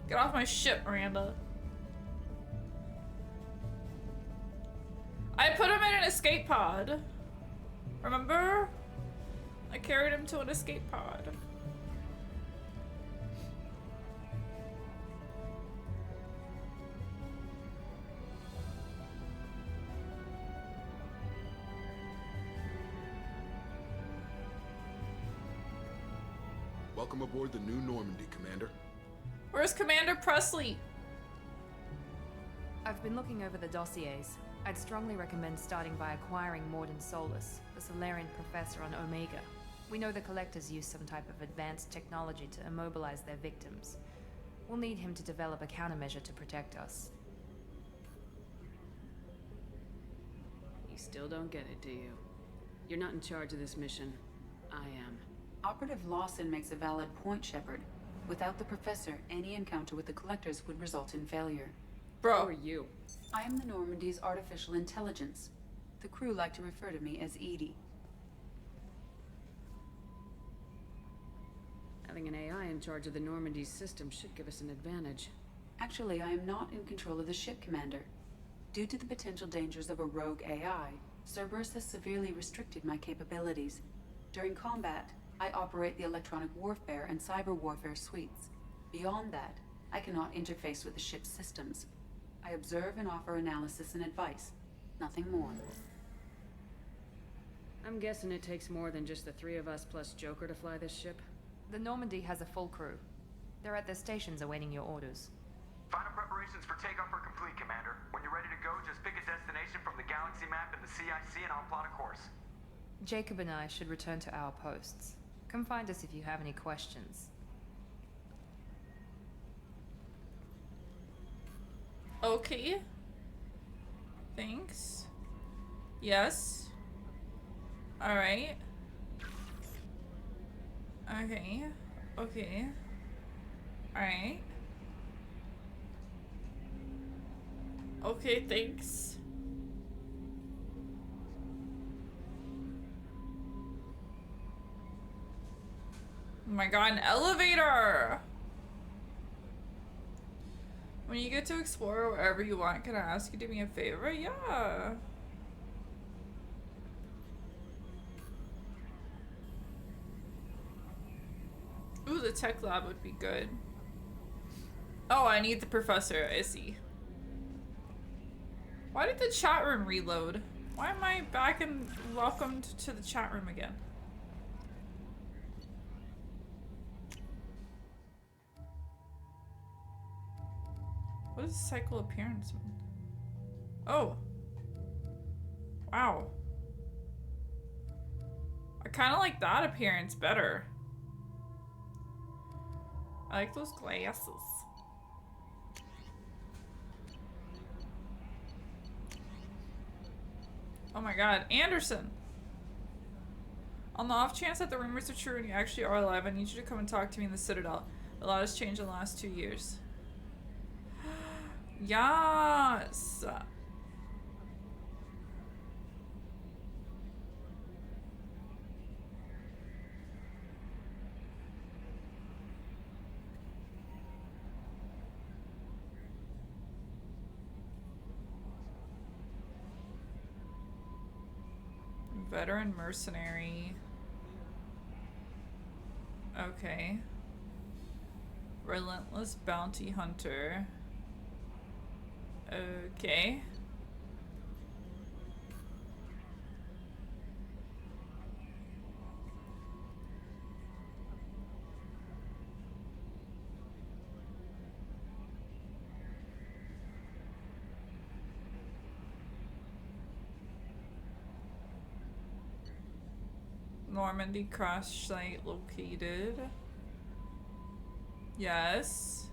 Get off my ship, Miranda. I put him in an escape pod. Remember? I carried him to an escape pod. Welcome aboard the new Normandy, Commander. Where's Commander Presley? I've been looking over the dossiers. I'd strongly recommend starting by acquiring Morden Solus, the Solarian professor on Omega. We know the Collectors use some type of advanced technology to immobilize their victims. We'll need him to develop a countermeasure to protect us. You still don't get it, do you? You're not in charge of this mission. I am. Operative Lawson makes a valid point, Shepard. Without the Professor, any encounter with the Collectors would result in failure. Bro. Who are you? I am the Normandy's artificial intelligence. The crew like to refer to me as Edie. Having an AI in charge of the Normandy's system should give us an advantage. Actually, I am not in control of the ship, Commander. Due to the potential dangers of a rogue AI, Cerberus has severely restricted my capabilities. During combat, I operate the electronic warfare and cyber warfare suites. Beyond that, I cannot interface with the ship's systems. I observe and offer analysis and advice. Nothing more. I'm guessing it takes more than just the three of us plus Joker to fly this ship? The Normandy has a full crew. They're at their stations awaiting your orders. Final preparations for takeoff are complete, Commander. When you're ready to go, just pick a destination from the galaxy map in the CIC and I'll plot a course. Jacob and I should return to our posts. Come find us if you have any questions. Okay. Thanks. Yes. Alright. Okay. Okay. Alright. Okay, thanks. Oh my god, an elevator! When you get to explore wherever you want, can I ask you to do me a favor? Yeah. Ooh, the tech lab would be good. Oh, I need the professor. I see. Why did the chat room reload? Why am I back and welcomed to the chat room again? What does cycle appearance mean? Oh. Wow. I kind of like that appearance better. I like those glasses. Oh my god, Anderson! On the off chance that the rumors are true and you actually are alive, I need you to come and talk to me in the Citadel. A lot has changed in the last 2 years. Yes! Veteran mercenary. Okay. Relentless bounty hunter. Okay. Normandy crash site located. Yes.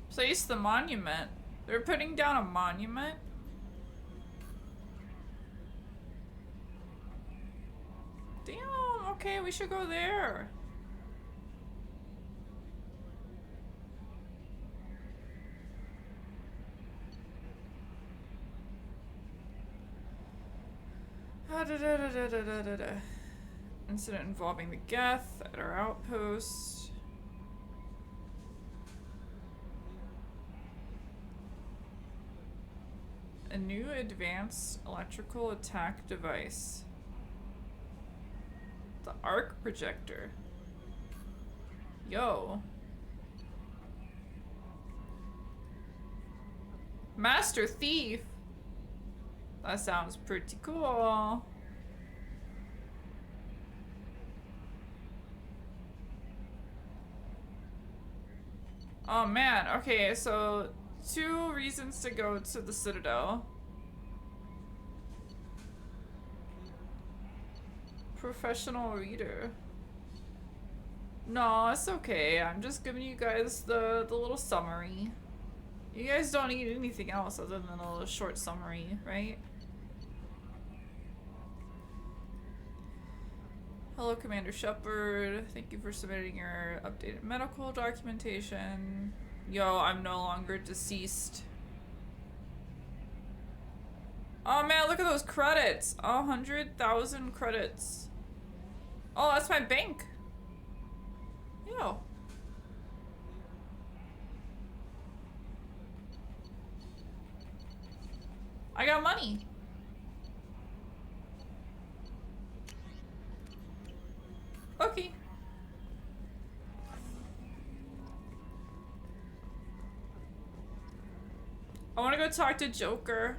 Place the monument. They're putting down a monument? Damn, okay, we should go there. Incident involving the Geth at our outpost. A new advanced electrical attack device. The arc projector. Yo. Master Thief. That sounds pretty cool. Oh man, okay, so 2 reasons to go to the Citadel. Professional reader. No, it's okay. I'm just giving you guys the little summary. You guys don't need anything else other than a little short summary, right? Hello, Commander Shepard. Thank you for submitting your updated medical documentation. Yo, I'm no longer deceased. Oh man, look at those credits. 100,000 credits. Oh, that's my bank. Yo. I got money. Okay. I want to go talk to Joker.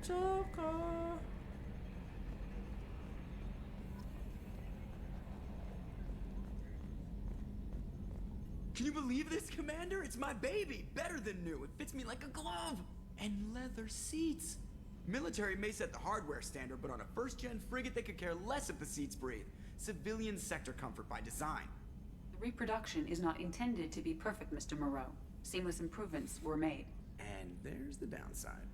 Joker. Can you believe this, Commander? It's my baby. Better than new. It fits me like a glove. And leather seats. Military may set the hardware standard, but on a first-gen frigate, they could care less if the seats breathe. Civilian sector comfort by design. The reproduction is not intended to be perfect, Mr. Moreau. Seamless improvements were made. And there's the downside.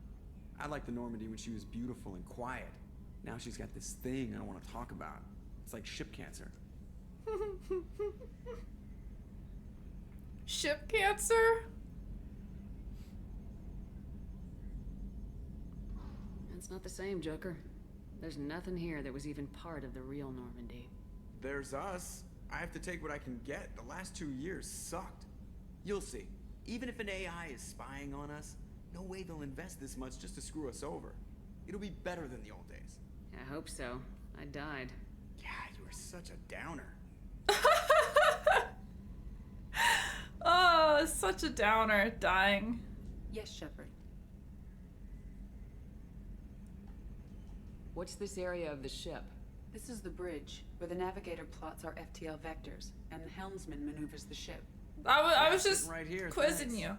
I liked the Normandy when she was beautiful and quiet. Now she's got this thing I don't want to talk about. It's like ship cancer. Ship cancer? It's not the same, Joker. There's nothing here that was even part of the real Normandy. There's us. I have to take what I can get. The last 2 years sucked. You'll see. Even if an AI is spying on us, no way they'll invest this much just to screw us over. It'll be better than the old days. I hope so. I died. Yeah, you were such a downer. Oh, such a downer, dying. Yes, Shepard. What's this area of the ship? This is the bridge, where the navigator plots our FTL vectors, and the helmsman maneuvers the ship. I was just right here, quizzing thanks. you.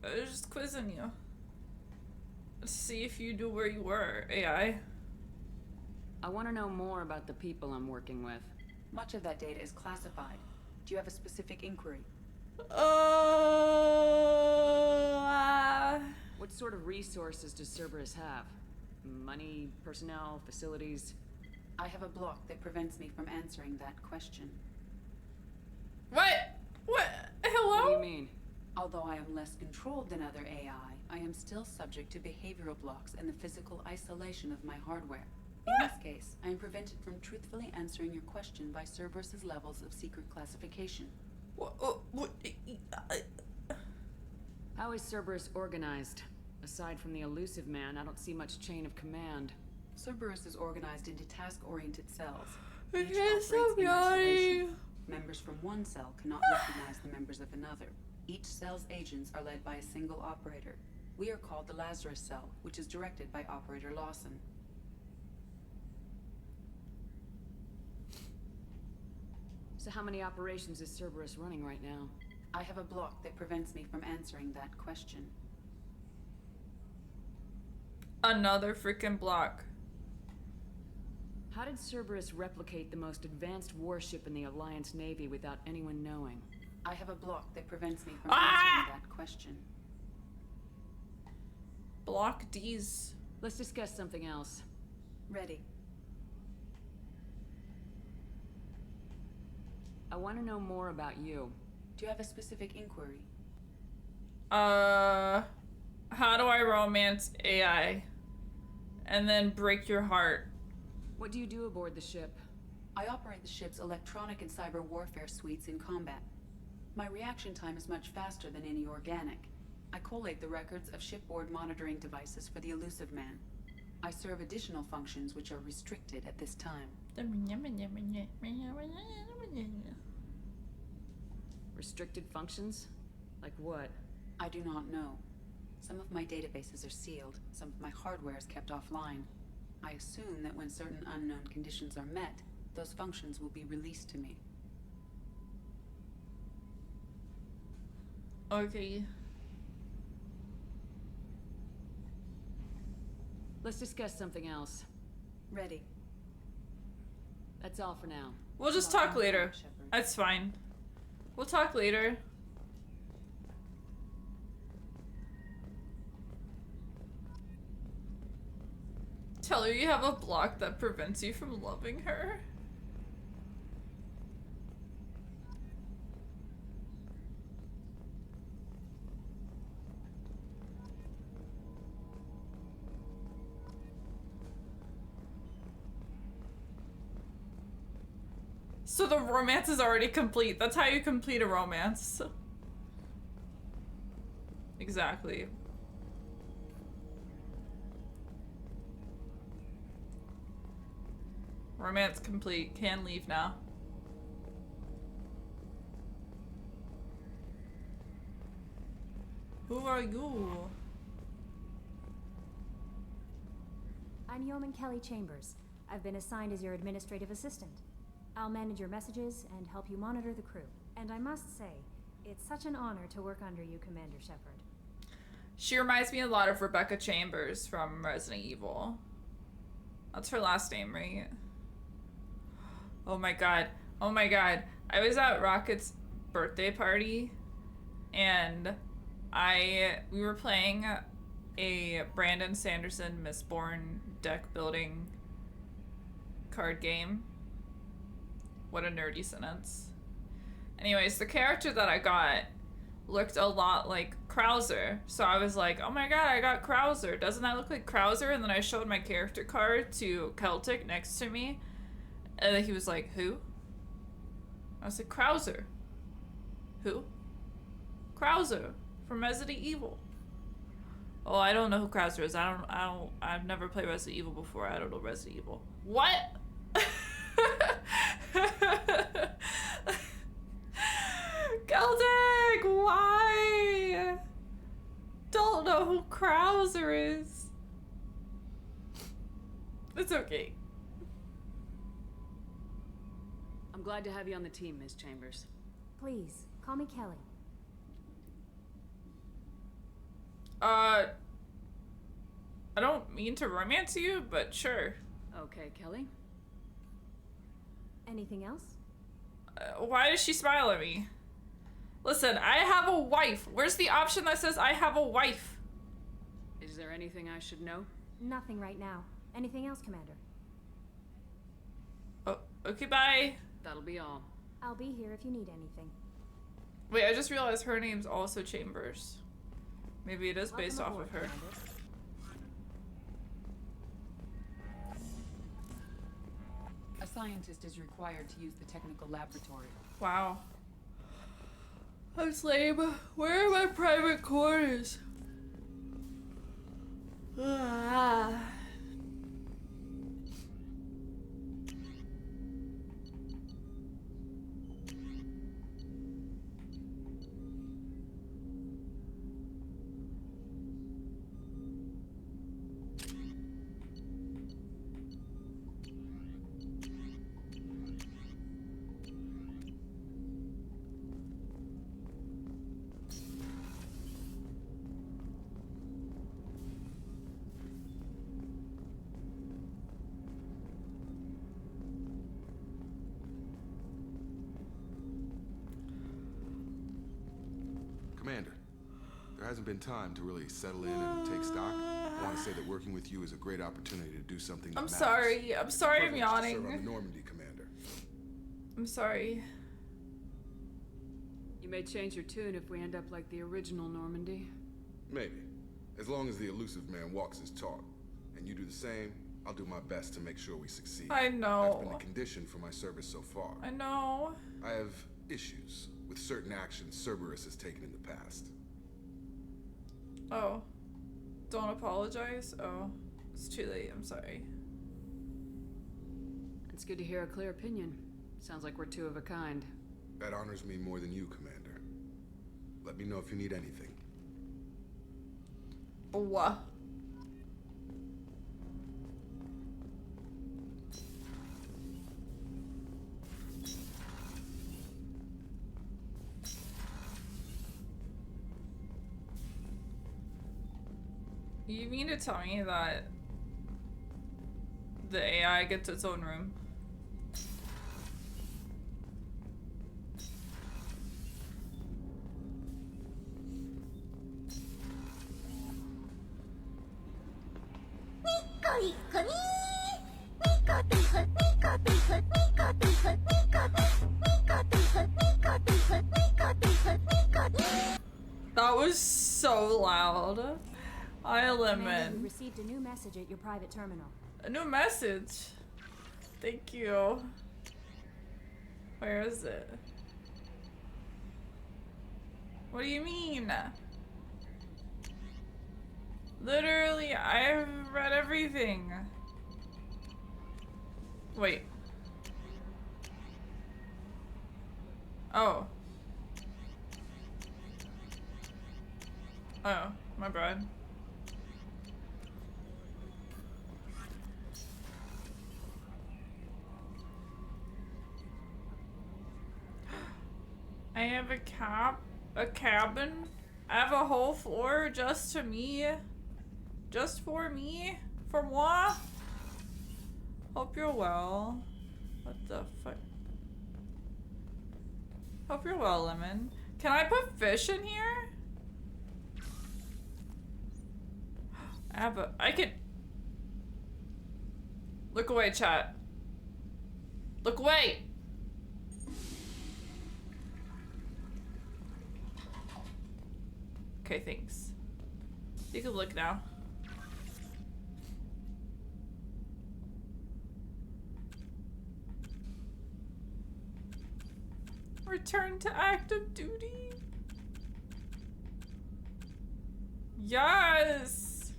I was just quizzing you. Let's see if you knew where you were, AI. I want to know more about the people I'm working with. Much of that data is classified. Do you have a specific inquiry? What sort of resources does Cerberus have? Money, personnel, facilities? I have a block that prevents me from answering that question. What? What? Hello? What do you mean? Although I am less controlled than other AI, I am still subject to behavioral blocks and the physical isolation of my hardware. In this case, I am prevented from truthfully answering your question by Cerberus's levels of secret classification. How is Cerberus organized? Aside from the elusive man, I don't see much chain of command. Cerberus is organized into task-oriented cells. I Each can't operates stop in isolation. yawning. Members from one cell cannot recognize the members of another. Each cell's agents are led by a single operator. We are called the Lazarus Cell, which is directed by Operator Lawson. So how many operations is Cerberus running right now? I have a block that prevents me from answering that question. Another freaking block. How did Cerberus replicate the most advanced warship in the Alliance Navy without anyone knowing? I have a block that prevents me from answering that question. Block D's. Let's discuss something else. Ready. I want to know more about you. Do you have a specific inquiry? How do I romance AI? And then break your heart. What do you do aboard the ship? I operate the ship's electronic and cyber warfare suites in combat. My reaction time is much faster than any organic. I collate the records of shipboard monitoring devices for the elusive man. I serve additional functions which are restricted at this time. Restricted functions? Like what? I do not know. Some of my databases are sealed, some of my hardware is kept offline. I assume that when certain unknown conditions are met, those functions will be released to me. Okay. Let's discuss something else. Ready. That's all for now. We'll just talk later. That's fine. We'll talk later. Tell her you have a block that prevents you from loving her. So the romance is already complete. That's how you complete a romance. Exactly. Romance complete. Can leave now. Who are you? I'm Yeoman Kelly Chambers. I've been assigned as your administrative assistant. I'll manage your messages and help you monitor the crew. And I must say, it's such an honor to work under you, Commander Shepard. She reminds me a lot of Rebecca Chambers from Resident Evil. That's her last name, right? Oh my god. Oh my god. I was at Rocket's birthday party and we were playing a Brandon Sanderson Mistborn deck building card game. What a nerdy sentence. Anyways, the character that I got looked a lot like Krauser. So I was like, oh my god, I got Krauser. Doesn't that look like Krauser? And then I showed my character card to Celtic next to me. And then he was like, who? I was like, Krauser. Who? Krauser from Resident Evil. Oh, I don't know who Krauser is. I've never played Resident Evil before. I don't know Resident Evil. What? Celtic, why? Don't know who Krauser is. It's okay. I'm glad to have you on the team, Ms. Chambers. Please, call me Kelly. I don't mean to romance you, but sure. Okay, Kelly. Anything else? Why does she smile at me? Listen, I have a wife. Where's the option that says I have a wife? Is there anything I should know? Nothing right now. Anything else, Commander? Oh, okay, bye. That'll be all. I'll be here if you need anything. Wait, I just realized her name's also Chambers. Maybe it is based off of her. A scientist is required to use the technical laboratory. Wow. That's lame. Where are my private quarters? Ah. Commander, there hasn't been time to really settle in and take stock. I want to say that working with you is a great opportunity to do something that I'm matters. sorry. I'm sorry I'm Privilege to serve yawning. on the Normandy, Commander. I'm sorry. You may change your tune if we end up like the original Normandy. Maybe. As long as the elusive man walks his talk, and you do the same, I'll do my best to make sure we succeed. I know. That's been the condition for my service so far. I know. I have issues with certain actions Cerberus has taken in the past. Oh. Don't apologize? Oh. It's too late. I'm sorry. It's good to hear a clear opinion. Sounds like we're two of a kind. That honors me more than you, Commander. Let me know if you need anything. What? You mean to tell me that the AI gets its own room? That was so loud. I Commander, lemon. we received a new message at your private terminal. A new message. Thank you. Where is it? What do you mean? Literally, I've read everything. Wait. Oh. Oh, my bad. I have a cabin. I have a whole floor just to me. Just for me? For moi? Hope you're well. What the fuck? Hope you're well, Lemon. Can I put fish in here? I could. Look away, chat. Look away! Okay, thanks. You can look now. Return to active duty. Yes!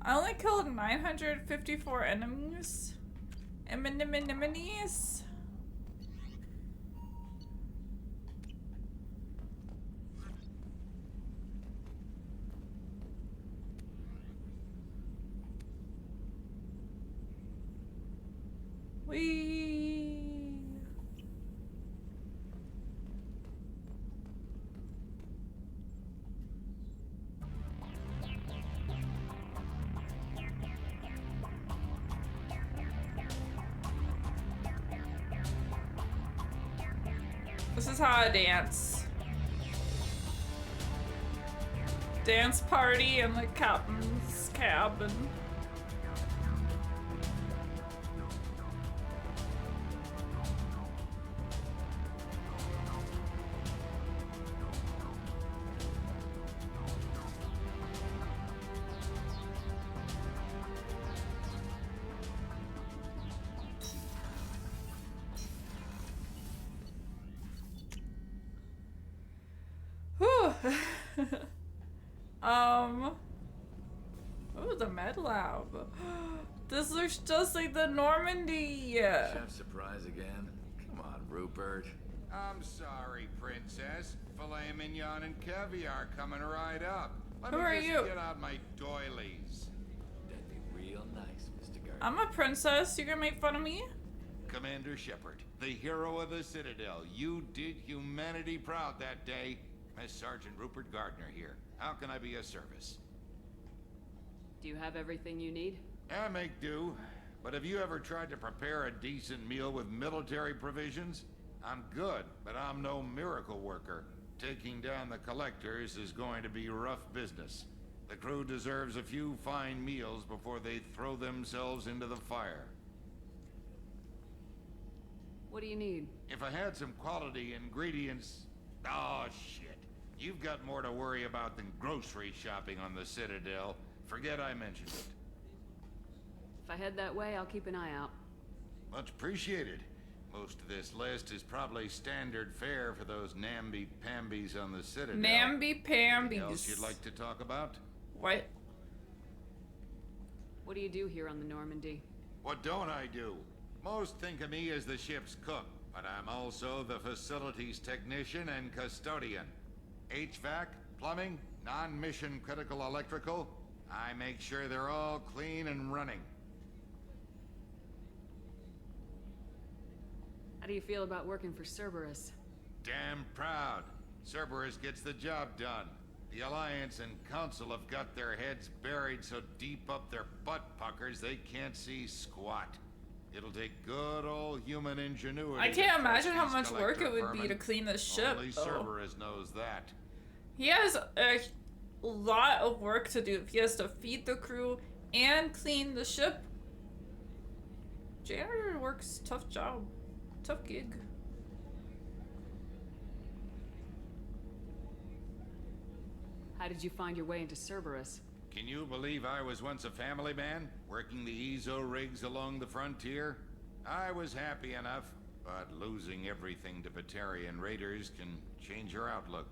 I only killed 954 enemies. Enemies. This is how I dance. Dance party in the captain's cabin. Oh, the med lab. This looks just like the Normandy. Chef surprise again? Come on, Rupert. I'm sorry, Princess. Filet mignon and caviar coming right up. Let Who me are just you? get out my doilies. That'd be real nice, Mr. Gardner. I'm a princess. You gonna make fun of me? Commander Shepard, the hero of the Citadel. You did humanity proud that day. Miss Sergeant Rupert Gardner here. How can I be of service? Do you have everything you need? I make do. But have you ever tried to prepare a decent meal with military provisions? I'm good, but I'm no miracle worker. Taking down the collectors is going to be rough business. The crew deserves a few fine meals before they throw themselves into the fire. What do you need? If I had some quality ingredients... Oh, shit. You've got more to worry about than grocery shopping on the Citadel. Forget I mentioned it. If I head that way, I'll keep an eye out. Much appreciated. Most of this list is probably standard fare for those namby-pambies on the Citadel. Namby-pambies. Anything else you'd like to talk about? What? What do you do here on the Normandy? What don't I do? Most think of me as the ship's cook, but I'm also the facilities technician and custodian. HVAC, plumbing, non-mission critical electrical. I make sure they're all clean and running. How do you feel about working for Cerberus? Damn proud. Cerberus gets the job done. The Alliance and Council have got their heads buried so deep up their butt puckers they can't see squat. It'll take good old human ingenuity. I can't imagine how much work it would be to clean the ship. Only Cerberus knows that. He has a lot of work to do. He has to feed the crew and clean the ship. Janitor works tough job. Tough gig. How did you find your way into Cerberus? Can you believe I was once a family man, working the EZO rigs along the frontier? I was happy enough, but losing everything to Batarian raiders can change your outlook.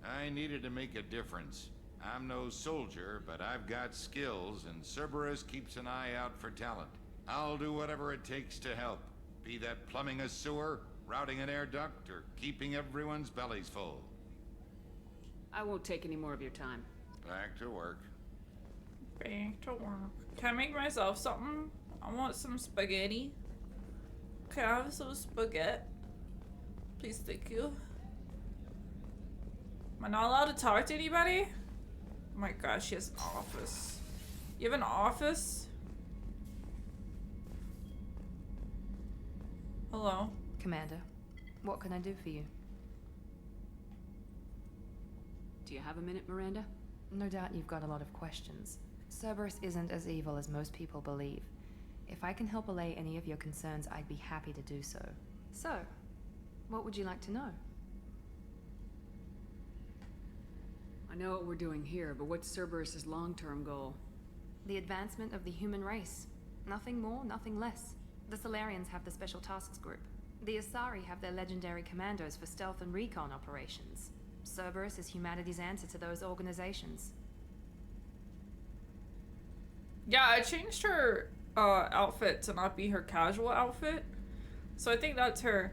I needed to make a difference. I'm no soldier, but I've got skills, and Cerberus keeps an eye out for talent. I'll do whatever it takes to help. Be that plumbing a sewer, routing an air duct, or keeping everyone's bellies full. I won't take any more of your time. Back to work. Back to work. Can I make myself something? I want some spaghetti. Can I have some spaghetti? Please, thank you. Am I not allowed to talk to anybody? Oh my gosh, she has an office. You have an office? Hello? Commander, what can I do for you? Do you have a minute, Miranda? No doubt you've got a lot of questions. Cerberus isn't as evil as most people believe. If I can help allay any of your concerns, I'd be happy to do so. So, what would you like to know? I know what we're doing here, but what's Cerberus's long-term goal? The advancement of the human race. Nothing more, nothing less. The Solarians have the Special Tasks Group. The Asari have their legendary commandos for stealth and recon operations. Cerberus is humanity's answer to those organizations. Yeah, I changed her outfit to not be her casual outfit. So I think that's her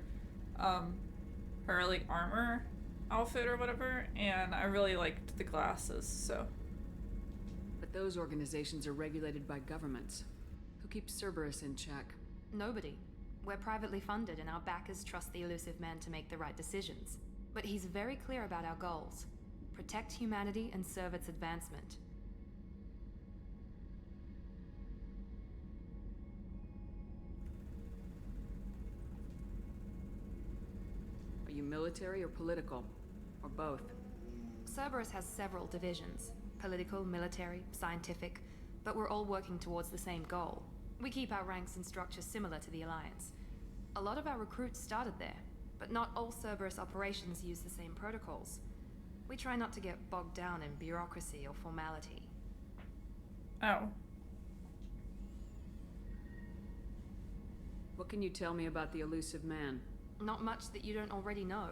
like armor outfit or whatever, and I really liked the glasses, so. But those organizations are regulated by governments. Who keeps Cerberus in check? Nobody. We're privately funded and our backers trust the elusive man to make the right decisions. But he's very clear about our goals. Protect humanity and serve its advancement. Are you military or political? Or both? Cerberus has several divisions. Political, military, scientific, but we're all working towards the same goal. We keep our ranks and structure similar to the Alliance. A lot of our recruits started there, but not all Cerberus operations use the same protocols. We try not to get bogged down in bureaucracy or formality. Oh. What can you tell me about the elusive man? Not much that you don't already know.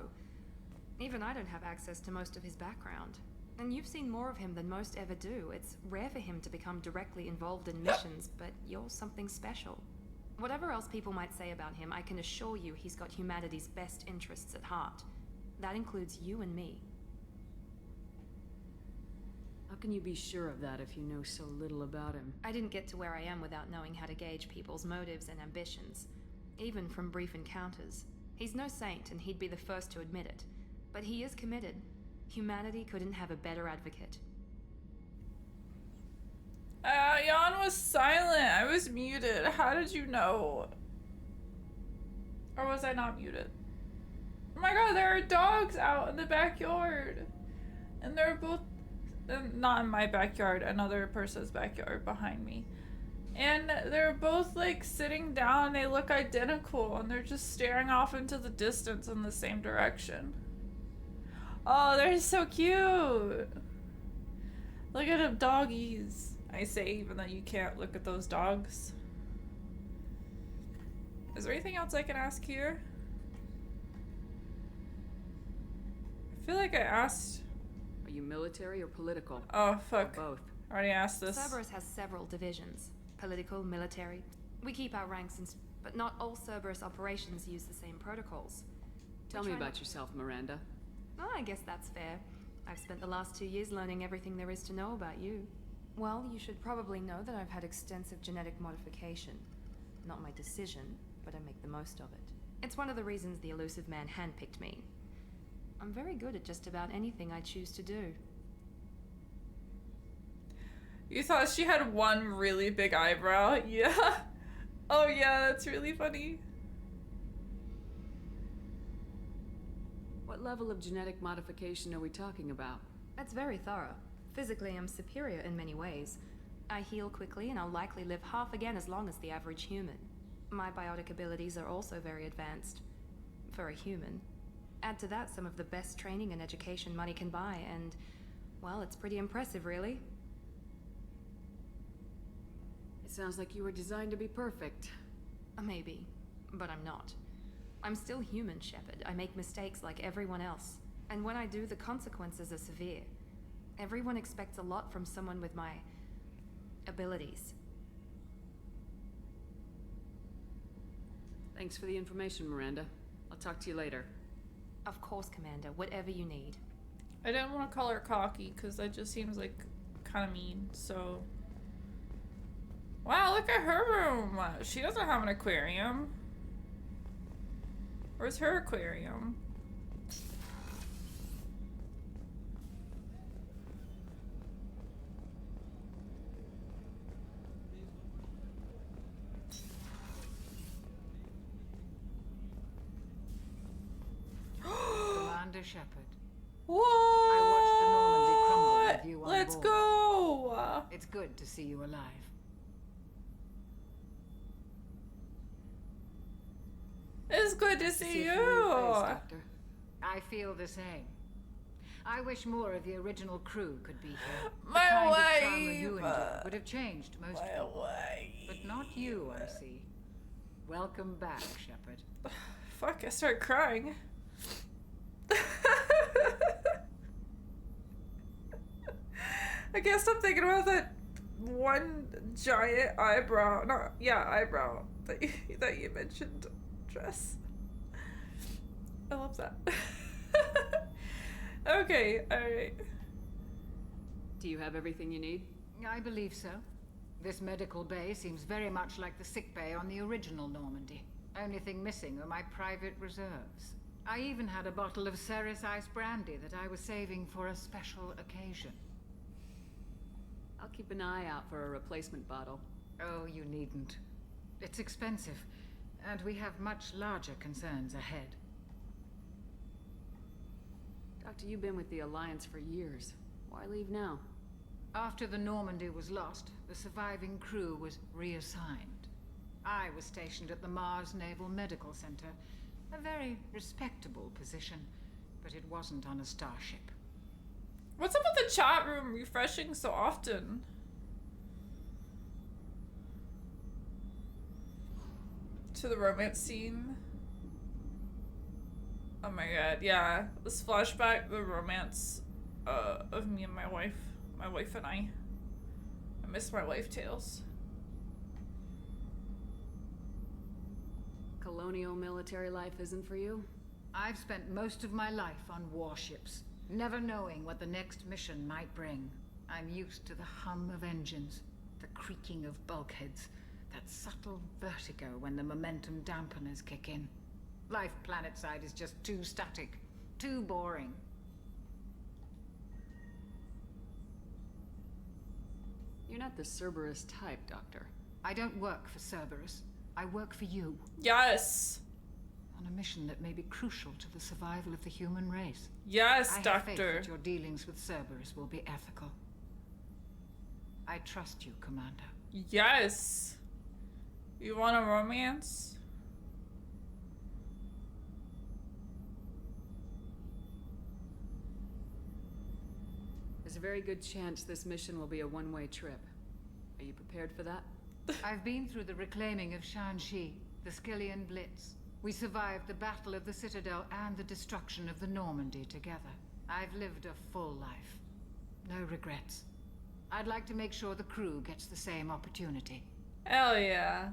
Even I don't have access to most of his background. And you've seen more of him than most ever do. It's rare for him to become directly involved in missions, but you're something special. Whatever else people might say about him, I can assure you he's got humanity's best interests at heart. That includes you and me. How can you be sure of that if you know so little about him? I didn't get to where I am without knowing how to gauge people's motives and ambitions, even from brief encounters. He's no saint, and he'd be the first to admit it. But he is committed. Humanity couldn't have a better advocate. Jan was silent. I was muted. How did you know? Or was I not muted? Oh my god, there are dogs out in the backyard. And they're both... not in my backyard, another person's backyard behind me. And they're both like sitting down. They look identical and they're just staring off into the distance in the same direction. Oh, they're so cute. Look at them doggies. I say, even though you can't look at those dogs. Is there anything else I can ask here? I feel like I asked. Are you military or political? Oh, fuck. Or both. I already asked this. Cerberus has several divisions. Political, military. We keep our ranks, but not all Cerberus operations use the same protocols. Tell me about yourself, Miranda. Oh, I guess that's fair. I've spent the last 2 years learning everything there is to know about you. Well, you should probably know that I've had extensive genetic modification. Not my decision, but I make the most of it. It's one of the reasons the elusive man handpicked me. I'm very good at just about anything I choose to do. You thought she had one really big eyebrow? Yeah. Oh yeah, that's really funny. What level of genetic modification are we talking about? That's very thorough. Physically, I'm superior in many ways. I heal quickly, and I'll likely live half again as long as the average human. My biotic abilities are also very advanced. For a human. Add to that some of the best training and education money can buy, and, well, it's pretty impressive, really. It sounds like you were designed to be perfect. Maybe, but I'm not. I'm still human, Shepard. I make mistakes like everyone else. And when I do, the consequences are severe. Everyone expects a lot from someone with my abilities. Thanks for the information, Miranda. I'll talk to you later. Of course, Commander. Whatever you need. I didn't want to call her cocky because that just seems like kind of mean, so... Wow, look at her room! She doesn't have an aquarium. Where's her aquarium? Commander Shepard. What? I watched the Normandy crumble with you on Let's board. go! It's good to see you alive. It's good to see you! Doctor. I feel the same. I wish more of the original crew could be here. My the kind of wife! trauma you endured would have changed most people. But not you, I see. Welcome back, Shepard. Fuck, I start crying. I can't stop thinking about that one giant eyebrow. Eyebrow that you mentioned. Dress. I love that. Okay, alright. Do you have everything you need? I believe so. This medical bay seems very much like the sick bay on the original Normandy. Only thing missing are my private reserves. I even had a bottle of Ceres Ice brandy that I was saving for a special occasion. I'll keep an eye out for a replacement bottle. Oh, you needn't. It's expensive, and we have much larger concerns ahead. Doctor, you've been with the Alliance for years. Why leave now? After the Normandy was lost, the surviving crew was reassigned. I was stationed at the Mars Naval Medical Center, a very respectable position, but it wasn't on a starship. What's up with the chat room refreshing so often? To the romance scene. Oh my god, yeah. This flashback, the romance of me and my wife and I miss my wife tales. Colonial military life isn't for you? I've spent most of my life on warships, never knowing what the next mission might bring. I'm used to the hum of engines, the creaking of bulkheads, that subtle vertigo when the momentum dampeners kick in. Life planetside is just too static, too boring. You're not the Cerberus type, Doctor. I don't work for Cerberus. I work for you. Yes. On a mission that may be crucial to the survival of the human race. Yes, I Doctor. have faith that your dealings with Cerberus will be ethical. I trust you, Commander. Yes. You want a romance? There's a very good chance this mission will be a one-way trip. Are you prepared for that? I've been through the reclaiming of Shanxi, the Skillian Blitz. We survived the Battle of the Citadel and the destruction of the Normandy together. I've lived a full life. No regrets. I'd like to make sure the crew gets the same opportunity. Hell yeah.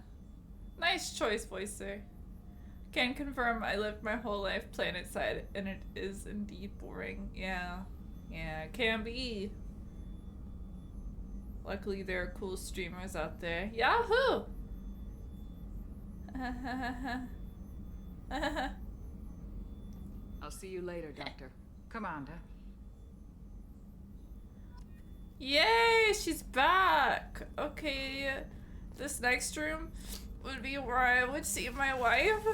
Nice choice, Voicer. Can confirm I lived my whole life planetside, and it is indeed boring. Yeah. Yeah, it can be. Luckily, there are cool streamers out there. Yahoo! I'll see you later, Doctor. Commander. Yay, she's back. Okay, this next room would be where I would see my wife.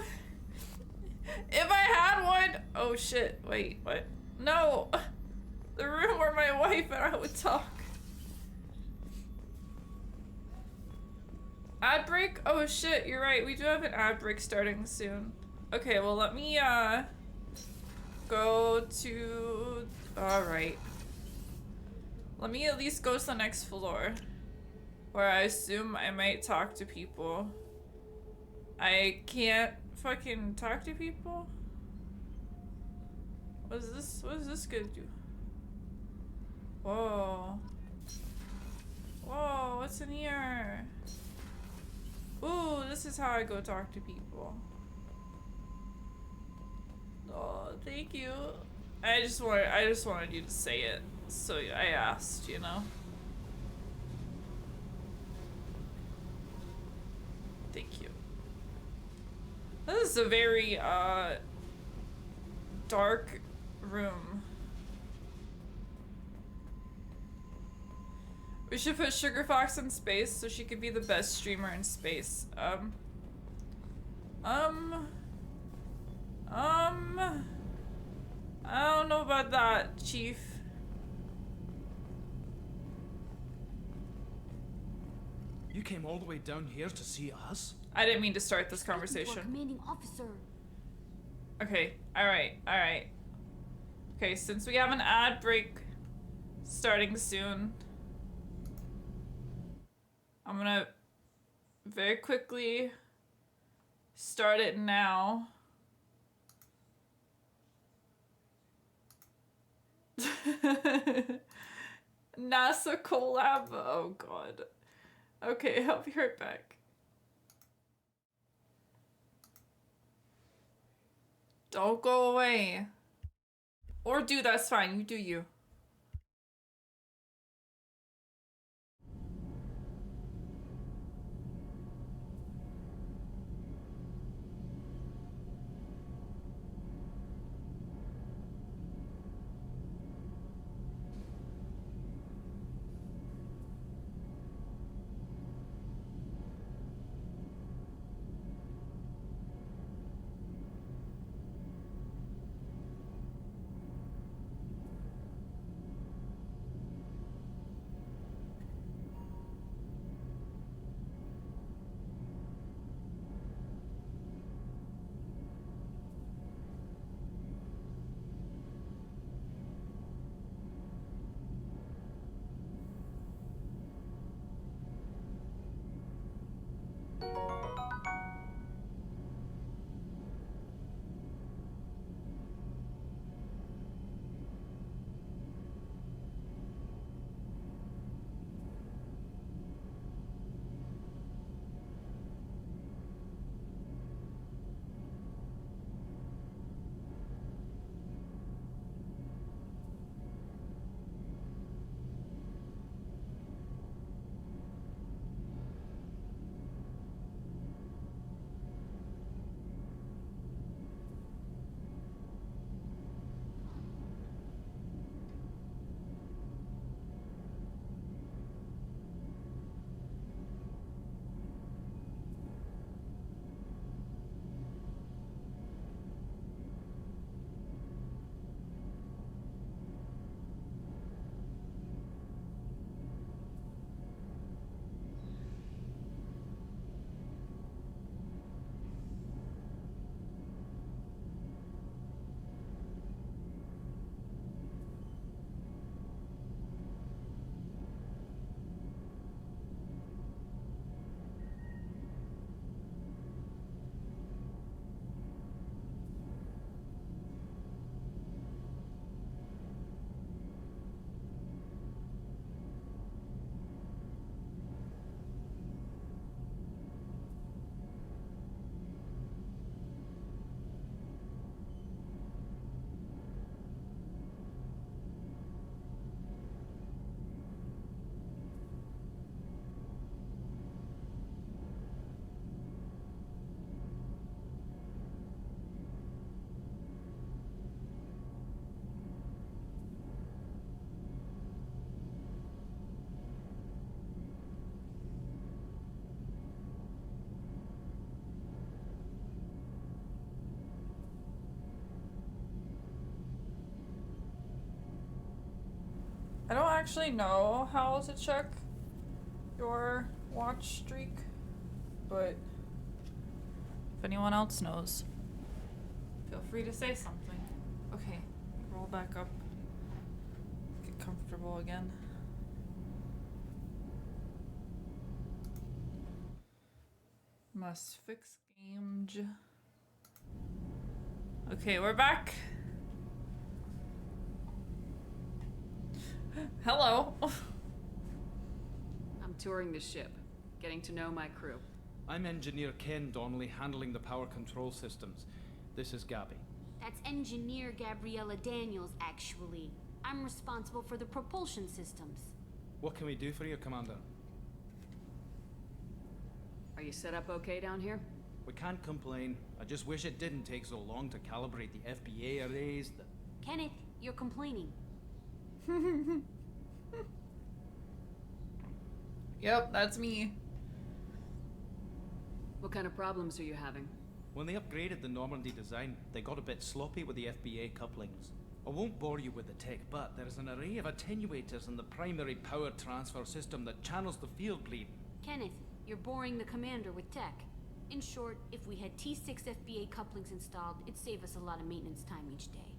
If I had one. Oh shit, wait, what? No. The room where my wife and I would talk. Ad break? Oh shit, you're right. We do have an ad break starting soon. Okay, well let me go to... Alright. Let me at least go to the next floor, where I assume I might talk to people. I can't fucking talk to people? What is this gonna do? Whoa. Whoa, what's in here? Ooh, this is how I go talk to people. Oh, thank you. I just wanted you to say it, so I asked, you know. Thank you. This is a very dark room. We should put Sugar Fox in space so she could be the best streamer in space. I don't know about that, Chief. You came all the way down here to see us? I didn't mean to start this conversation. Commanding officer. Okay, alright. Okay, since we have an ad break starting soon, I'm gonna very quickly start it now. NASA collab. Oh god. Okay, I'll be right back. Don't go away. Or do, that's fine. You do you. actually know how to check your watch streak, but if anyone else knows, feel free to say something. Okay, roll back up. Get comfortable again. Must fix game. Okay, we're back. Hello. I'm touring the ship, getting to know my crew. I'm Engineer Ken Donnelly, handling the power control systems. This is Gabby. That's Engineer Gabriella Daniels, actually. I'm responsible for the propulsion systems. What can we do for you, Commander? Are you set up okay down here? We can't complain. I just wish it didn't take so long to calibrate the FBA arrays. Kenneth, you're complaining. Yep, that's me. What kind of problems are you having? When they upgraded the Normandy design, they got a bit sloppy with the FBA couplings. I won't bore you with the tech, but there is an array of attenuators in the primary power transfer system that channels the field bleed. Kenneth, you're boring the commander with tech. In short, if we had T6 FBA couplings installed, it'd save us a lot of maintenance time each day.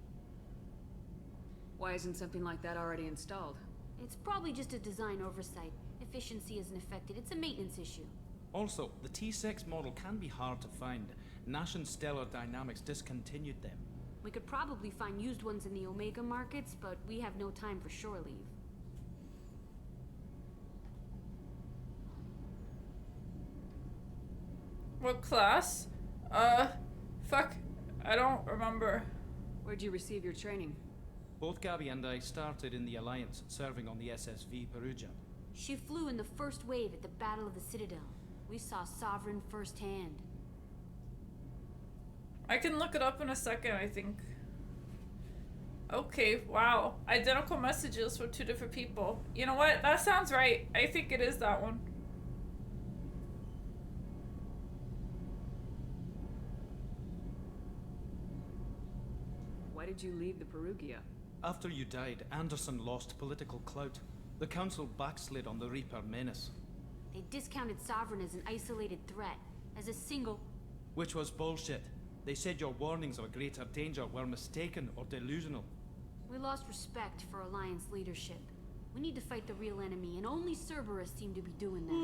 Why isn't something like that already installed? It's probably just a design oversight. Efficiency isn't affected. It's a maintenance issue. Also, the T6 model can be hard to find. Nash and Stellar Dynamics discontinued them. We could probably find used ones in the Omega markets, but we have no time for shore leave. What class? Fuck. I don't remember. Where'd you receive your training? Both Gabby and I started in the Alliance, serving on the SSV Perugia. She flew in the first wave at the Battle of the Citadel. We saw Sovereign firsthand. I can look it up in a second, I think. Okay, wow. Identical messages for two different people. You know what? That sounds right. I think it is that one. Why did you leave the Perugia? After you died, Anderson lost political clout. The Council backslid on the Reaper menace. They discounted Sovereign as an isolated threat, as a single... Which was bullshit. They said your warnings of a greater danger were mistaken or delusional. We lost respect for Alliance leadership. We need to fight the real enemy, and only Cerberus seem to be doing that.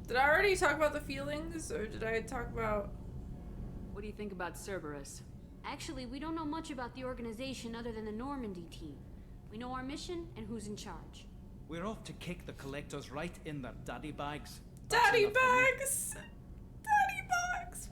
Did I already talk about the feelings, or did I talk about... What do you think about Cerberus? Actually, we don't know much about the organization other than the Normandy team. We know our mission and who's in charge. We're off to kick the Collectors right in their daddy bags. Daddy bags! Daddy bags!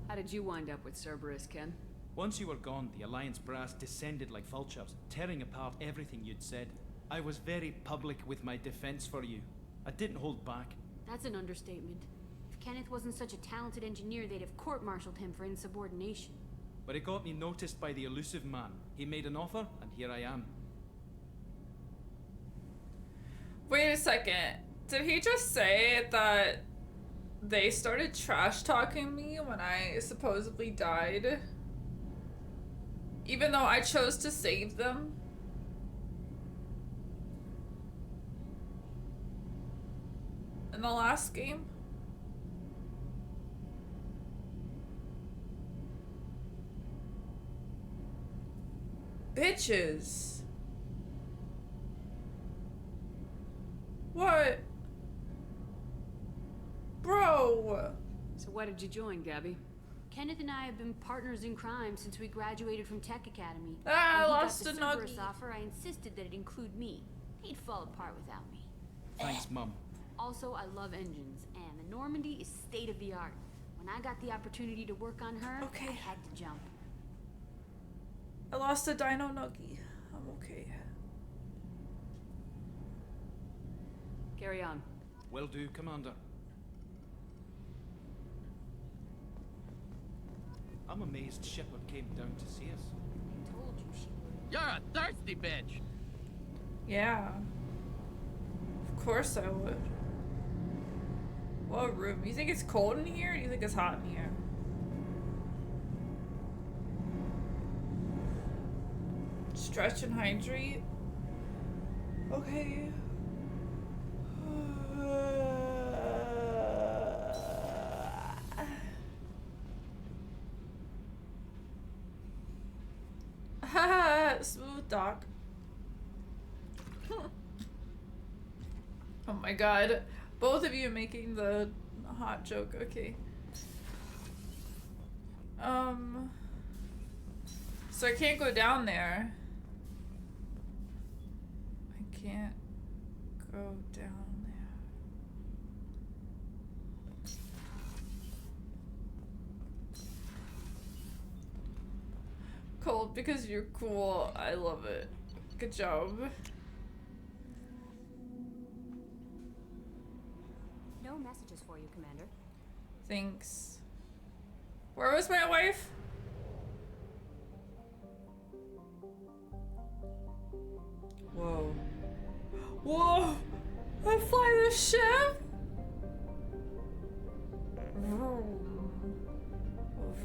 How did you wind up with Cerberus, Ken? Once you were gone, the Alliance brass descended like vultures, tearing apart everything you'd said. I was very public with my defense for you. I didn't hold back. That's an understatement. If Kenneth wasn't such a talented engineer, they'd have court-martialed him for insubordination. But it got me noticed by the elusive man. He made an offer, and here I am. Wait a second. Did he just say that they started trash-talking me when I supposedly died? Even though I chose to save them? In the last game? Bitches. What? Bro. So why did you join, Gabby? Kenneth and I have been partners in crime since we graduated from Tech Academy. Ah, I when lost he a got the Cerberus nugget. offer, I insisted that it include me. He'd fall apart without me. Thanks, Mum. Also, I love engines, and the Normandy is state-of-the-art. When I got the opportunity to work on her, I had to jump. I lost a dino nuggie. I'm okay. Carry on. Will do, Commander. I'm amazed Shepard came down to see us. I told you she would. You're a thirsty bitch! Yeah. Of course I would. What room? You think it's cold in here or do you think it's hot in here? Stretch and hydrate. Okay. Haha, smooth doc. Oh my god. Both of you making the hot joke, okay. So I can't go down there. I can't go down there. Cold because you're cool. I love it. Good job. No messages for you, Commander. Thanks. Where was my wife? Whoa. Whoa! I fly the ship?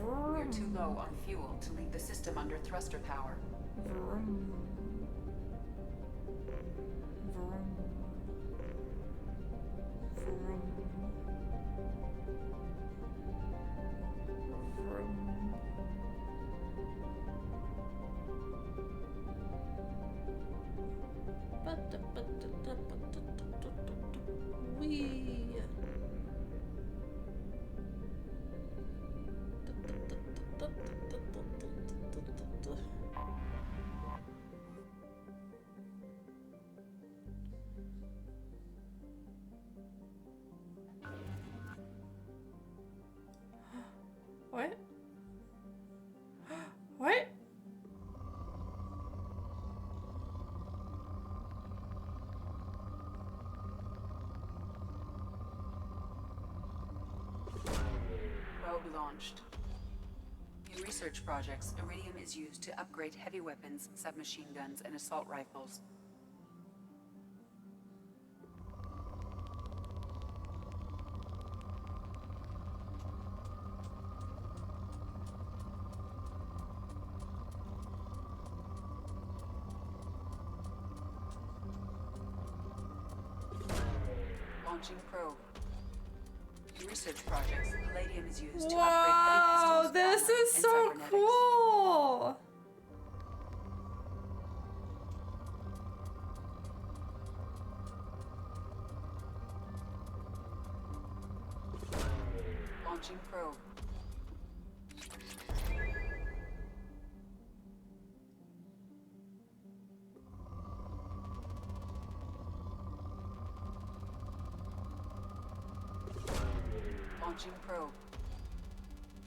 We're too low on fuel to leave the system under thruster power. What? What? Probe launched. In research projects, iridium is used to upgrade heavy weapons, submachine guns, and assault rifles. Launching probe. In research projects, palladium is used to upgrade heavy pistols, This armor, is and so cybernetics. cool. Launching probe. Launching probe.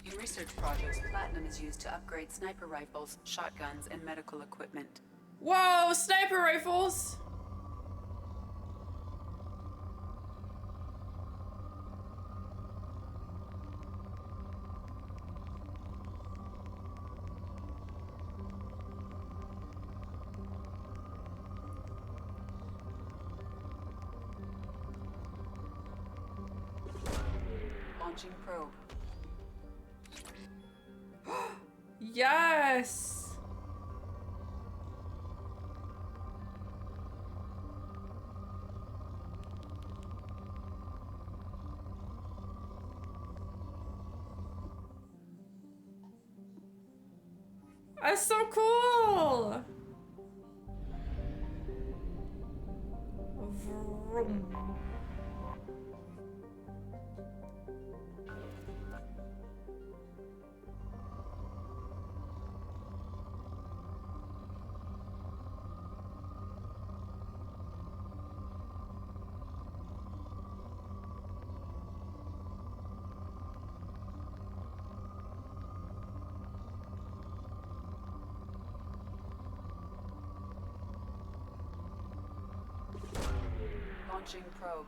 In research projects, platinum is used to upgrade sniper rifles, shotguns, and medical equipment. Whoa, sniper rifles. Launching probe. Yes. That's so cool. Vroom. Launching probe.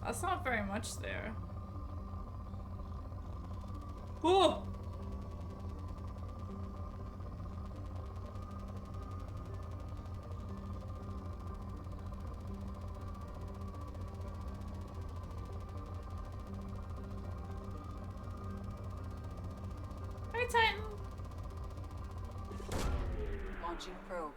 That's not very much there. Oh! Hi, Titan. Launching probe.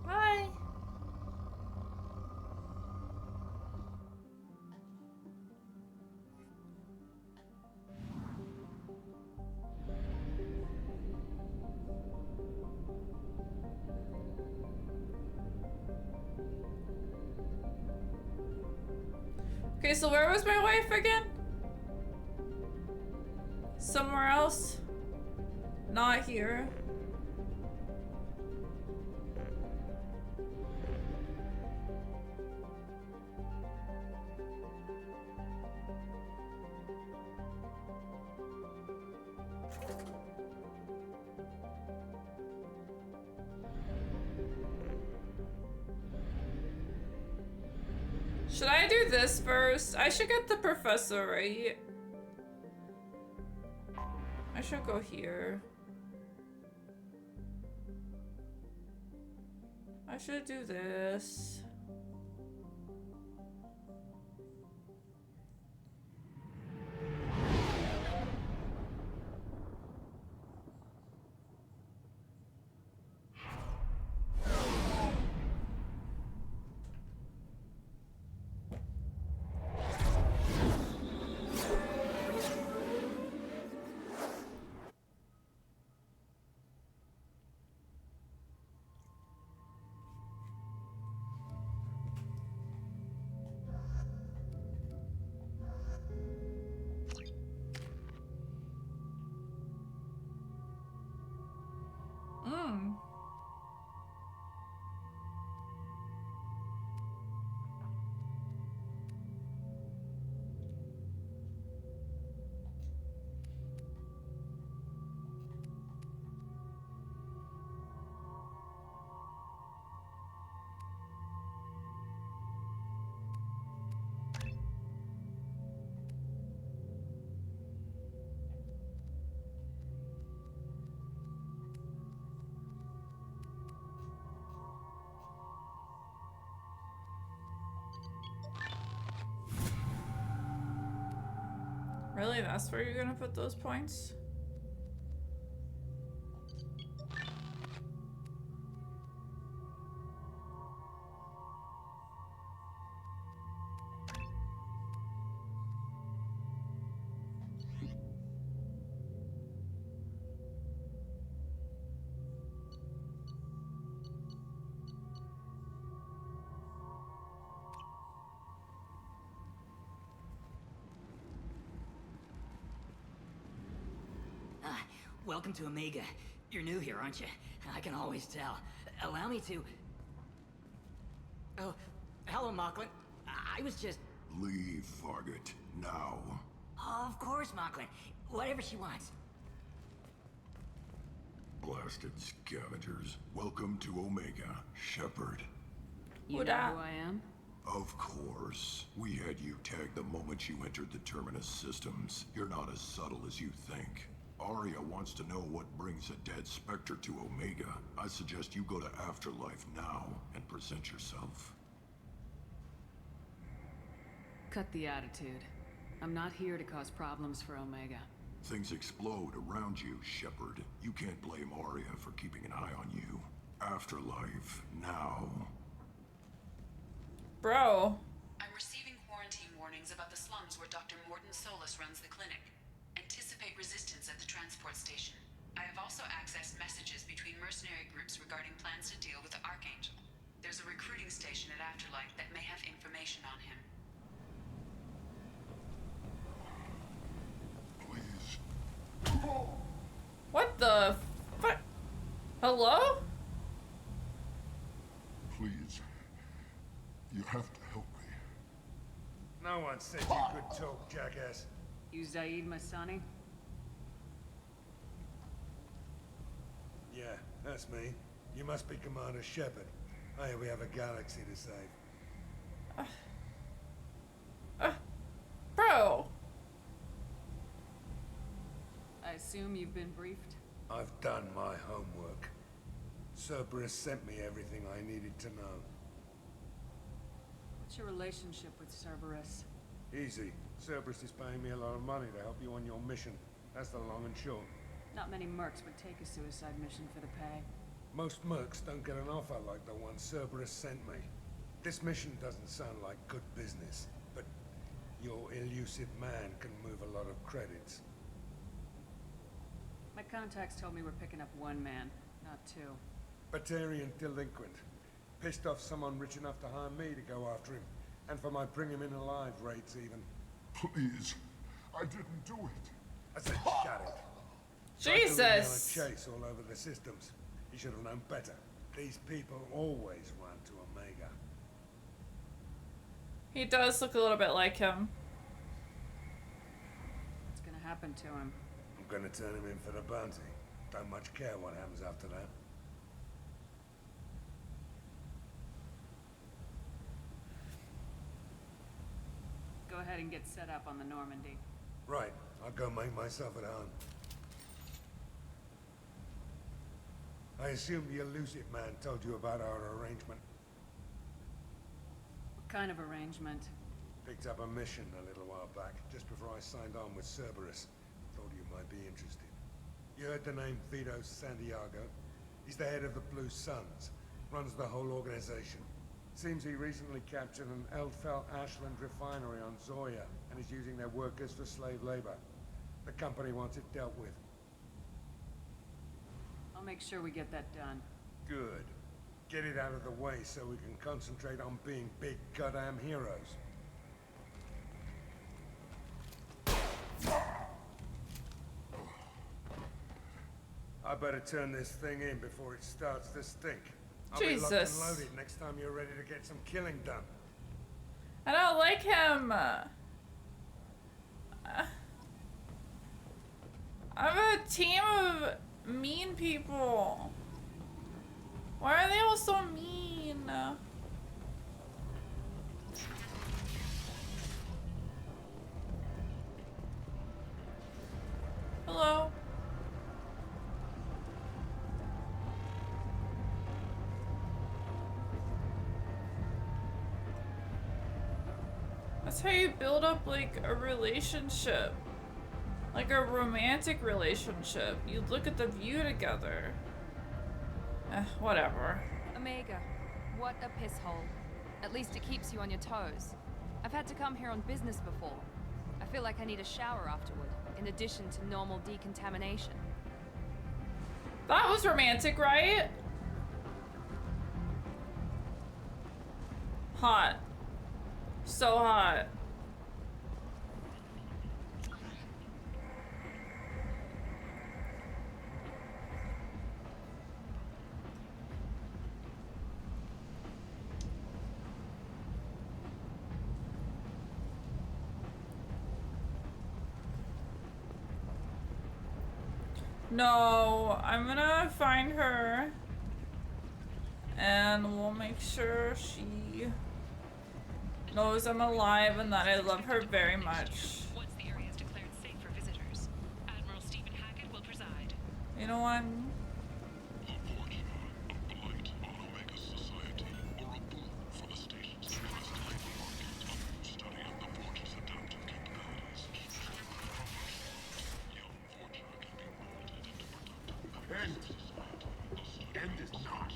Bye. Okay, so where was my wife again? Somewhere else? Not here. Should I do this first? I should get the professor, right? I should go here. I should do this. Really? That's where you're gonna put those points? Welcome to Omega. You're new here, aren't you? I can always tell. Allow me to... Oh, hello, Mocklin. I was just... Leave, Fargate. Now. Of course, Mocklin. Whatever she wants. Blasted scavengers. Welcome to Omega, Shepard. You know who I am? Of course. We had you tagged the moment you entered the Terminus systems. You're not as subtle as you think. Arya wants to know what brings a dead Spectre to Omega. I suggest you go to Afterlife now and present yourself. Cut the attitude. I'm not here to cause problems for Omega. Things explode around you, Shepard. You can't blame Arya for keeping an eye on you. Afterlife now. Bro. I'm receiving quarantine warnings about the slums where Dr. Morton Solus runs the clinic. Anticipate resistance at the transport station. I have also accessed messages between mercenary groups regarding plans to deal with the Archangel. There's a recruiting station at Afterlife that may have information on him. What the fuck? Hello? Please. You have to help me. No one said you could talk, jackass. You Zaid Masani? That's me. You must be Commander Shepard. Hey, we have a galaxy to save. Bro! I assume you've been briefed? I've done my homework. Cerberus sent me everything I needed to know. What's your relationship with Cerberus? Easy. Cerberus is paying me a lot of money to help you on your mission. That's the long and short. Not many mercs would take a suicide mission for the pay. Most mercs don't get an offer like the one Cerberus sent me. This mission doesn't sound like good business, but your elusive man can move a lot of credits. My contacts told me we're picking up one man, not two. Batarian delinquent. Pissed off someone rich enough to hire me to go after him. And for my bring him in alive rates even. Please, I didn't do it. I said shut it. Jesus! Tried to lead on a chase all over the systems. You should have known better. These people always run to Omega. He does look a little bit like him. What's gonna happen to him? I'm gonna turn him in for the bounty. Don't much care what happens after that. Go ahead and get set up on the Normandy. Right. I'll go make myself at home. I assume the elusive man told you about our arrangement. What kind of arrangement? Picked up a mission a little while back, just before I signed on with Cerberus. Thought you might be interested. You heard the name Vito Santiago? He's the head of the Blue Suns. Runs the whole organization. Seems he recently captured an Eldfell Ashland refinery on Zoya, and is using their workers for slave labor. The company wants it dealt with. I'll make sure we get that done. Good. Get it out of the way so we can concentrate on being big goddamn heroes. I better turn this thing in before it starts to stink. I'll be locked and loaded next time you're ready to get some killing done. I don't like him. I'm a team of mean people. Why are they all so mean? Hello. That's how you build up like a relationship. Like a romantic relationship. You look at the view together. Whatever. Omega, what a piss hole. At least it keeps you on your toes. I've had to come here on business before. I feel like I need a shower afterward, in addition to normal decontamination. That was romantic, right? Hot. So hot. No, I'm gonna find her and we'll make sure she knows I'm alive and that I love her very much. Once the area is declared safe for visitors, Admiral Stephen Hackett will preside. You know what? End is not.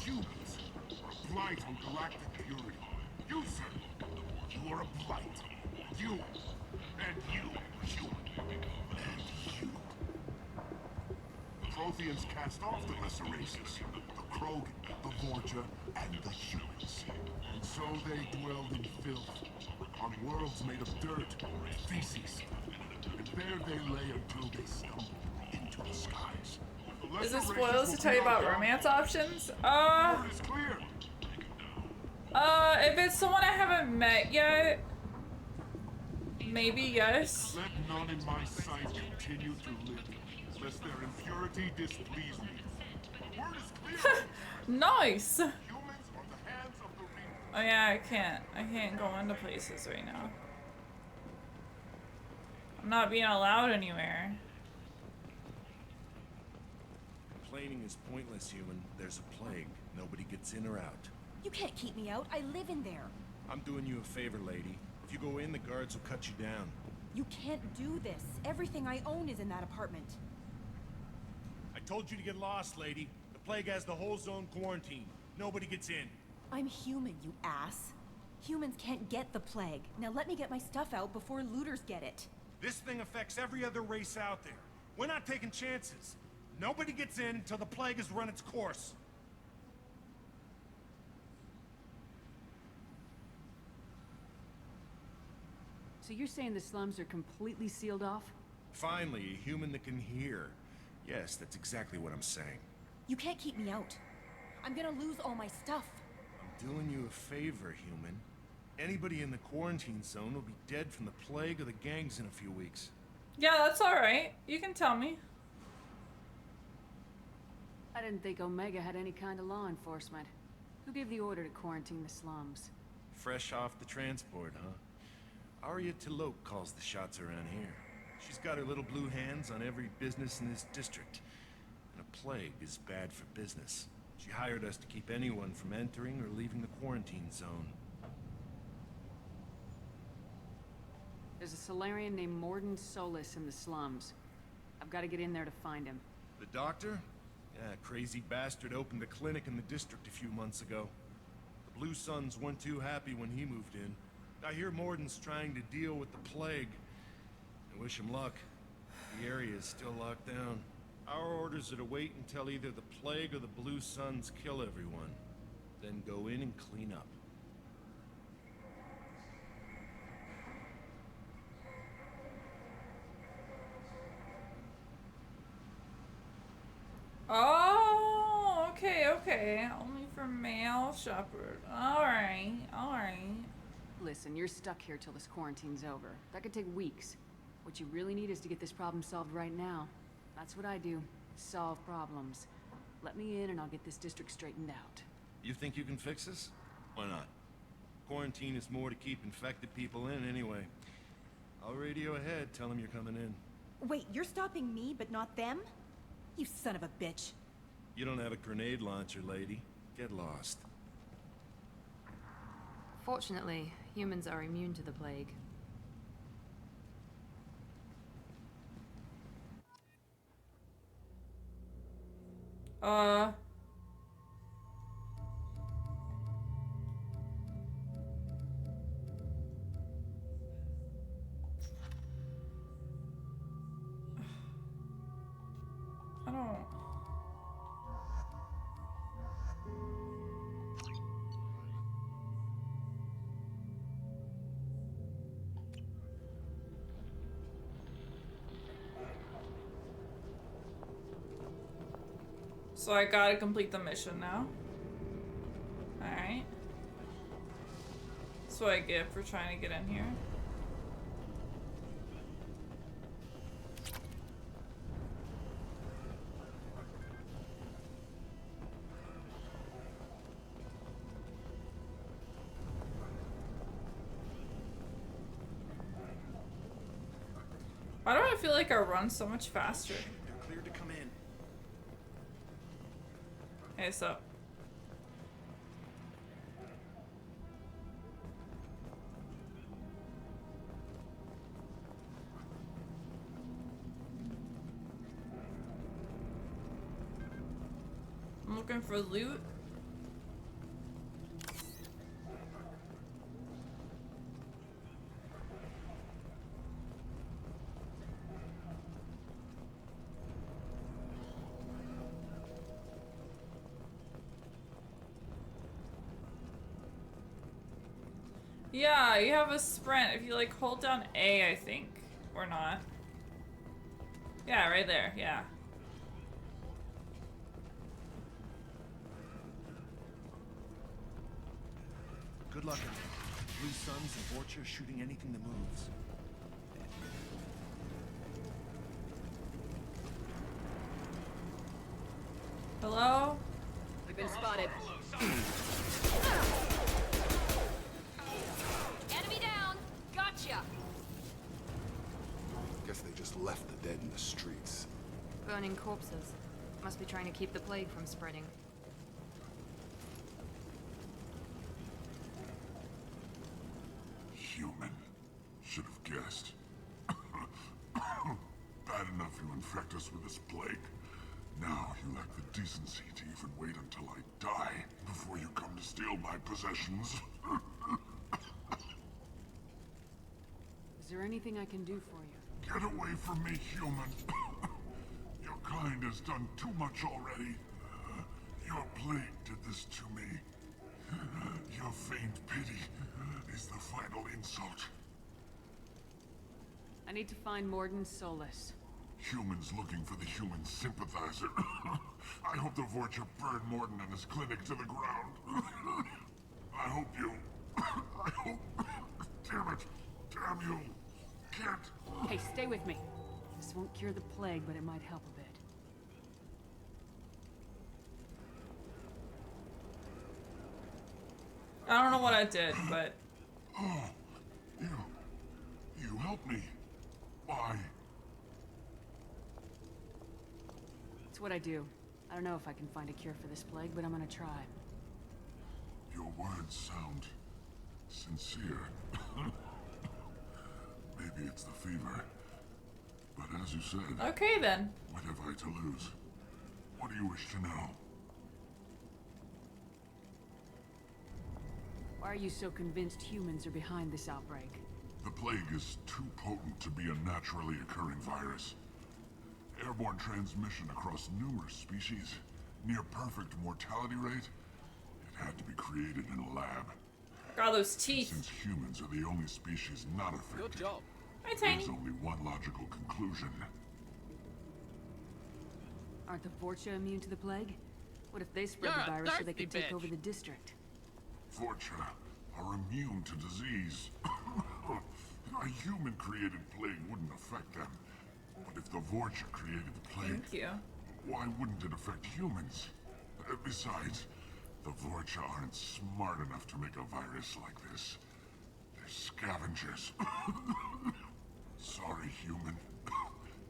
Humans are a blight on galactic purity. You, sir, you are a blight. You, and you, and you. The Protheans cast off the lesser races, the Krogan, the Vorja, and the humans. And so they dwelled in filth, on worlds made of dirt, feces. And there they lay until they stumbled into the skies. Is this spoilers to tell you about romance options? If it's someone I haven't met yet, maybe yes. Let none in my sight continue to live, lest their impurity displease me. Nice! Oh yeah, I can't go into places right now. I'm not being allowed anywhere. Complaining is pointless, human. There's a plague. Nobody gets in or out. You can't keep me out. I live in there. I'm doing you a favor, lady. If you go in, the guards will cut you down. You can't do this. Everything I own is in that apartment. I told you to get lost, lady. The plague has the whole zone quarantined. Nobody gets in. I'm human, you ass. Humans can't get the plague. Now let me get my stuff out before looters get it. This thing affects every other race out there. We're not taking chances. Nobody gets in until the plague has run its course. So you're saying the slums are completely sealed off? Finally, a human that can hear. Yes, that's exactly what I'm saying. You can't keep me out. I'm gonna lose all my stuff. I'm doing you a favor, human. Anybody in the quarantine zone will be dead from the plague or the gangs in a few weeks. Yeah, that's alright. You can tell me. I didn't think Omega had any kind of law enforcement. Who gave the order to quarantine the slums? Fresh off the transport, huh? Arya Talope calls the shots around here. She's got her little blue hands on every business in this district. And a plague is bad for business. She hired us to keep anyone from entering or leaving the quarantine zone. There's a Solarian named Morden Solis in the slums. I've got to get in there to find him. The doctor? Yeah, crazy bastard opened a clinic in the district a few months ago. The Blue Suns weren't too happy when he moved in. I hear Morden's trying to deal with the plague. I wish him luck. The area is still locked down. Our orders are to wait until either the plague or the Blue Suns kill everyone. Then go in and clean up. Oh, okay. Only for male shepherd. Alright. Listen, you're stuck here till this quarantine's over. That could take weeks. What you really need is to get this problem solved right now. That's what I do. Solve problems. Let me in and I'll get this district straightened out. You think you can fix this? Why not? Quarantine is more to keep infected people in anyway. I'll radio ahead, tell them you're coming in. Wait, you're stopping me, but not them? You son of a bitch. You don't have a grenade launcher, lady. Get lost. Fortunately, humans are immune to the plague. I don't... So I gotta complete the mission now. Alright. That's what I get for trying to get in here. Why do I feel like I run so much faster? You're cleared to come in. Hey, what's up? I'm looking for loot. Yeah, you have a sprint if you like hold down A, I think. Or not. Yeah, right there, yeah. Good luck, everyone. Blue Suns and Orchard shooting anything that moves. Hello? Burning corpses. Must be trying to keep the plague from spreading. Human. Should have guessed. Bad enough you infect us with this plague. Now you lack the decency to even wait until I die before you come to steal my possessions. Is there anything I can do for you? Get away from me, human. Your kind has done too much already. Your plague did this to me. Your feigned pity is the final insult. I need to find Morden Solus. Humans looking for the human sympathizer. I hope the Vorcha burned Morden and his clinic to the ground. I hope you... I hope... Damn it. Damn you. Can't... Hey, stay with me. This won't cure the plague, but it might help a bit. I don't know what I did, but... Oh, you helped me. Why? It's what I do. I don't know if I can find a cure for this plague, but I'm gonna try. Your words sound sincere. Maybe it's the fever. But as you said... Okay, then. What have I to lose? What do you wish to know? Why are you so convinced humans are behind this outbreak? The plague is too potent to be a naturally occurring virus. Airborne transmission across numerous species, near perfect mortality rate. It had to be created in a lab. Look at all those teeth. Since humans are the only species not affected, Good job. Hi, Tiny. there's only one logical conclusion. Aren't the Vorcha immune to the plague? What if they spread the virus so they can take over the district? Vorcha are immune to disease. A human-created plague wouldn't affect them. But if the Vorcha created the plague, Thank you. why wouldn't it affect humans? Besides, the Vorcha aren't smart enough to make a virus like this. They're scavengers. Sorry, human.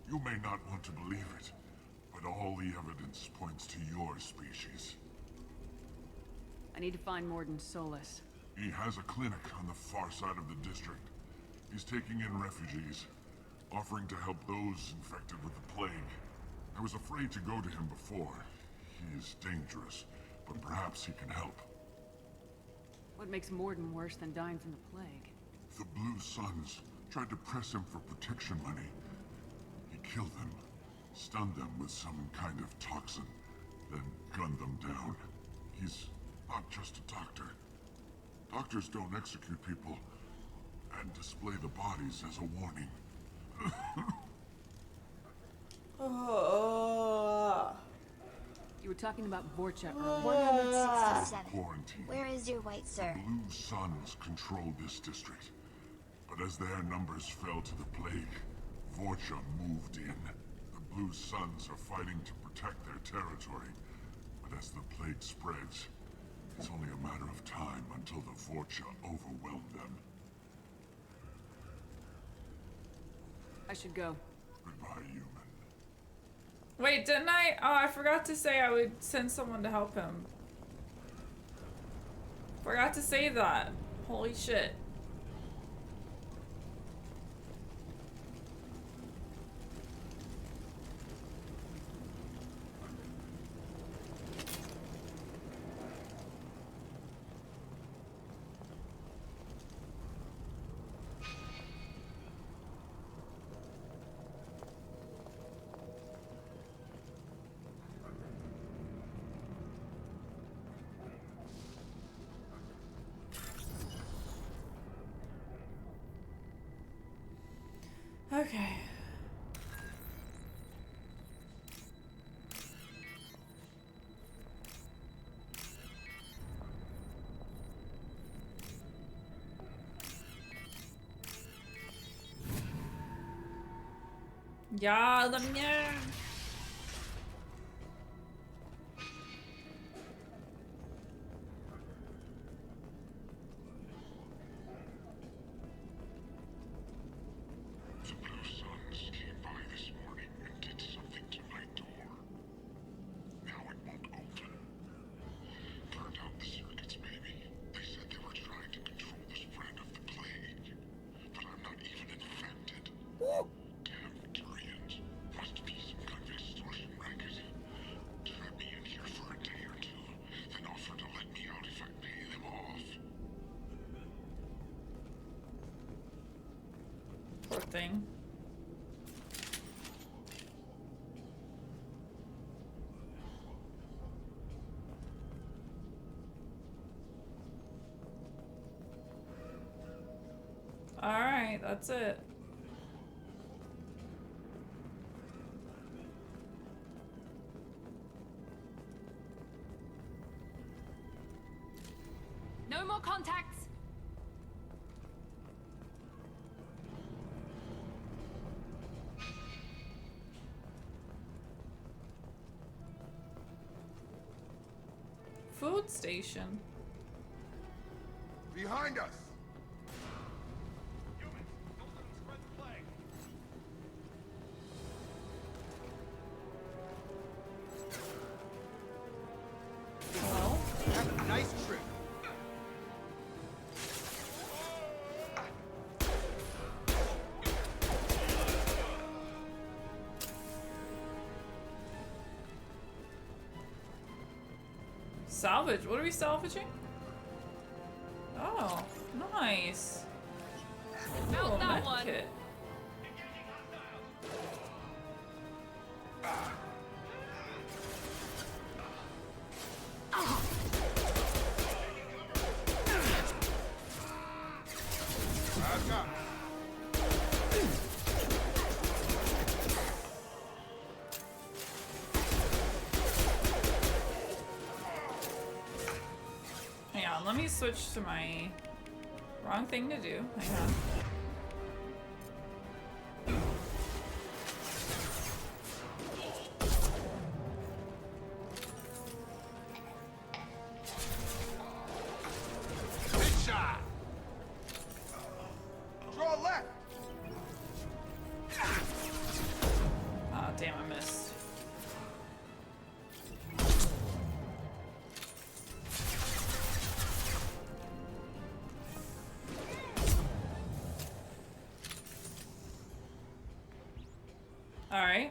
You may not want to believe it, but all the evidence points to your species. I need to find Morden Solus. He has a clinic on the far side of the district. He's taking in refugees, offering to help those infected with the plague. I was afraid to go to him before. He is dangerous, but perhaps he can help. What makes Morden worse than dying from the plague? The Blue Suns tried to press him for protection money. He killed them, stunned them with some kind of toxin, then gunned them down. He's not just a doctor. Doctors don't execute people and display the bodies as a warning. You were talking about Vorcha earlier. 167. Quarantine. Where is your white sir? The Blue Suns control this district. But as their numbers fell to the plague, Vorcha moved in. The Blue Suns are fighting to protect their territory. But as the plague spreads, it's only a matter of time until the Vorcha overwhelm them. I should go. Goodbye, human. Wait, didn't I? Oh, I forgot to say I would send someone to help him. Forgot to say that. Holy shit. Okay. Yeah, let me know. The Blue Suns came by this morning and did something to my thing. Alright, that's it. No more contacts! Food station. Behind us! Hello? Have a nice trip. Salvage. What are we salvaging? Oh, nice. Found Oh, that med one. kit. Hang on, let me switch to my wrong thing to do. Hang on. Headshot! Draw left! Ah, damn, I missed. Alright.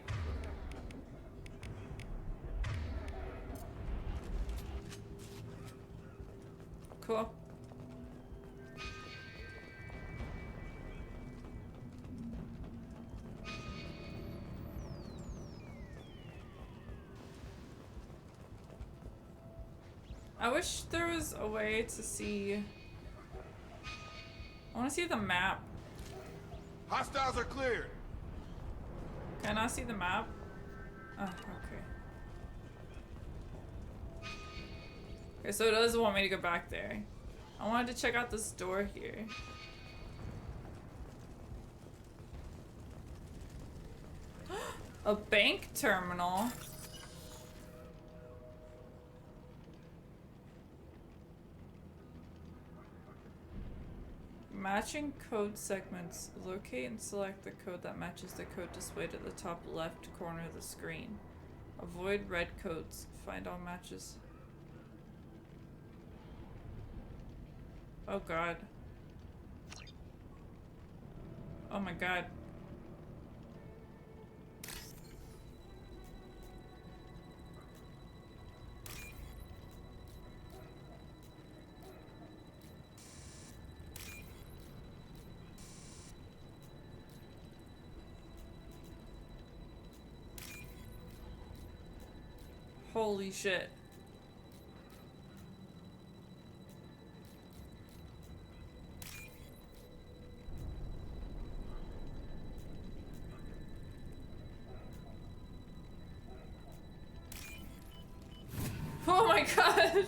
Cool. I wish there was a way to see. I want to see the map. Hostiles are cleared! Can I see the map? Oh, okay. Okay, so it does want me to go back there. I wanted to check out this door here. A bank terminal? Matching code segments. Locate and select the code that matches the code displayed at the top left corner of the screen. Avoid red codes. Find all matches. Oh god. Oh my god. Holy shit. Oh my god.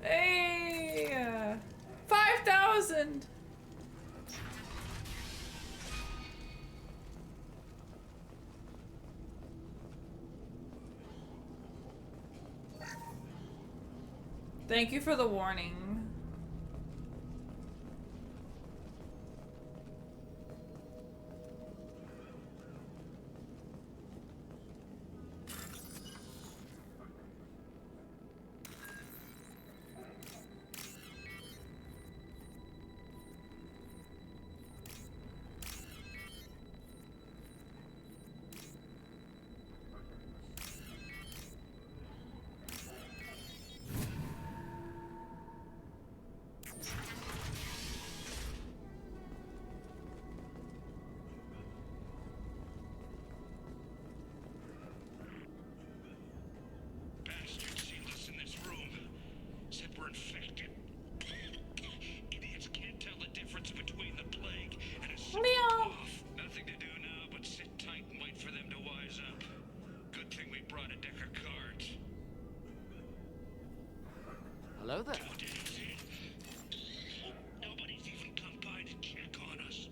Hey. 5,000. Thank you for the warning. Hello there. 2 days in. Nobody's even come by to check on us.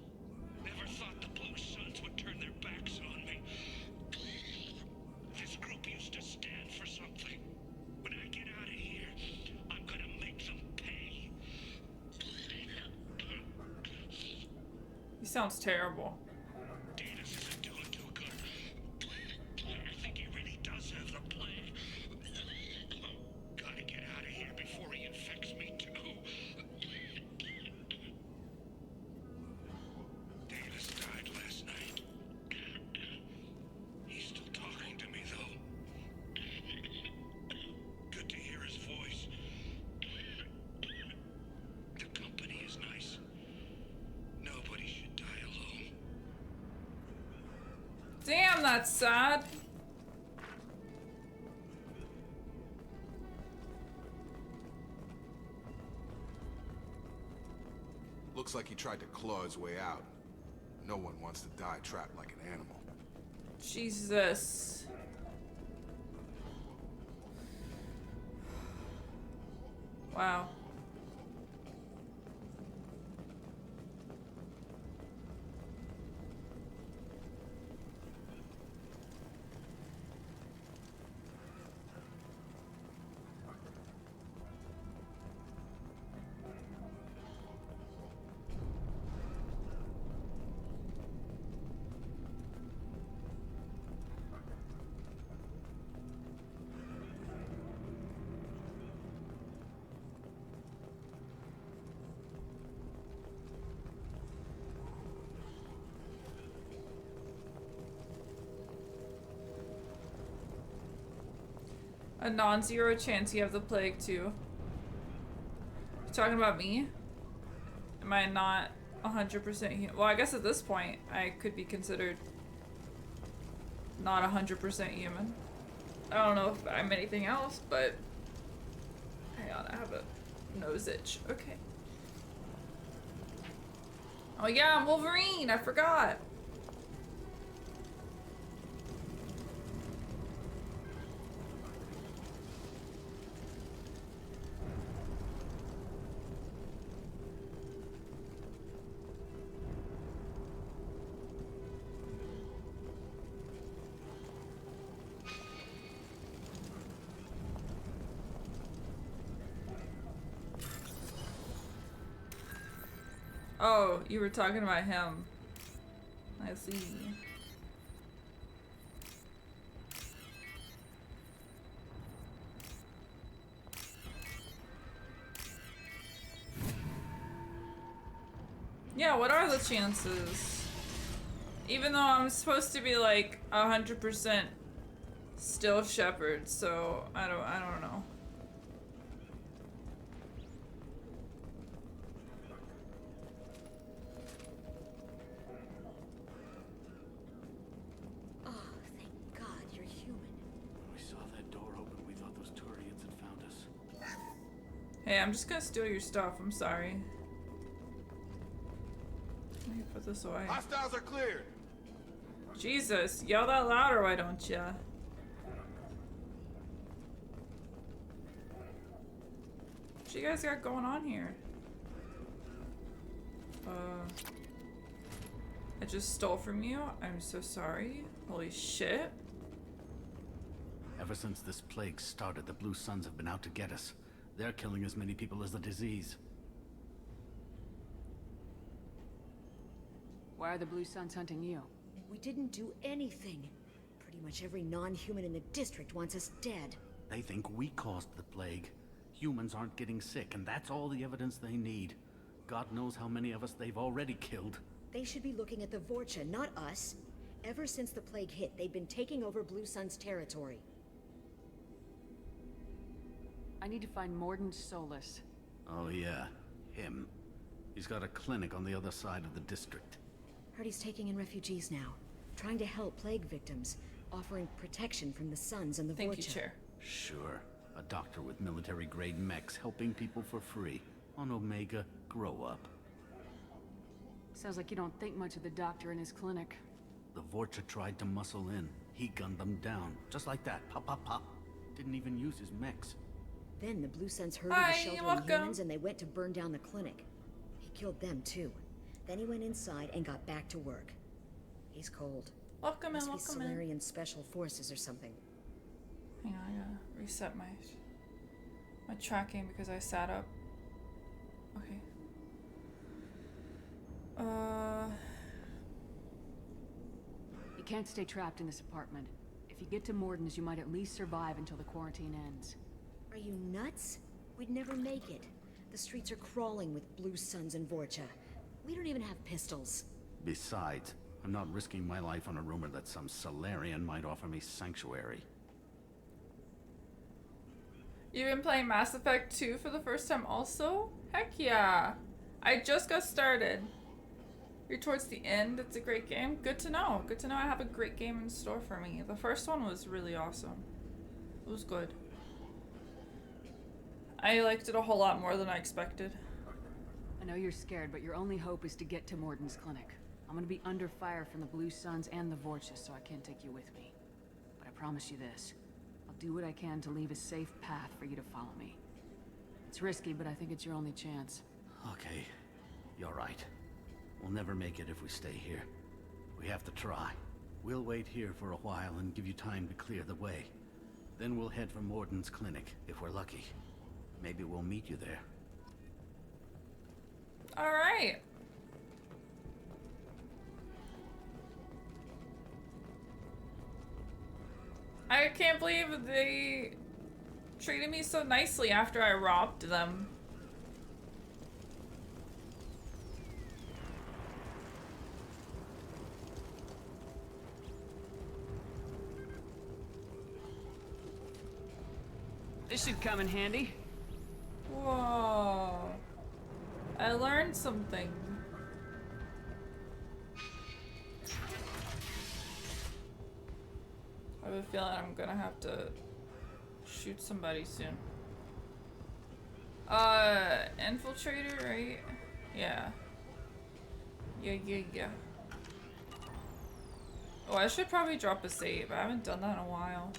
Never thought the Blue Suns would turn their backs on me. This group used to stand for something. When I get out of here, I'm gonna make them pay. He sounds terrible. Davis isn't doing too good. I think he really does have the plague. Gotta get out of here before he infects me too. Davis died last night. He's still talking to me though. Good to hear his voice. The company is nice. Nobody should die alone. Damn, that's sad. Looks like he tried to claw his way out. No one wants to die trapped like an animal. Jesus. Wow. A non-zero chance you have the plague too. You talking about me? Am I not 100% human? Well, I guess at this point I could be considered not 100% human. I don't know if I'm anything else, but hang on, I have a nose itch. Okay. Oh yeah, I'm Wolverine. I forgot. Oh, you were talking about him. I see. Yeah, what are the chances? Even though I'm supposed to be like 100% still Shepherd, so I don't know. Hey, I'm just gonna steal your stuff. I'm sorry. Let me put this away. Hostiles are cleared. Jesus, yell that louder, why don't ya? What you guys got going on here? I just stole from you. I'm so sorry. Holy shit. Ever since this plague started, the Blue Suns have been out to get us. They're killing as many people as the disease. Why are the Blue Suns hunting you? We didn't do anything. Pretty much every non-human in the district wants us dead. They think we caused the plague. Humans aren't getting sick, and that's all the evidence they need. God knows how many of us they've already killed. They should be looking at the Vorcha, not us. Ever since the plague hit, they've been taking over Blue Sun's territory. I need to find Mordin Solus. Oh yeah, him. He's got a clinic on the other side of the district. Heard he's taking in refugees now. Trying to help plague victims. Offering protection from the Suns and the Vorcha. Thank you, Chair. Sure. A doctor with military-grade mechs helping people for free. On Omega, grow up. Sounds like you don't think much of the doctor in his clinic. The Vorcha tried to muscle in. He gunned them down. Just like that. Pop, pop, pop. Didn't even use his mechs. Then the Blue Suns heard Hi, he was sheltering welcome. humans and they went to burn down the clinic. He killed them too. Then he went inside and got back to work. He's cold. Welcome in, Must be welcome in. Solarian Special Forces or something. Hang on, I gotta reset my tracking because I sat up. Okay. You can't stay trapped in this apartment. If you get to Morden's, you might at least survive until the quarantine ends. Are you nuts? We'd never make it. The streets are crawling with Blue Suns and Vorcha. We don't even have pistols. Besides, I'm not risking my life on a rumor that some Solarian might offer me sanctuary. You've been playing Mass Effect 2 for the first time also? Heck yeah! I just got started. You're towards the end. It's a great game. Good to know. Good to know I have a great game in store for me. The first one was really awesome. It was good. I liked it a whole lot more than I expected. I know you're scared, but your only hope is to get to Morden's clinic. I'm gonna be under fire from the Blue Suns and the Vorcha, so I can't take you with me. But I promise you this. I'll do what I can to leave a safe path for you to follow me. It's risky, but I think it's your only chance. Okay, you're right. We'll never make it if we stay here. We have to try. We'll wait here for a while and give you time to clear the way. Then we'll head for Morden's clinic, if we're lucky. Maybe we'll meet you there. Alright. I can't believe they treated me so nicely after I robbed them. This should come in handy. Whoa. I learned something. I have a feeling I'm gonna have to shoot somebody soon. Infiltrator, right? Yeah. Yeah. Oh, I should probably drop a save. I haven't done that in a while.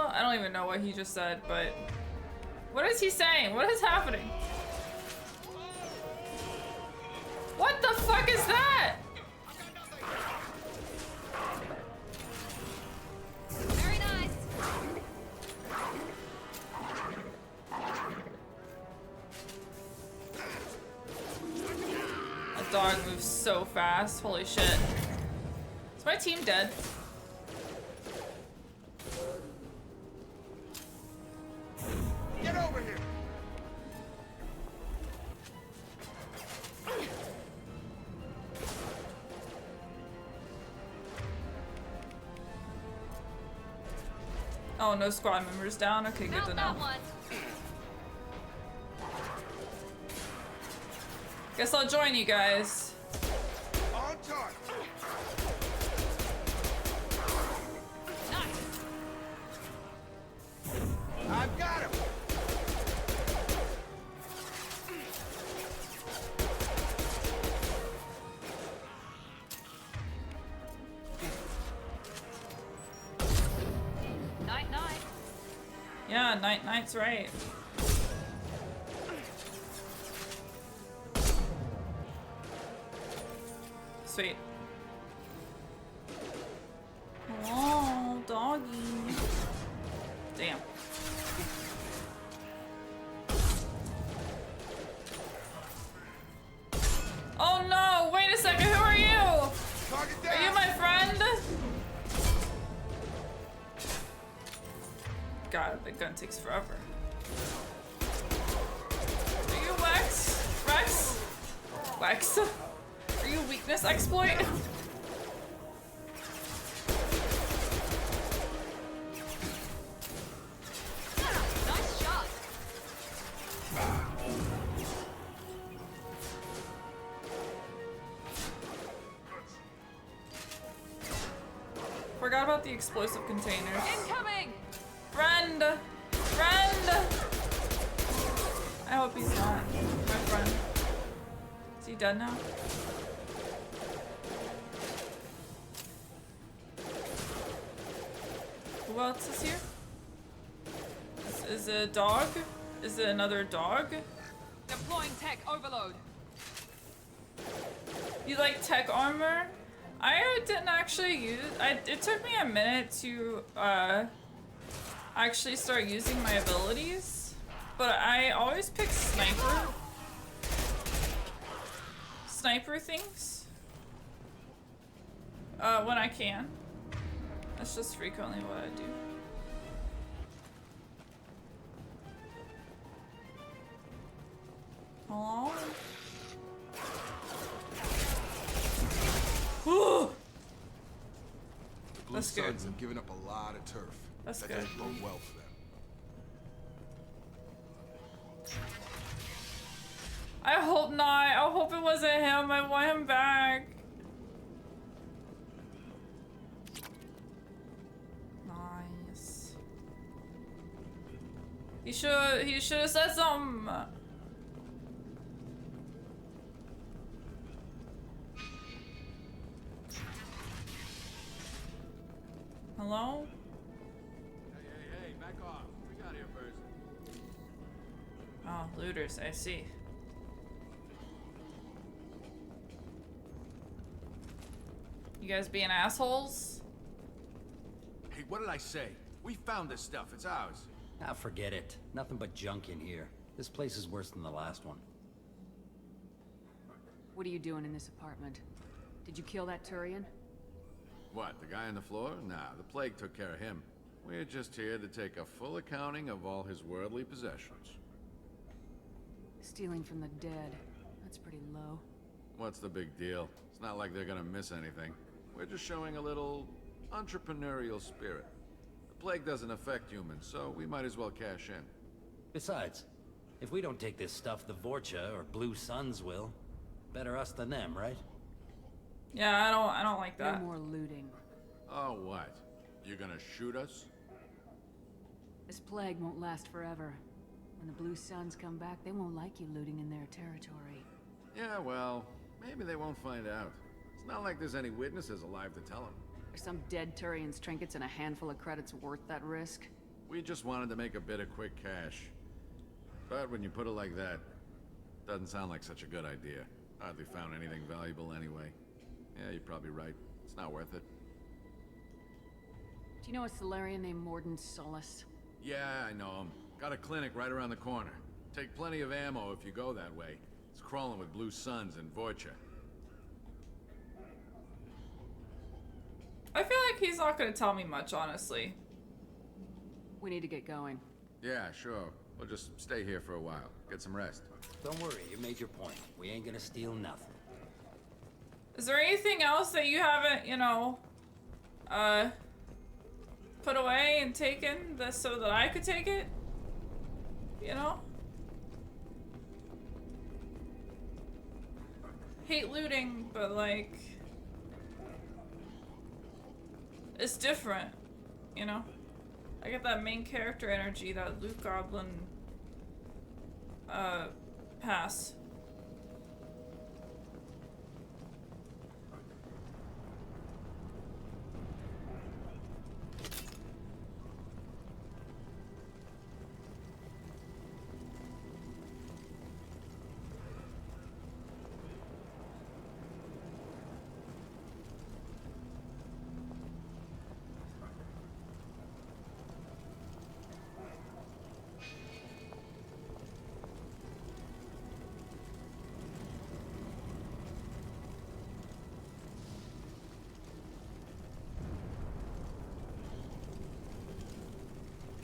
I don't even know what he just said, but what is he saying? What is happening? What the fuck is that? Very nice. A dog moves so fast. Holy shit. Is my team dead? Get over here! Oh, no squad members down? Okay, good to know. Guess I'll join you guys. On target! I've got him! Night. Yeah, night's right. Sweet. Oh, doggy. Damn. Oh no, wait a second, who are you? Are you my friend? God, the gun takes forever. Are you Wex? Rex? Wex? Are you weakness exploit? Nice shot. Forgot about the explosive containers. Incoming! Friend! Friend! I hope he's not my friend. Is he dead now? Who else is here? Is it a dog? Is it another dog? Deploying tech overload. You like tech armor? I didn't actually use. It took me a minute to actually start using my abilities, but I always pick sniper things when I can. That's just frequently what I do. Hello? Ooh! The Blue Suns have given up a lot of turf. That's that good. doesn't bode well for them. I hope not. I hope it wasn't him. I want him back. Nice. He should have said something. Hello? Hey, back off. We got here first. Oh, looters, I see. You guys being assholes? Hey, what did I say? We found this stuff. It's ours. Ah, forget it. Nothing but junk in here. This place is worse than the last one. What are you doing in this apartment? Did you kill that Turian? What, the guy on the floor? Nah, the plague took care of him. We're just here to take a full accounting of all his worldly possessions. Stealing from the dead. That's pretty low. What's the big deal? It's not like they're gonna miss anything. We're just showing a little entrepreneurial spirit. The plague doesn't affect humans, so we might as well cash in. Besides, if we don't take this stuff, the Vorcha or Blue Suns will. Better us than them, right? Yeah, I don't like that. No more looting. Oh, what? You gonna shoot us? This plague won't last forever. When the Blue Suns come back, they won't like you looting in their territory. Yeah, well, maybe they won't find out. It's not like there's any witnesses alive to tell them. Are some dead Turian's trinkets and a handful of credits worth that risk? We just wanted to make a bit of quick cash. But when you put it like that, doesn't sound like such a good idea. Hardly found anything valuable anyway. Yeah, you're probably right. It's not worth it. Do you know a Solarian named Morden Solace? Yeah, I know him. Got a clinic right around the corner. Take plenty of ammo if you go that way. It's crawling with Blue Suns and Vorcha. I feel like he's not gonna tell me much, honestly. We need to get going. Yeah, sure. We'll just stay here for a while. Get some rest. Don't worry, you made your point. We ain't gonna steal nothing. Is there anything else that you haven't, you know, put away and taken so that I could take it? You know? Hate looting, but like, it's different, you know? I get that main character energy, that loot goblin, pass.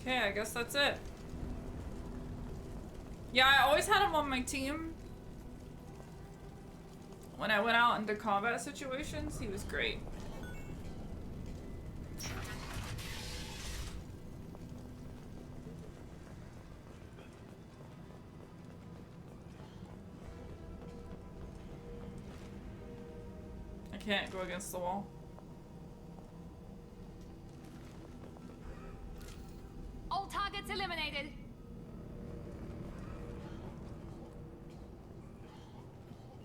Okay, I guess that's it. Yeah, I always had him on my team. When I went out into combat situations, he was great. I can't go against the wall.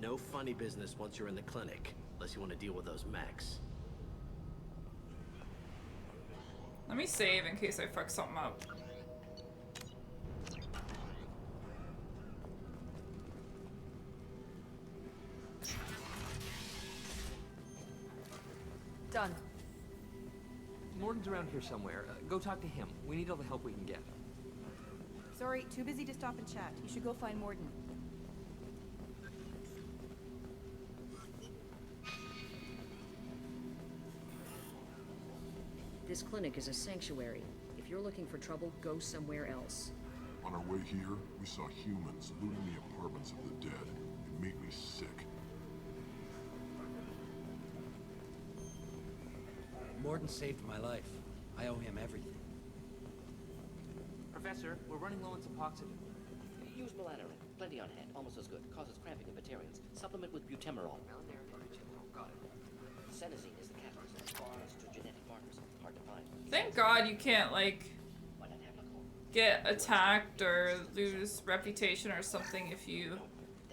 No funny business once you're in the clinic, unless you want to deal with those mechs. Let me save in case I fuck something up. Done. Morden's around here somewhere. Go talk to him. We need all the help we can get. Sorry, too busy to stop and chat. You should go find Morden. This clinic is a sanctuary. If you're looking for trouble, go somewhere else. On our way here, we saw humans looting the apartments of the dead. It made me sick. Morden saved my life. I owe him everything. Professor, we're running low on some oxygen. Use melanorin. Plenty on hand. Almost as good. Causes cramping in Batarians. Supplement with butemerol. Got it. Senesine is the catalyst that bonds to genetic markers. Hard to find. Thank God you can't, like, get attacked or lose reputation or something if you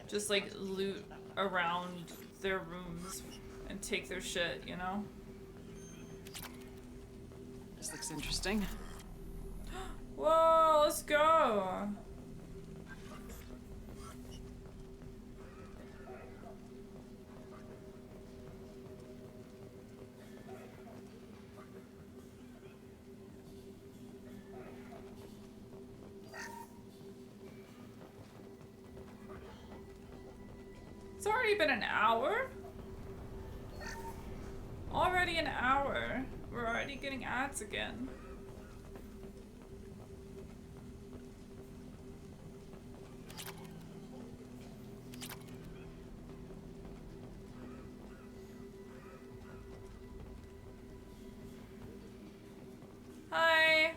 just, like, loot around their rooms and take their shit, you know? This looks interesting. Whoa, let's go! It's already been an hour? Already an hour. We're already getting ads again. Hi.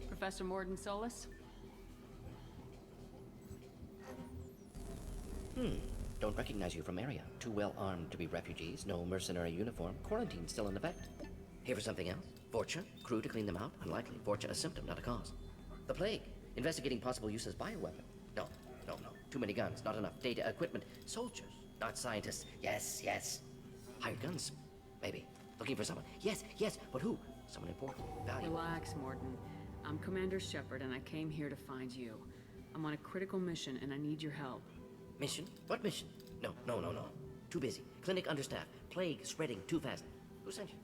Professor Morden Solus? Don't recognize you from area. Too well armed to be refugees. No mercenary uniform. Quarantine still in effect. Here for something else? Vorcha? Crew to clean them out? Unlikely. Vorcha a symptom, not a cause. The plague. Investigating possible use as bioweapon. No. Too many guns, not enough data, equipment. Soldiers, not scientists. Yes. Hired guns, maybe. Looking for someone. Yes, but who? Someone important, valuable. Relax, Morden. I'm Commander Shepard, and I came here to find you. I'm on a critical mission, and I need your help. Mission? What mission? No. Too busy. Clinic understaffed. Plague spreading too fast. Who sent you?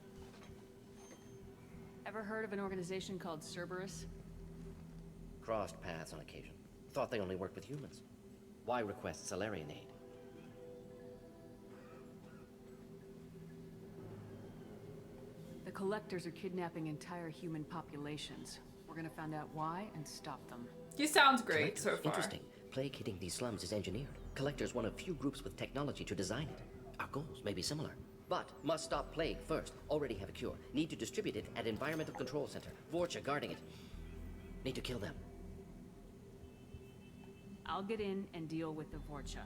Ever heard of an organization called Cerberus? Crossed paths on occasion. Thought they only worked with humans. Why request Salarian aid? The Collectors are kidnapping entire human populations. We're gonna find out why and stop them. He sounds great so far. Interesting. Plague hitting these slums is engineered. Collector's one of few groups with technology to design it. Our goals may be similar. But must stop plague first. Already have a cure. Need to distribute it at Environmental Control Center. Vorcha guarding it. Need to kill them. I'll get in and deal with the Vorcha.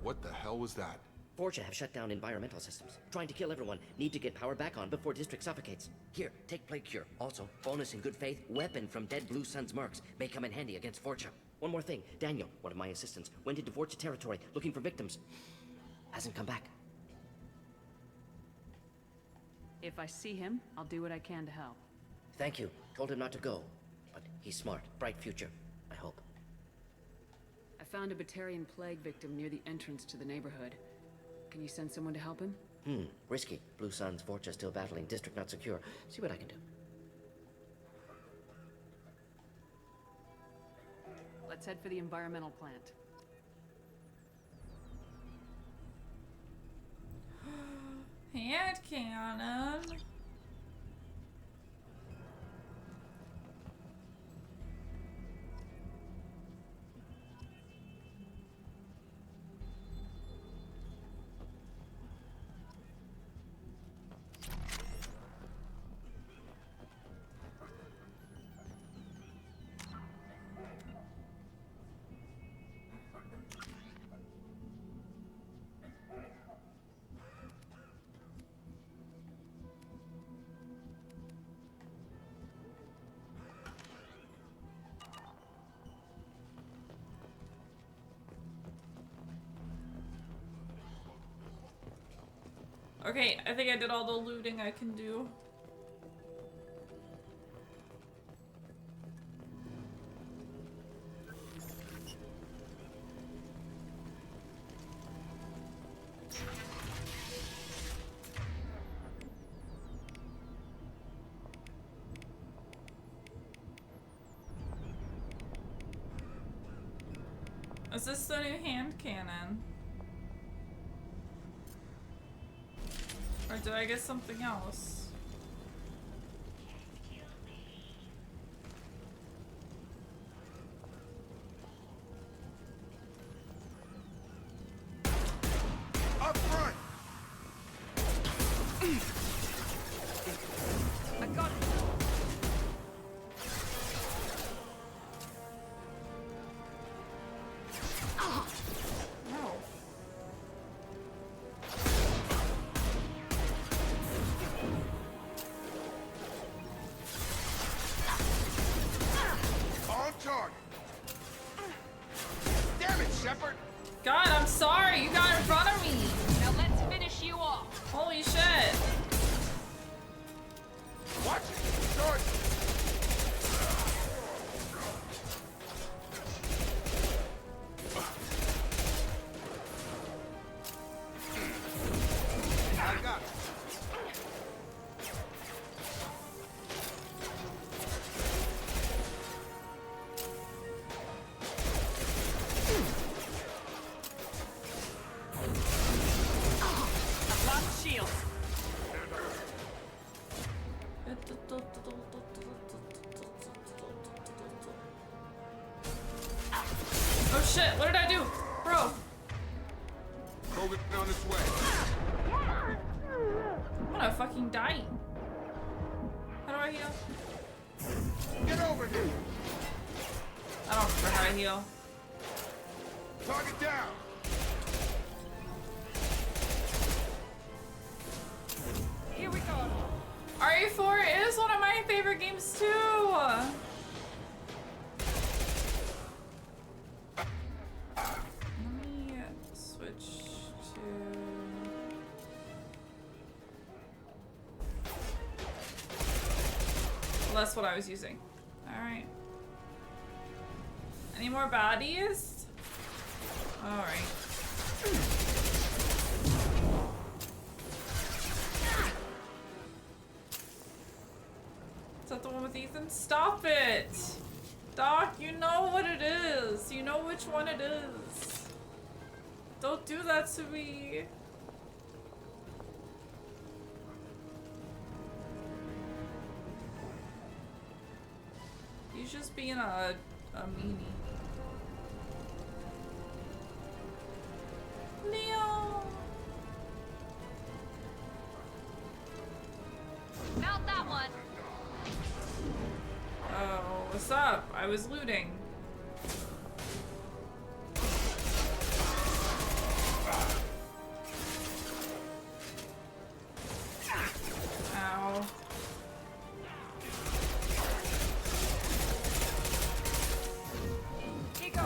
What the hell was that? Vorcha have shut down environmental systems. Trying to kill everyone. Need to get power back on before district suffocates. Here, take plague cure. Also, bonus in good faith, weapon from dead Blue Sun's mercs. May come in handy against Vorcha. One more thing. Daniel, one of my assistants, went into Vorcha territory looking for victims. Hasn't come back. If I see him, I'll do what I can to help. Thank you. Told him not to go. But he's smart. Bright future. I hope. I found a Batarian plague victim near the entrance to the neighborhood. Can you send someone to help him? Risky. Blue Sun's Vorcha still battling. District not secure. See what I can do. Let's head for the environmental plant. Hand cannon. Okay, I think I did all the looting I can do. Is this the new hand cannon? Or did I get something else? Up front! I got it. No. On target! Damn it, Shepard! God, I'm sorry. You got in front of me. Now let's finish you off. Holy shit. Watch it! Charge! I got it. I've lost shields. Oh shit, what did I do? Bro. Hogan on his way. I'm gonna fucking die. How do I heal? Get over here! I don't remember how to heal. Target down! Here we go. RE4 is one of my favorite games too. Let me switch to... Well, that's what I was using. Alright. Any more baddies? Alright. Is that the one with Ethan? Stop it! Doc, you know what it is. You know which one it is. Don't do that to me. He's just being a meanie. Leo! Mount that one. Oh, what's up? I was looting. Ow. Here goes.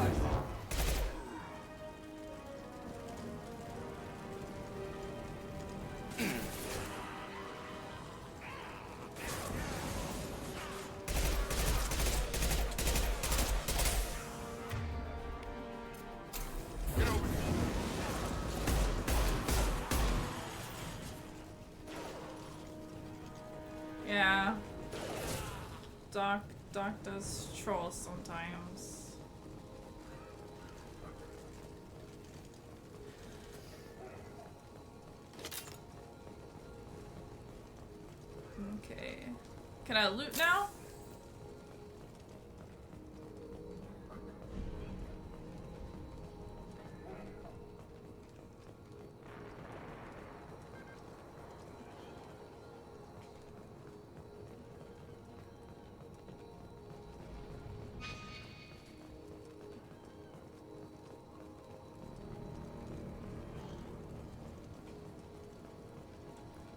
Yeah. Doc does troll sometimes. Okay. Can I loot now?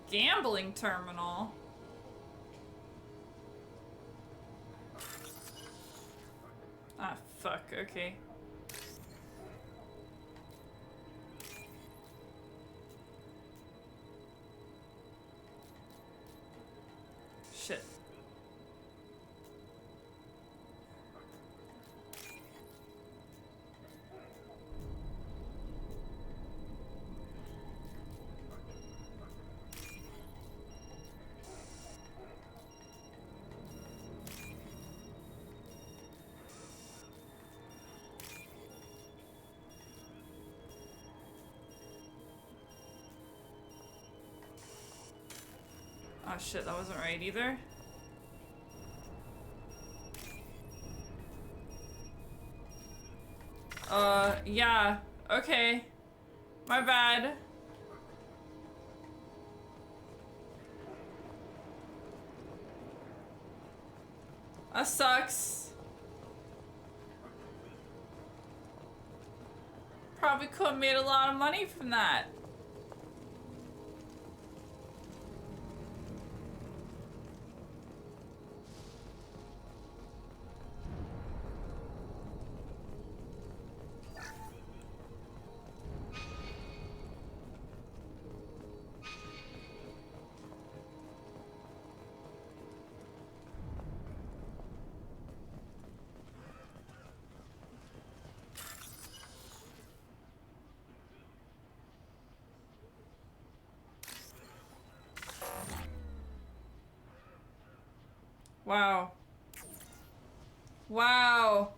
Gambling terminal. Ah, fuck, okay. shit. Oh shit, that wasn't right either. Yeah. Okay. My bad. That sucks. Probably could have made a lot of money from that. Wow. Wow.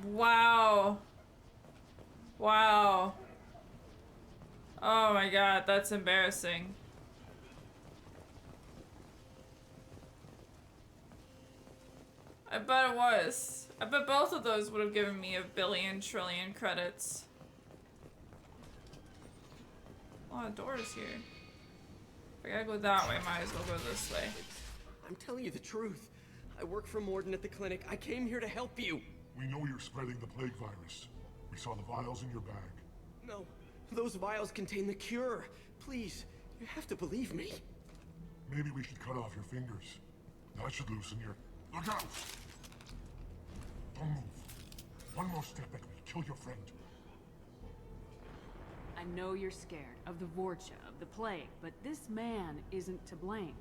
Wow. Wow. Oh my god, that's embarrassing. I bet it was. I bet both of those would have given me a billion trillion credits. A lot of doors here. If I gotta go that way, might as well go this way. I'm telling you the truth. I work for Morden at the clinic. I came here to help you. We know you're spreading the plague virus. We saw the vials in your bag. No, those vials contain the cure. Please, you have to believe me. Maybe we should cut off your fingers. That should loosen your... Look out! Don't move. One more step and we'll kill your friend. I know you're scared of the Vorcha, of the plague, but this man isn't to blame.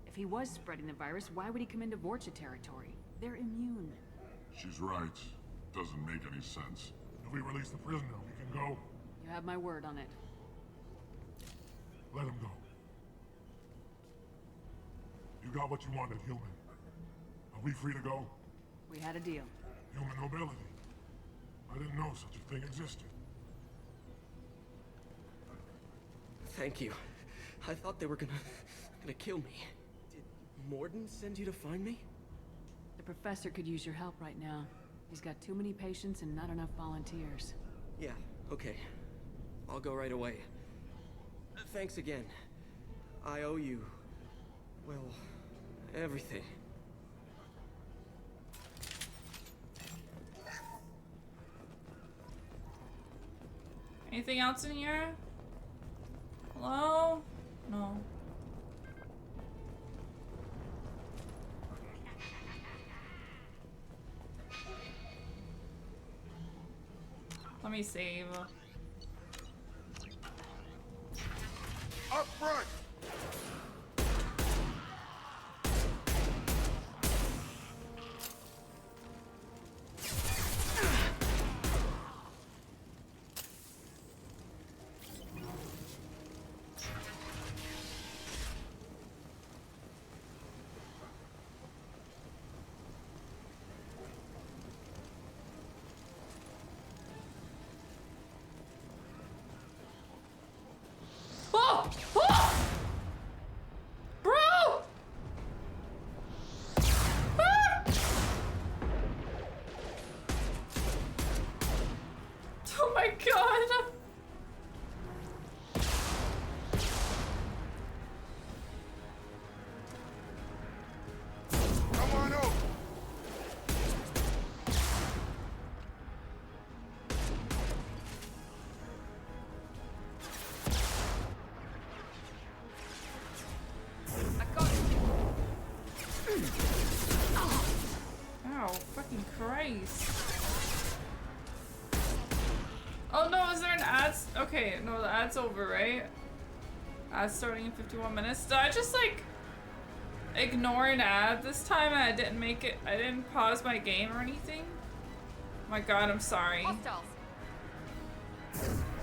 If he was spreading the virus, why would he come into Vorcha territory? They're immune. She's right. Doesn't make any sense. If we release the prisoner, we can go. You have my word on it. Let him go. You got what you wanted, human. Are we free to go? We had a deal. Human nobility. I didn't know such a thing existed. Thank you. I thought they were gonna kill me. Did Morden send you to find me? The professor could use your help right now. He's got too many patients and not enough volunteers. Yeah, okay. I'll go right away. Thanks again. I owe you... well, everything. Anything else in here? Hello? No. Let me save. Up front! Oh! Oh! Bro! Ah! Oh my god! Come on over! Ow, fucking Christ. Oh no, is there an ad? Okay, no, the ad's over, right? Ad's starting in 51 minutes. Did I just like... ignore an ad this time and I didn't make it. I didn't pause my game or anything. My god, I'm sorry. Hostiles.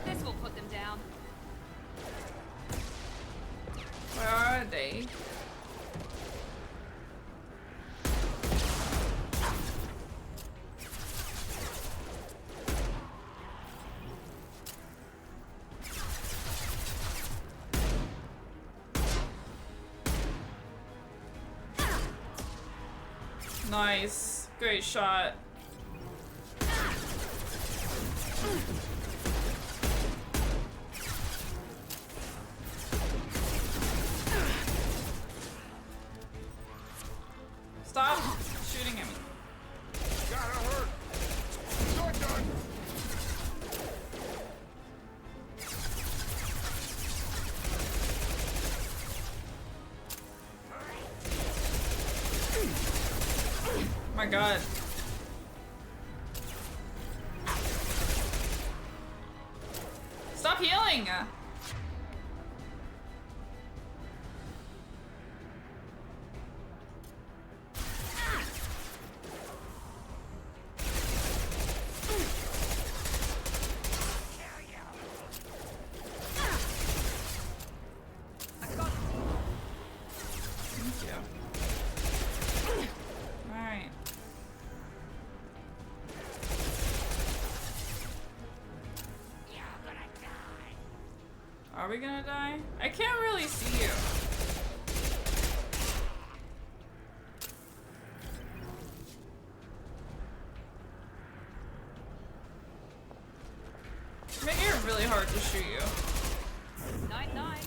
This will put them down. Where are they? Nice. Great shot. Stop shooting at me. Gotta hurt. You're done. My god. Stop healing! Thank you. Alright. Are we gonna die? I can't really see you. Making it really hard to shoot you. 9-9.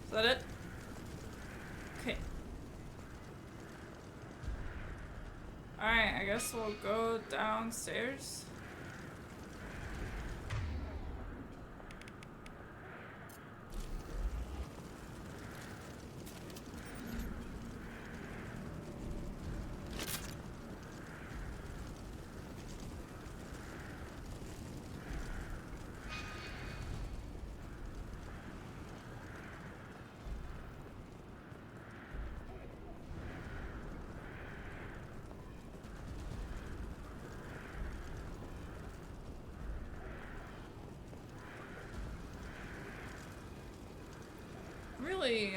Is that it? Okay. Alright, I guess we'll go downstairs. Really?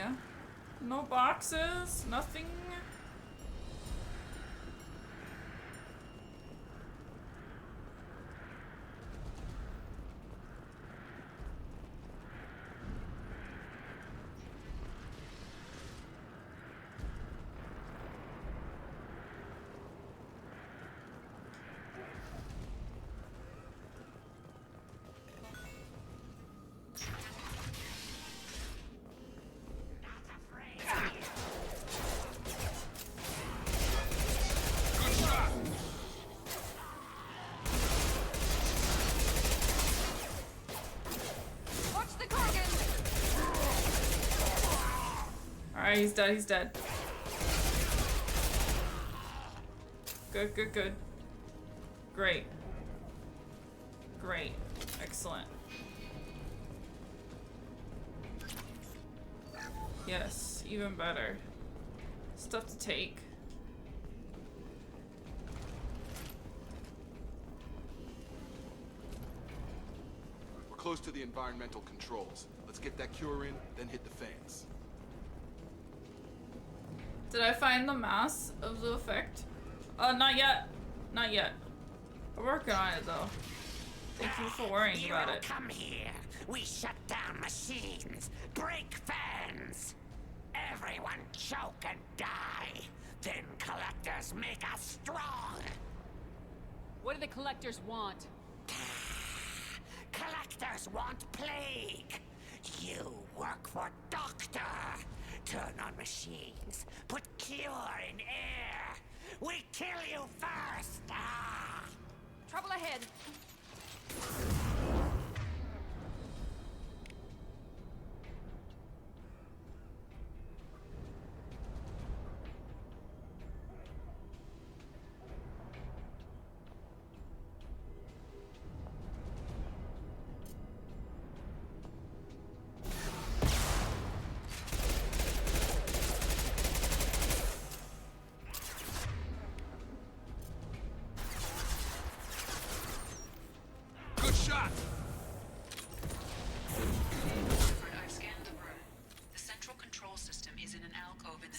No boxes? Nothing? Alright, he's dead, he's dead. Good, good, good. Great. Great. Excellent. Yes, even better. Stuff to take. We're close to the environmental controls. Let's get that cure in, then hit the fans. Did I find the mass of the effect? Not yet. Not yet. We're working on it though. Thank you for worrying about it. Come here. We shut down machines, break fans. Everyone choke and die. Then collectors make us strong. What do the collectors want? Collectors want plague. You work for Doctor. Turn on machines. Put cure in air. We kill you first. Ah. Trouble ahead.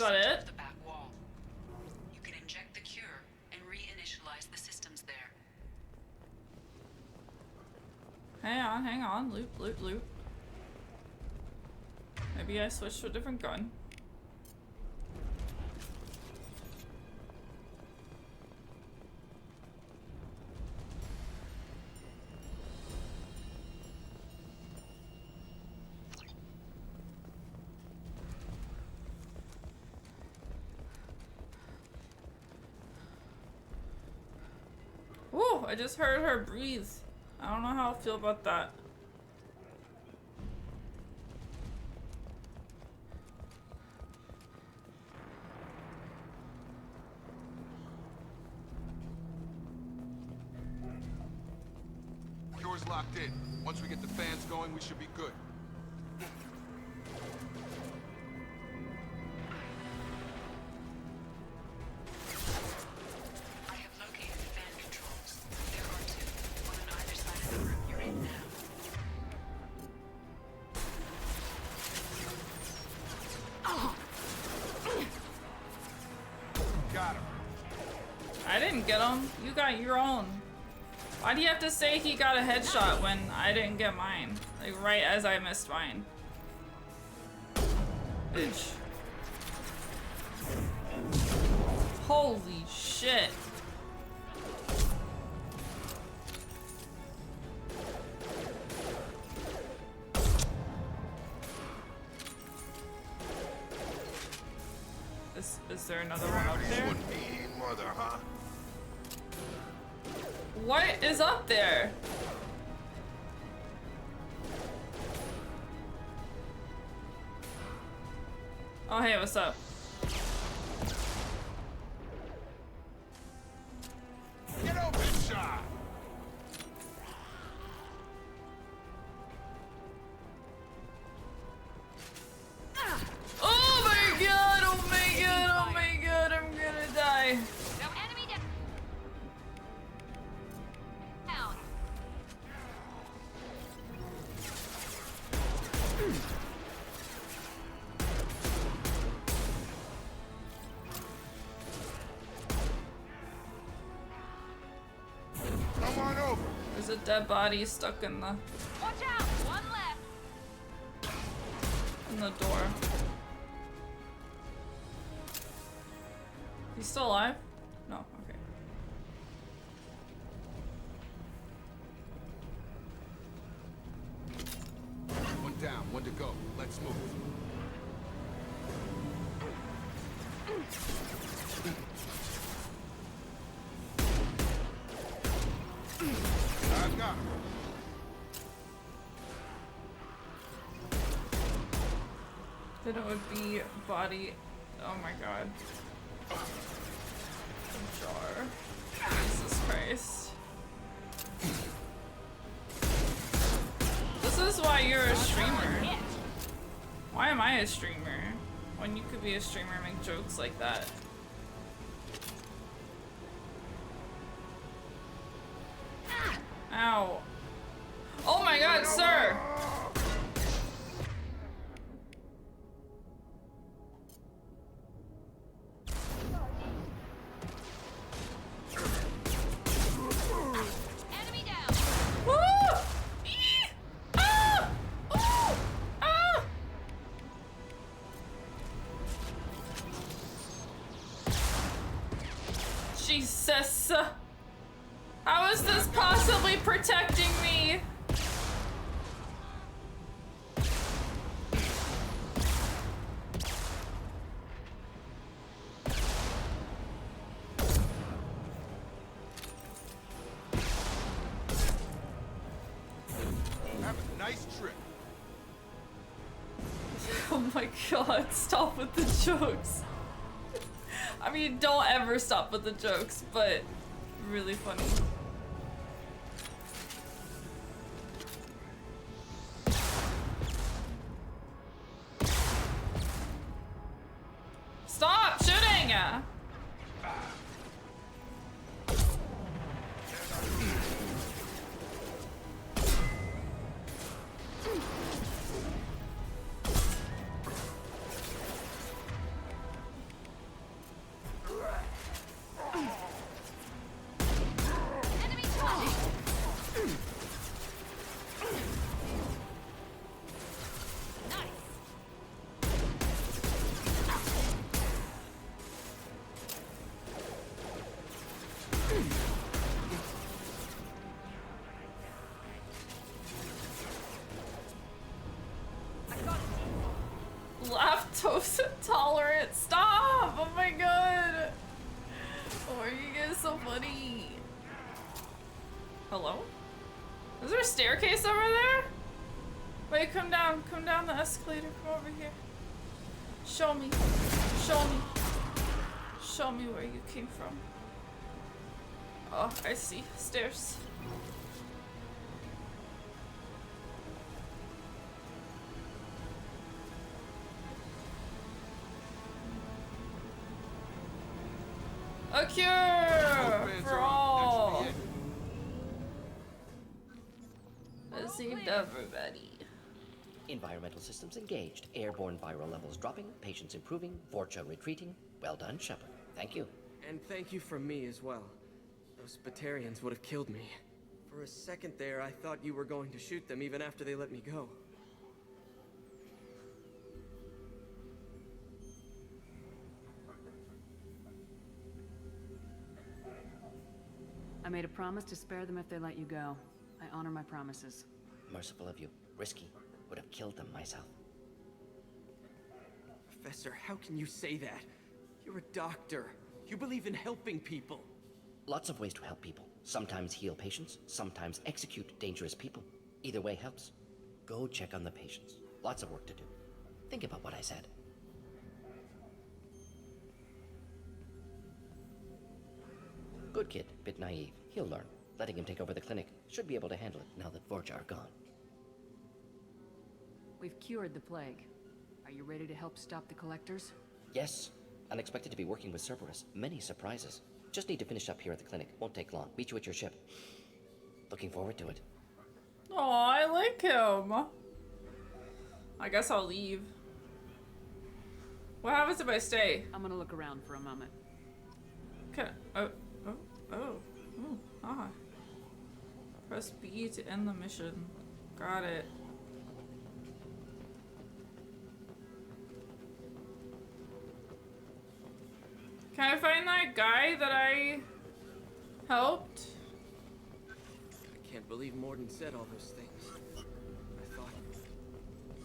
that it? To the back wall. You can inject the cure and reinitialize the systems there. Hang on. Loot. Maybe I switched to a different gun. Woo! I just heard her breathe. I don't know how I feel about that. Door's locked in. Once we get the fans going, we should be good. I have located the fan controls. There are two, one on either side of the room you're in now. Got him. I didn't get him. You got your own. Why do you have to say he got a headshot when I didn't get mine? Like, right as I missed mine. Bitch. Holy shit. Is there another one up there? Mean mother, huh? What is up there? Oh, hey, what's up? Get open, shot! Oh my god, oh my god, oh my god, I'm gonna die. No enemy down. Come on over. There's a dead body stuck in the Watch out! One left. in the door. He's still alive? No, okay. One down, one to go. Let's move. I got him. Then it would be body. Oh my god. Jar. Jesus Christ. This is why you're a streamer. Why am I a streamer? When you could be a streamer and make jokes like that. Ow. Oh my god, sir! Enemy down. Woo! Eee! Ah! Ooh! Ah! Jesus. How is this possibly protecting me? Have a nice trip. Oh my god, stop with the jokes. I mean, don't ever stop with the jokes, but really funny. Stop shooting! tolerant. Stop! Oh my god. Oh, you guys so funny. Hello? Is there a staircase over there? Wait, come down the escalator. Come over here. Show me. Show me. Show me where you came from. Oh, I see. Stairs. A cure for all. I saved everybody. Environmental systems engaged. Airborne viral levels dropping. Patients improving. Vorcha retreating. Well done, Shepard. Thank you. And thank you for me as well. Those Batarians would have killed me. For a second there, I thought you were going to shoot them even after they let me go. I made a promise to spare them if they let you go. I honor my promises. Merciful of you. Risky. Would have killed them myself. Professor, how can you say that? You're a doctor. You believe in helping people. Lots of ways to help people. Sometimes heal patients, sometimes execute dangerous people. Either way helps. Go check on the patients. Lots of work to do. Think about what I said. Good kid, bit naive. He'll learn. Letting him take over the clinic. Should be able to handle it now that Vorcha are gone. We've cured the plague. Are you ready to help stop the collectors? Yes. Unexpected to be working with Cerberus. Many surprises. Just need to finish up here at the clinic. Won't take long. Meet you at your ship. Looking forward to it. Oh, I like him. I guess I'll leave. What happens if I stay? I'm gonna look around for a moment. Okay. Ah. Press B to end the mission. Got it. Can I find that guy that I helped? I can't believe Morden said all those things.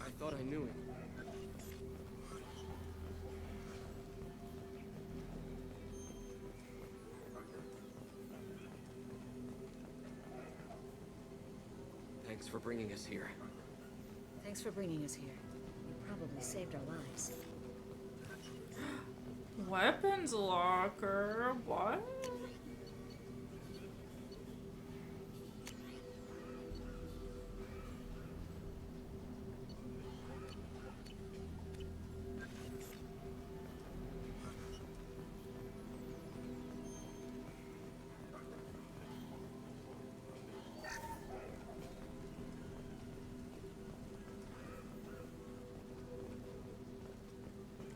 I thought I knew him. Thanks for bringing us here. Thanks for bringing us here. You probably saved our lives. Weapons locker? What?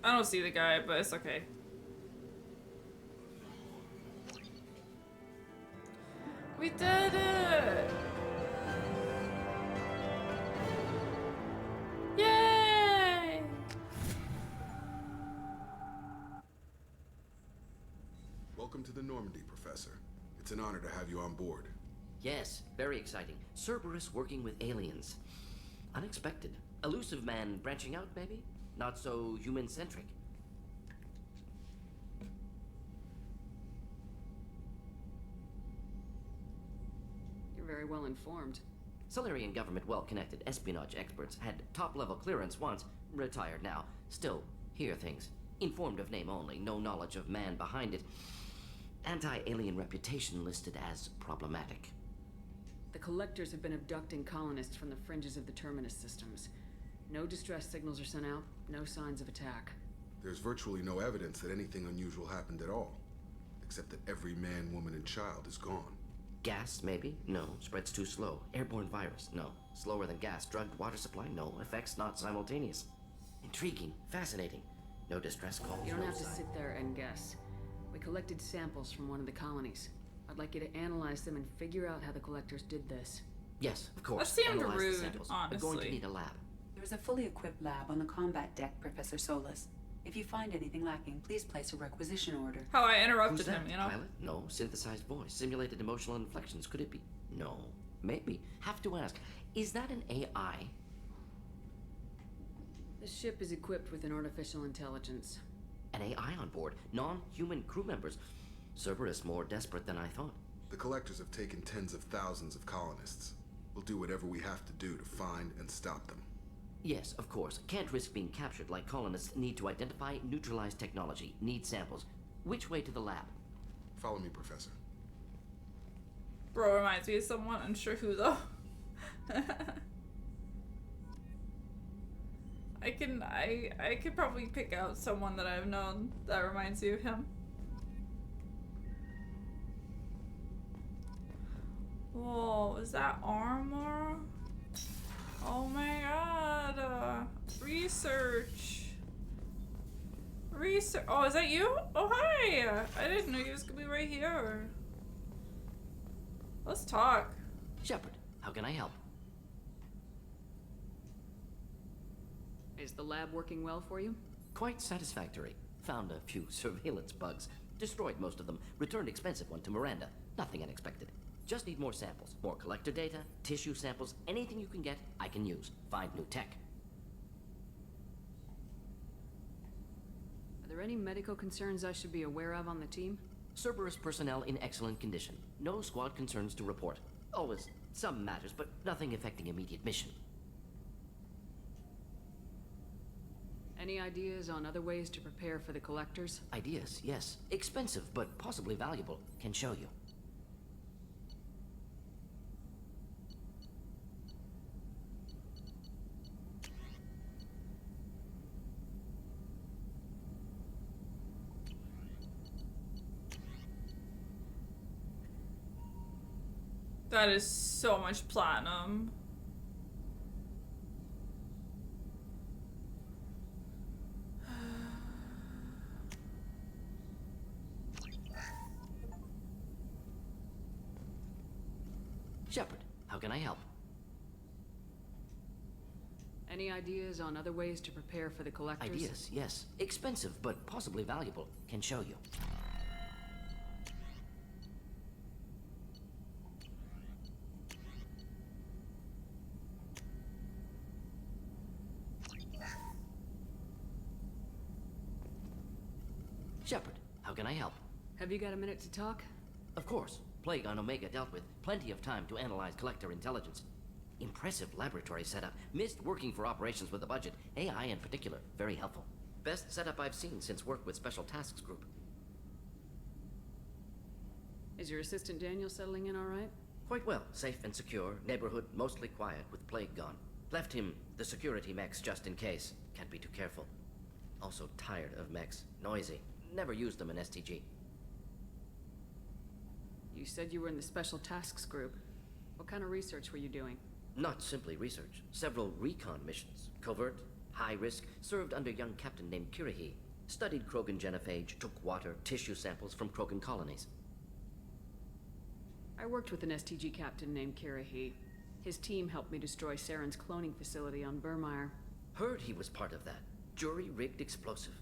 I don't see the guy, but it's okay. We did it! Yay! Welcome to the Normandy, Professor. It's an honor to have you on board. Yes, very exciting. Cerberus working with aliens. Unexpected. Elusive man branching out, maybe? Not so human-centric. You're very well informed. Solarian government well-connected espionage experts had top-level clearance once, retired now. Still, hear things. Informed of name only, no knowledge of man behind it. Anti-alien reputation listed as problematic. The collectors have been abducting colonists from the fringes of the Terminus systems. No distress signals are sent out, no signs of attack. There's virtually no evidence that anything unusual happened at all. Except that every man, woman, and child is gone. Gas, maybe? No. Spreads too slow. Airborne virus? No. Slower than gas. Drugged water supply? No. Effects not simultaneous. Intriguing. Fascinating. No distress calls. You don't no have to sign. sit there and guess. We collected samples from one of the colonies. I'd like you to analyze them and figure out how the collectors did this. Yes, of course. That seemed Analyze the rude, samples. honestly. We're going to need a lab. There is a fully equipped lab on the combat deck, Professor Solus. If you find anything lacking, please place a requisition order. How I interrupted Who's that? him, you know? Pilot? No. Synthesized voice. Simulated emotional inflections. Could it be? No. Maybe. Have to ask. Is that an AI? The ship is equipped with an artificial intelligence. An AI on board, non-human crew members. Cerberus more desperate than I thought. The Collectors have taken tens of thousands of colonists. We'll do whatever we have to do to find and stop them. Yes, of course. Can't risk being captured like colonists need to identify, neutralize technology, need samples. Which way to the lab? Follow me, Professor. Bro reminds me of someone, unsure who though. I could probably pick out someone that I've known that reminds me of him. Whoa, is that armor? Oh my god. Research. Research. Oh, is that you? Oh, hi. I didn't know you was gonna be right here. Let's talk. Shepard, how can I help? Is the lab working well for you? Quite satisfactory. Found a few surveillance bugs. Destroyed most of them. Returned expensive one to Miranda. Nothing unexpected. Just need more samples. More collector data, tissue samples, anything you can get, I can use. Find new tech. Are there any medical concerns I should be aware of on the team? Cerberus personnel in excellent condition. No squad concerns to report. Always some matters, but nothing affecting immediate mission. Any ideas on other ways to prepare for the Collectors? Ideas, yes. Expensive, but possibly valuable. Can show you. That is so much platinum. Shepard, how can I help? Any ideas on other ways to prepare for the Collectors? Ideas, yes. Expensive, but possibly valuable. Can show you. Shepard, how can I help? Have you got a minute to talk? Of course. Plague on Omega dealt with. Plenty of time to analyze collector intelligence. Impressive laboratory setup. Missed working for operations with a budget. AI in particular. Very helpful. Best setup I've seen since work with Special Tasks Group. Is your assistant Daniel settling in all right? Quite well. Safe and secure. Neighborhood mostly quiet with Plague gone. Left him the security mechs just in case. Can't be too careful. Also tired of mechs. Noisy. Never used them in STG. You said you were in the Special Tasks Group. What kind of research were you doing? Not simply research. Several recon missions. Covert, high risk, served under a young captain named Kirahi. Studied Krogan genophage, took water, tissue samples from Krogan colonies. I worked with an STG captain named Kirahi. His team helped me destroy Saren's cloning facility on Burmire. Heard he was part of that. Jury-rigged explosive.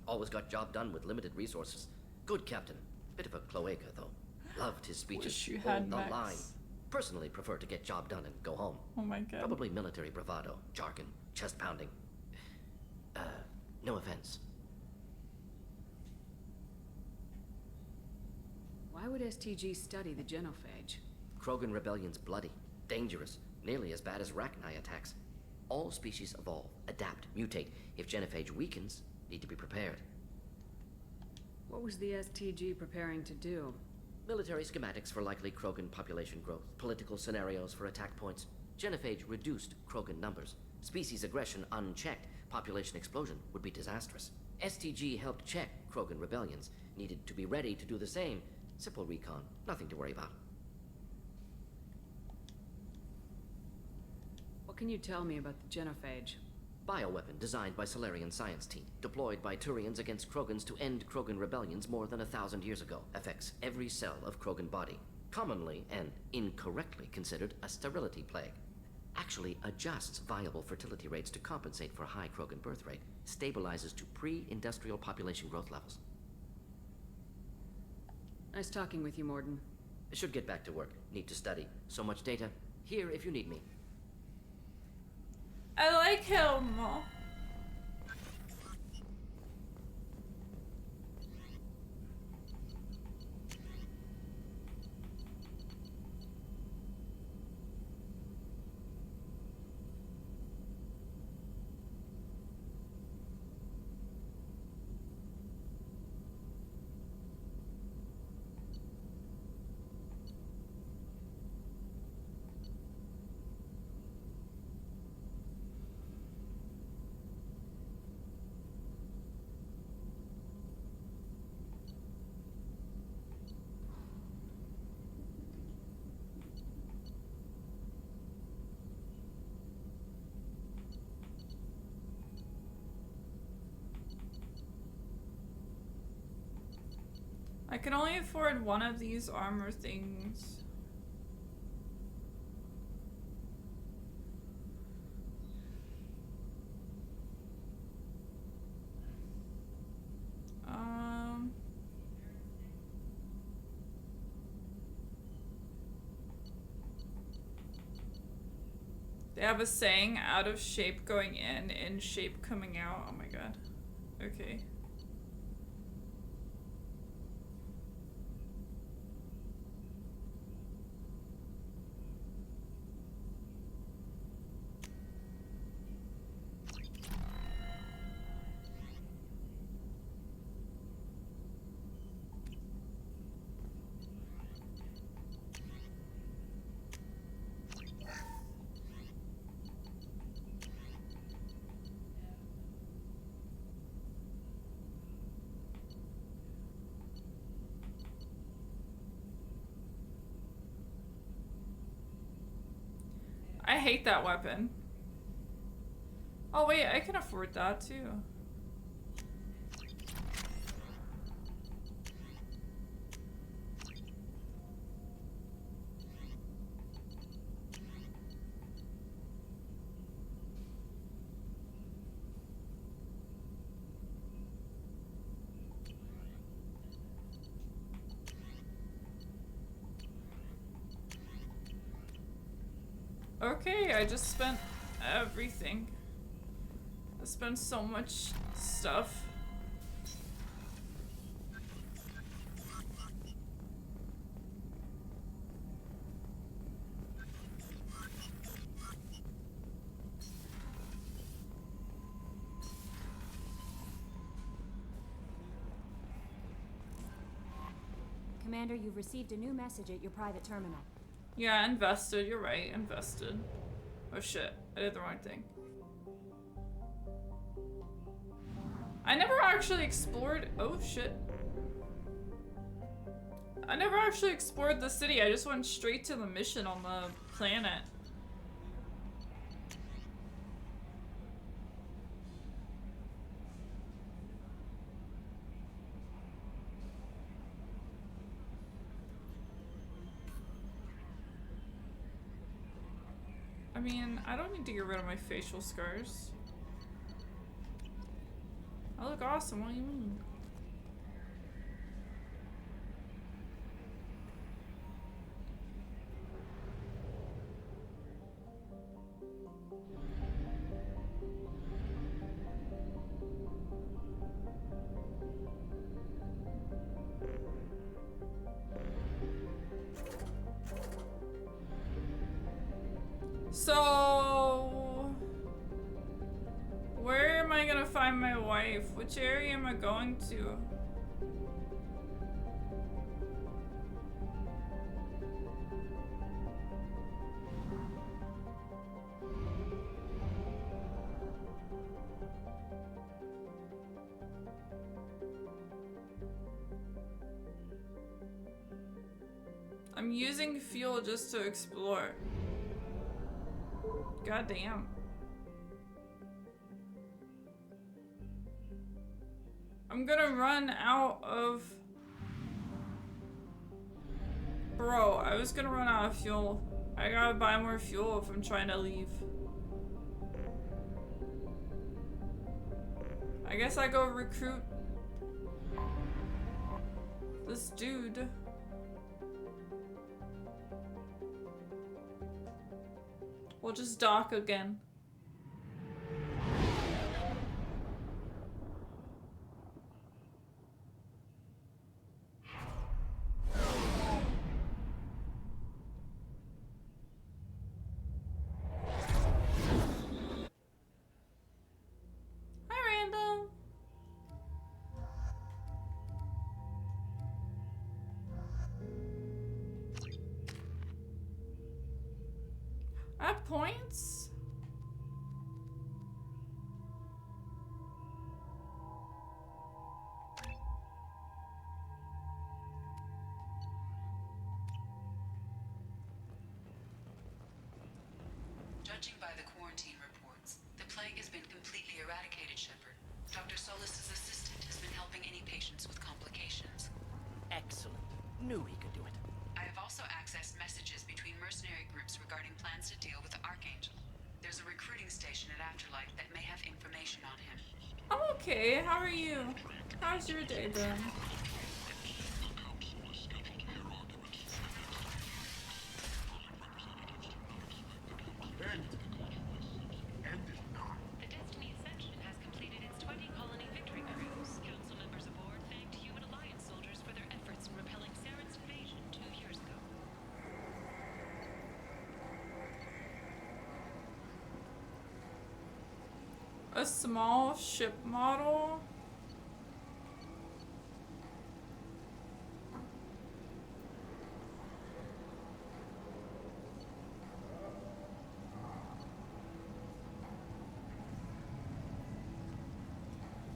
Always got job done with limited resources. Good captain. Bit of a cloaca, though. Loved his speeches. Wish you had Hold the Max. line. Personally prefer to get job done and go home. Oh my god. Probably military bravado, jargon, chest pounding. No offense. Why would STG study the genophage? Krogan rebellion's bloody, dangerous, nearly as bad as Rachni attacks. All species evolve, adapt, mutate. If genophage weakens, need to be prepared. What was the STG preparing to do? Military schematics for likely Krogan population growth, political scenarios for attack points. Genophage reduced Krogan numbers. Species aggression unchecked, population explosion would be disastrous. STG helped check Krogan rebellions, needed to be ready to do the same. Simple recon, nothing to worry about. What can you tell me about the genophage? Bioweapon designed by Solarian science team, deployed by Turians against Krogans to end Krogan rebellions more than 1,000 years ago. Affects every cell of Krogan body. Commonly and incorrectly considered a sterility plague. Actually adjusts viable fertility rates to compensate for high Krogan birth rate. Stabilizes to pre-industrial population growth levels. Nice talking with you, Morden. Should get back to work. Need to study. So much data. Here if you need me. I like him. I can only afford one of these armor things. They have a saying, out of shape going in shape coming out. Oh my god. Okay. I hate that weapon. Oh wait, I can afford that too. Okay, I just spent everything. I spent so much stuff. Commander, you've received a new message at your private terminal. Yeah, invested. You're right, invested. Oh shit, I did the wrong thing. I never actually explored. Oh shit. I never actually explored the city. I just went straight to the mission on the planet. I mean, I don't need to get rid of my facial scars. I look awesome, what do you mean? So, where am I gonna find my wife? Which area am I going to? I'm using fuel just to explore. God damn. I'm gonna run out of... Bro, I was gonna run out of fuel. I gotta buy more fuel if I'm trying to leave. I guess I go recruit this dude. We'll just dock again. Hi, Randall. I have points? Judging by the quarantine reports, the plague has been completely eradicated, Shepard. Dr. Solis' assistant has been helping any patients with complications. Excellent. Knew he could do it. I have also accessed messages between mercenary groups regarding plans to deal with the Archangel. There's a recruiting station at Afterlife that may have information on him. I'm okay. How are you? How's your day been? The Destiny Ascension has completed its 20 colony victory cruise. Council members aboard thanked Human Alliance soldiers for their efforts in repelling Saren's invasion 2 years ago. A small ship model?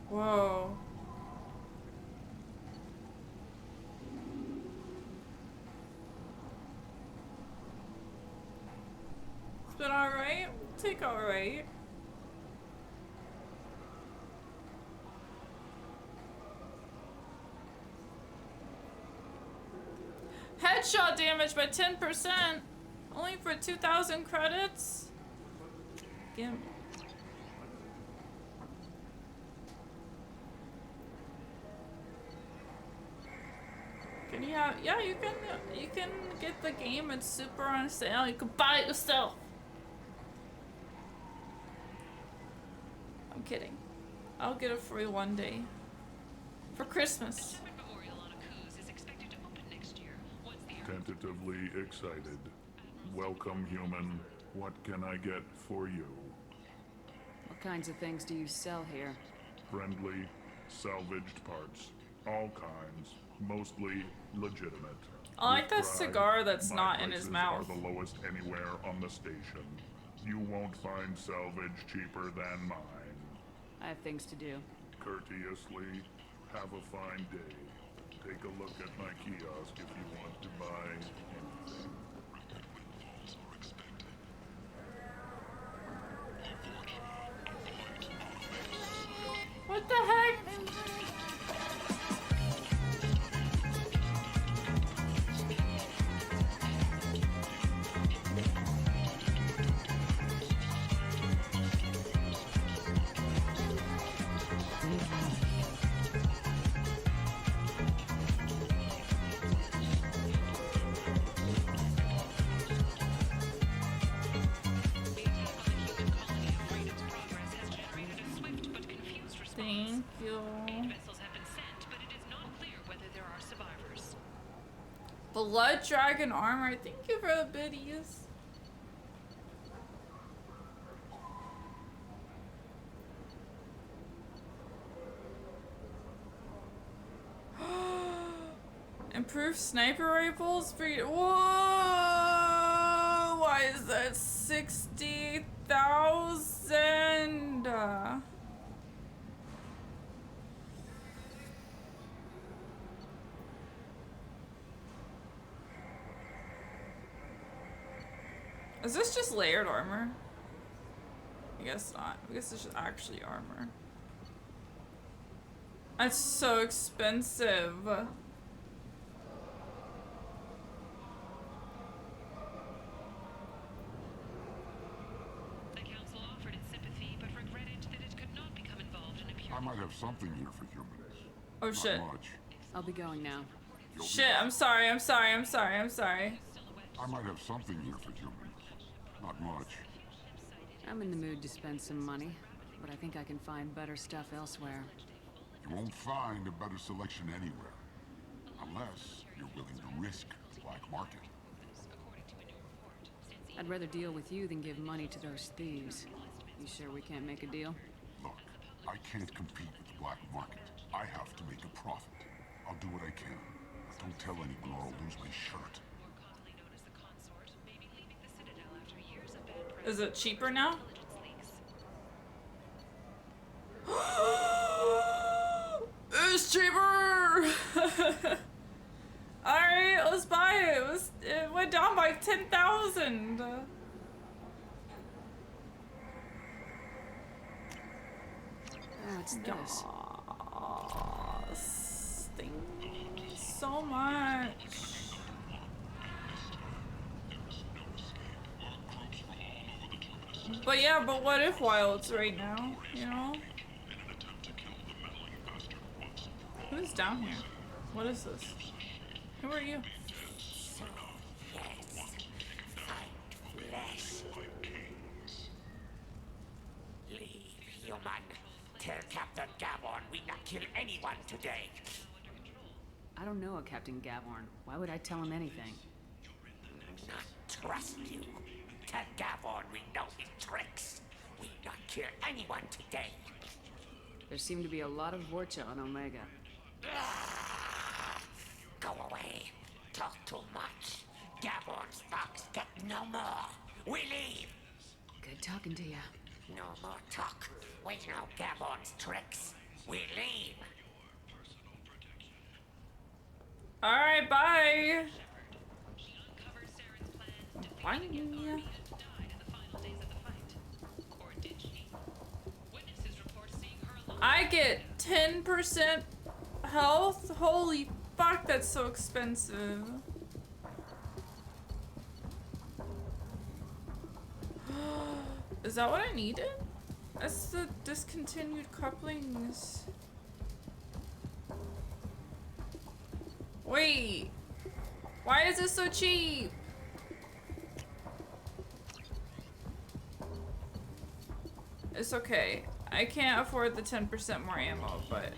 Whoa. It's been alright. Take alright. Headshot damage by 10%. Only for 2,000 credits. Damn. Can you have? Yeah, you can get the game. It's super on sale. You can buy it yourself. I'm kidding. I'll get it for you one day. For Christmas. Tentatively excited. Welcome, human. What can I get for you? What kinds of things do you sell here? Friendly, salvaged parts. All kinds. Mostly legitimate. I like With that pride, cigar that's my not in his prices mouth. Are the lowest anywhere on the station. You won't find salvage cheaper than mine. I have things to do. Courteously, have a fine day. Take a look at my kiosk if you want to buy anything. What the heck? Thank you. 8 vessels have been sent, but it is not clear whether there are survivors. Blood Dragon armor. Thank you for the biddies. Improved sniper rifles for you. Whoa! Why is that 60,000? Is this just layered armor? I guess not. I guess it's just actually armor. That's so expensive. The council offered its sympathy, but regretted that it could not become involved in a pure. I might have something here for humans. Oh shit. Not much. I'll be going now. Shit, I'm sorry. I might have something here for humans. Not much. I'm in the mood to spend some money, but I think I can find better stuff elsewhere. You won't find a better selection anywhere. Unless you're willing to risk the black market. I'd rather deal with you than give money to those thieves. You sure we can't make a deal? Look, I can't compete with the black market. I have to make a profit. I'll do what I can. But don't tell anyone or I'll lose my shirt. Is it cheaper now? It's cheaper! Alright, let's buy it. It went down by 10,000. Oh, it's this. Yes. Thank you so so much. But yeah, but what if Wild's right now, you know? Who's down here? What is this? Who are you? So, yes, find flesh. Leave, human. Tell Captain Gaborn we not kill anyone today. I don't know a Captain Gaborn. Why would I tell him anything? Not trust you. Tell Gaborn we know his tricks. We not kill anyone today. There seem to be a lot of Vorcha on Omega. Go away. Talk too much. Gaborn's fox get no more. We leave. Good talking to you. No more talk. We know Gaborn's tricks. We leave. Alright, bye. Bye. I get 10% health? Holy fuck, that's so expensive. Is that what I needed? That's the discontinued couplings. Wait. Why is this so cheap? It's okay. I can't afford the 10% more ammo, but...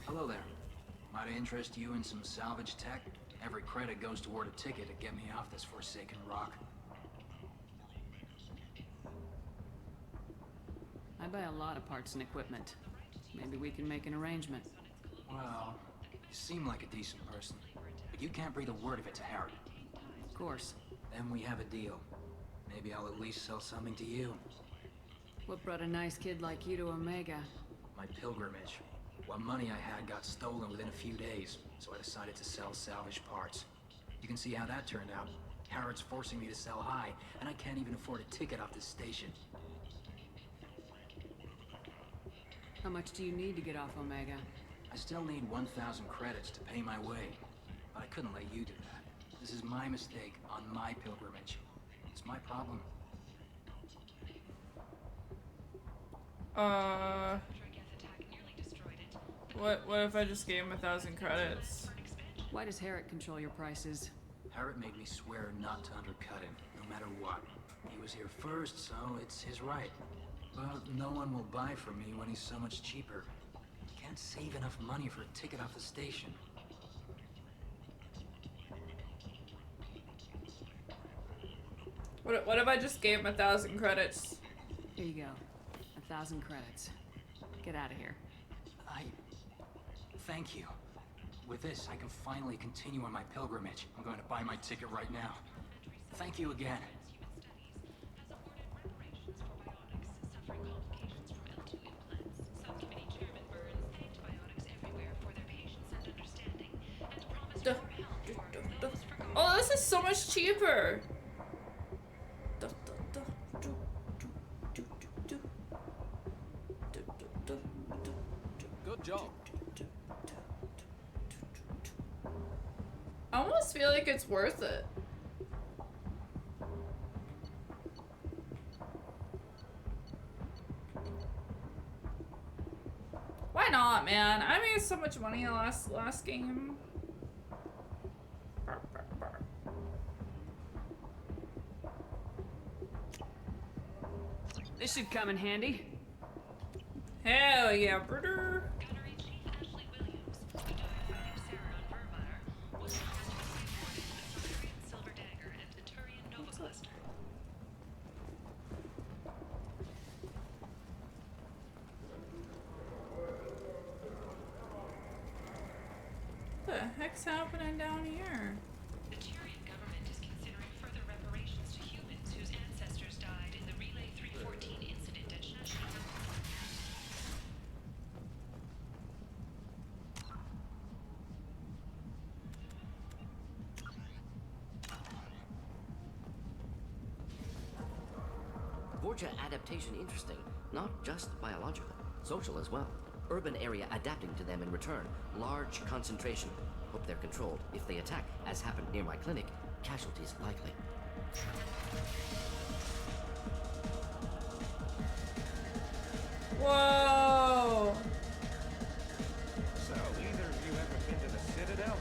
Hello there. Might I interest you in some salvage tech? Every credit goes toward a ticket to get me off this forsaken rock. I buy a lot of parts and equipment. Maybe we can make an arrangement. Well, you seem like a decent person, but you can't breathe a word of it to Harrod. Of course. Then we have a deal. Maybe I'll at least sell something to you. What brought a nice kid like you to Omega? My pilgrimage. What money I had got stolen within a few days, so I decided to sell salvaged parts. You can see how that turned out. Harrod's forcing me to sell high, and I can't even afford a ticket off this station. How much do you need to get off Omega? I still need 1,000 credits to pay my way, but I couldn't let you do that. This is my mistake on my pilgrimage. It's my problem. What if I just gave him 1,000 credits? Why does Harrod control your prices? Harrod made me swear not to undercut him, no matter what. He was here first, so it's his right. But no one will buy from me when he's so much cheaper. Can't save enough money for a ticket off the station. What if I just gave him 1,000 credits? Here you go. 1,000 credits. Get out of here. Thank you. With this, I can finally continue on my pilgrimage. I'm going to buy my ticket right now. Thank you again. Oh, this is so much cheaper. Good job. I almost feel like it's worth it. Why not, man? I made so much money last game. This should come in handy. Hell yeah, brother. What the heck's happening down here? The Tyrian government is considering further reparations to humans whose ancestors died in the Relay 314 incident at Shusha. Vorcha adaptation interesting, not just biological, social as well. Urban area adapting to them in return. Large concentration. Hope they're controlled. If they attack, as happened near my clinic, casualties likely. Whoa! So, either of you ever been to the Citadel?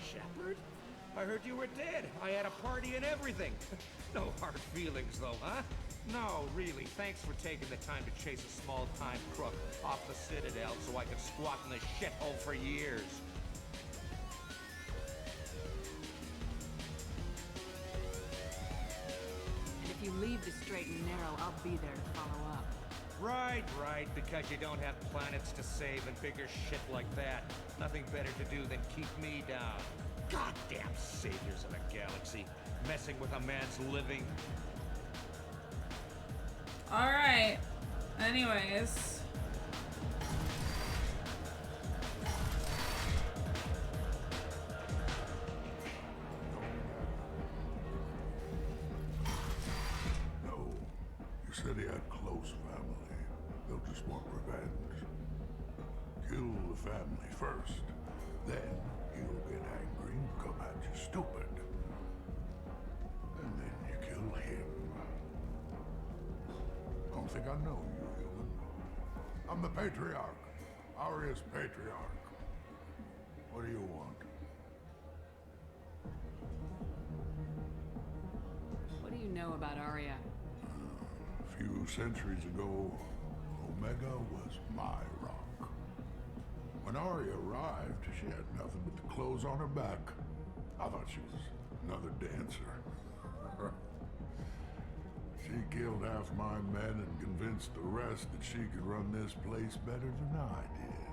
Shepard? I heard you were dead. I had a party and everything. No hard feelings, though, huh? No, really. Thanks for taking the time to chase a small-time crook off the Citadel so I could squat in the shithole for years. And if you leave the straight and narrow, I'll be there to follow up. Right, because you don't have planets to save and bigger shit like that. Nothing better to do than keep me down. Goddamn saviors of a galaxy, messing with a man's living. Alright. Anyways. No. You said he had close family. They'll just want revenge. Kill the family first. Then he'll get angry and come at you stupid. And then you kill him. Don't think I know you, human. I'm the Patriarch. Aria's Patriarch. What do you want? What do you know about Aria? A few centuries ago, Omega was my rock. When Aria arrived, she had nothing but the clothes on her back. I thought she was another dancer. She killed half my men and convinced the rest that she could run this place better than I did.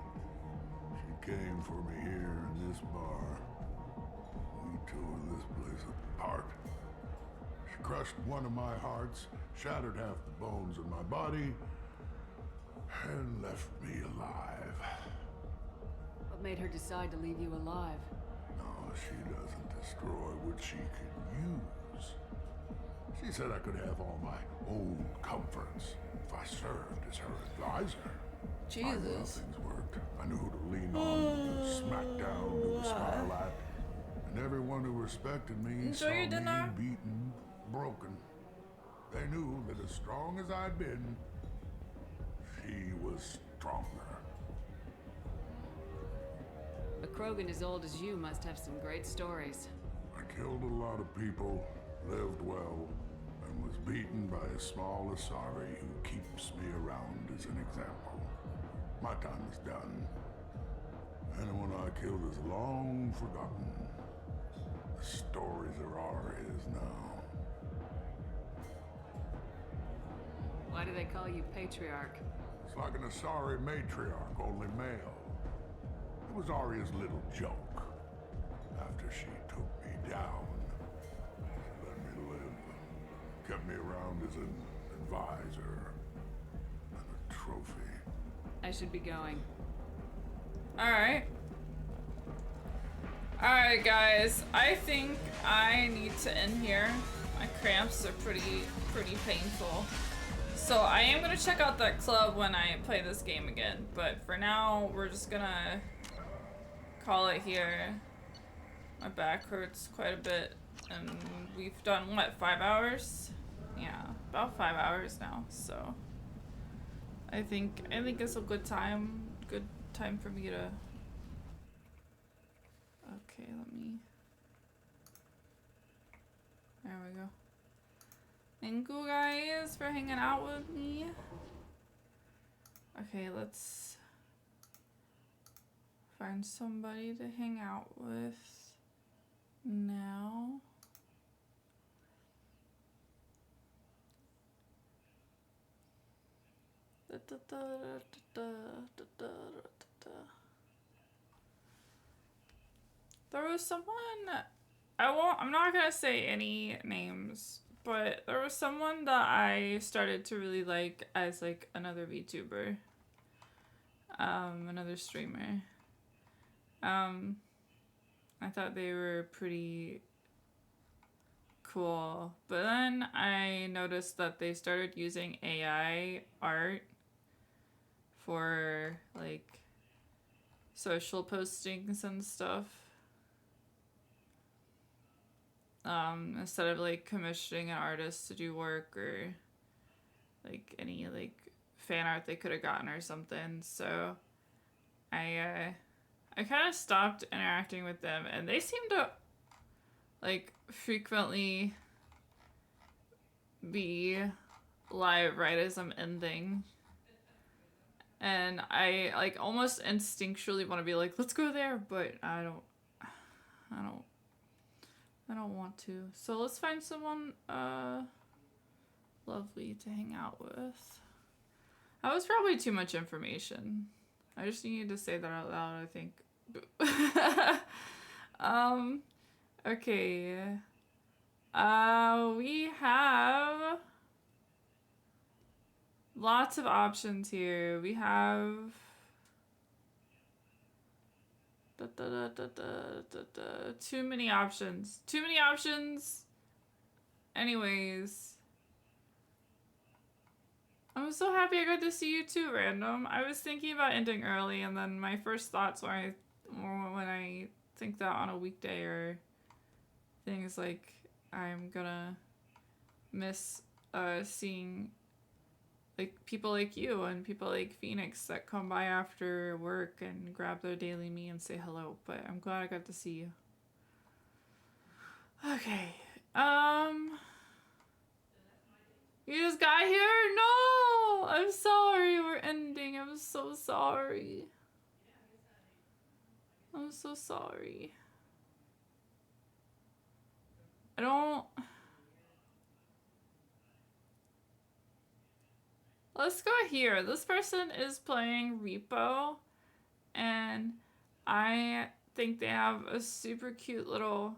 She came for me here in this bar. We tore this place apart. She crushed one of my hearts, shattered half the bones in my body, and left me alive. What made her decide to leave you alive? No, she doesn't destroy what she can use. She said I could have all my old comforts if I served as her advisor. I knew how things worked. I knew who to lean on, to smack down, who to smile at. And everyone who respected me saw me beaten, broken. They knew that as strong as I'd been, she was stronger. A Krogan as old as you must have some great stories. I killed a lot of people, lived well, and was beaten by a small Asari who keeps me around as an example. My time is done. Anyone I killed is long forgotten. The stories are Aria's now. Why do they call you Patriarch? It's like an Asari matriarch, only male. It was Aria's little joke. After she took me down, she let me live. Kept me around as an advisor and a trophy. I should be going. Alright. Alright guys, I think I need to end here. My cramps are pretty painful. So I am gonna check out that club when I play this game again, but for now we're just gonna call it here. My back hurts quite a bit and we've done what, 5 hours? Yeah, about 5 hours now, so I think it's a good time for me to. Okay, there we go. Thank you guys for hanging out with me. Okay, let's find somebody to hang out with now. There was someone, I'm not gonna say any names, but there was someone that I started to really like as like another VTuber, another streamer. I thought they were pretty cool. But then I noticed that they started using AI art for like social postings and stuff. Instead of like commissioning an artist to do work or like any like fan art they could have gotten or something. So I kind of stopped interacting with them, and they seem to like frequently be live right as I'm ending. And I like almost instinctually want to be like, let's go there, but I don't want to. So let's find someone lovely to hang out with. That was probably too much information. I just needed to say that out loud, I think. Okay. We have lots of options here. We have too many options. Too many options. Anyways. I'm so happy I got to see you too, Random. I was thinking about ending early, and then my first thoughts when I think that on a weekday or things like I'm gonna miss seeing like people like you and people like Phoenix that come by after work and grab their daily me and say hello, but I'm glad I got to see you. Okay. You just got here? No! I'm sorry we're ending. I'm so sorry. I'm so sorry. I don't... Let's go here. This person is playing Repo, and I think they have a super cute little...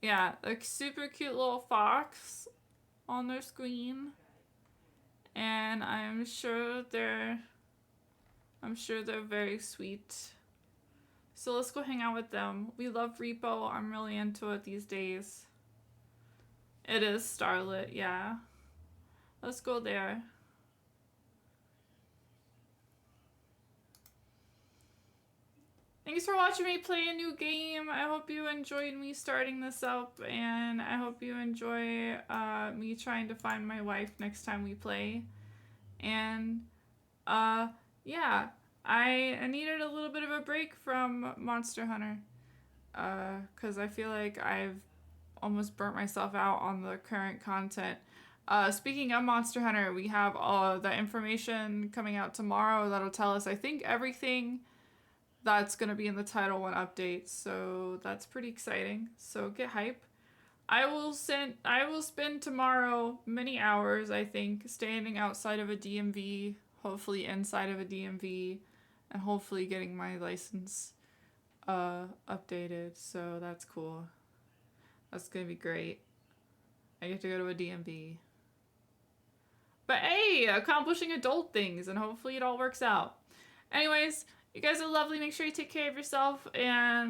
Yeah, like super cute little fox on their screen, and I'm sure they're very sweet. So let's go hang out with them. We love Repo. I'm really into it these days. It is starlit, yeah. Let's go there. Thanks for watching me play a new game. I hope you enjoyed me starting this up, and I hope you enjoy me trying to find my wife next time we play. And yeah, I needed a little bit of a break from Monster Hunter, because I feel like I've almost burnt myself out on the current content. Speaking of Monster Hunter, we have all the information coming out tomorrow that'll tell us, I think, everything that's going to be in the Title 1 update, so that's pretty exciting. So get hype. I will spend tomorrow many hours, I think, standing outside of a DMV, hopefully inside of a DMV, and hopefully getting my license updated. So that's cool. That's going to be great. I get to go to a DMV. But hey, accomplishing adult things, and hopefully it all works out. Anyways, you guys are lovely. Make sure you take care of yourself, and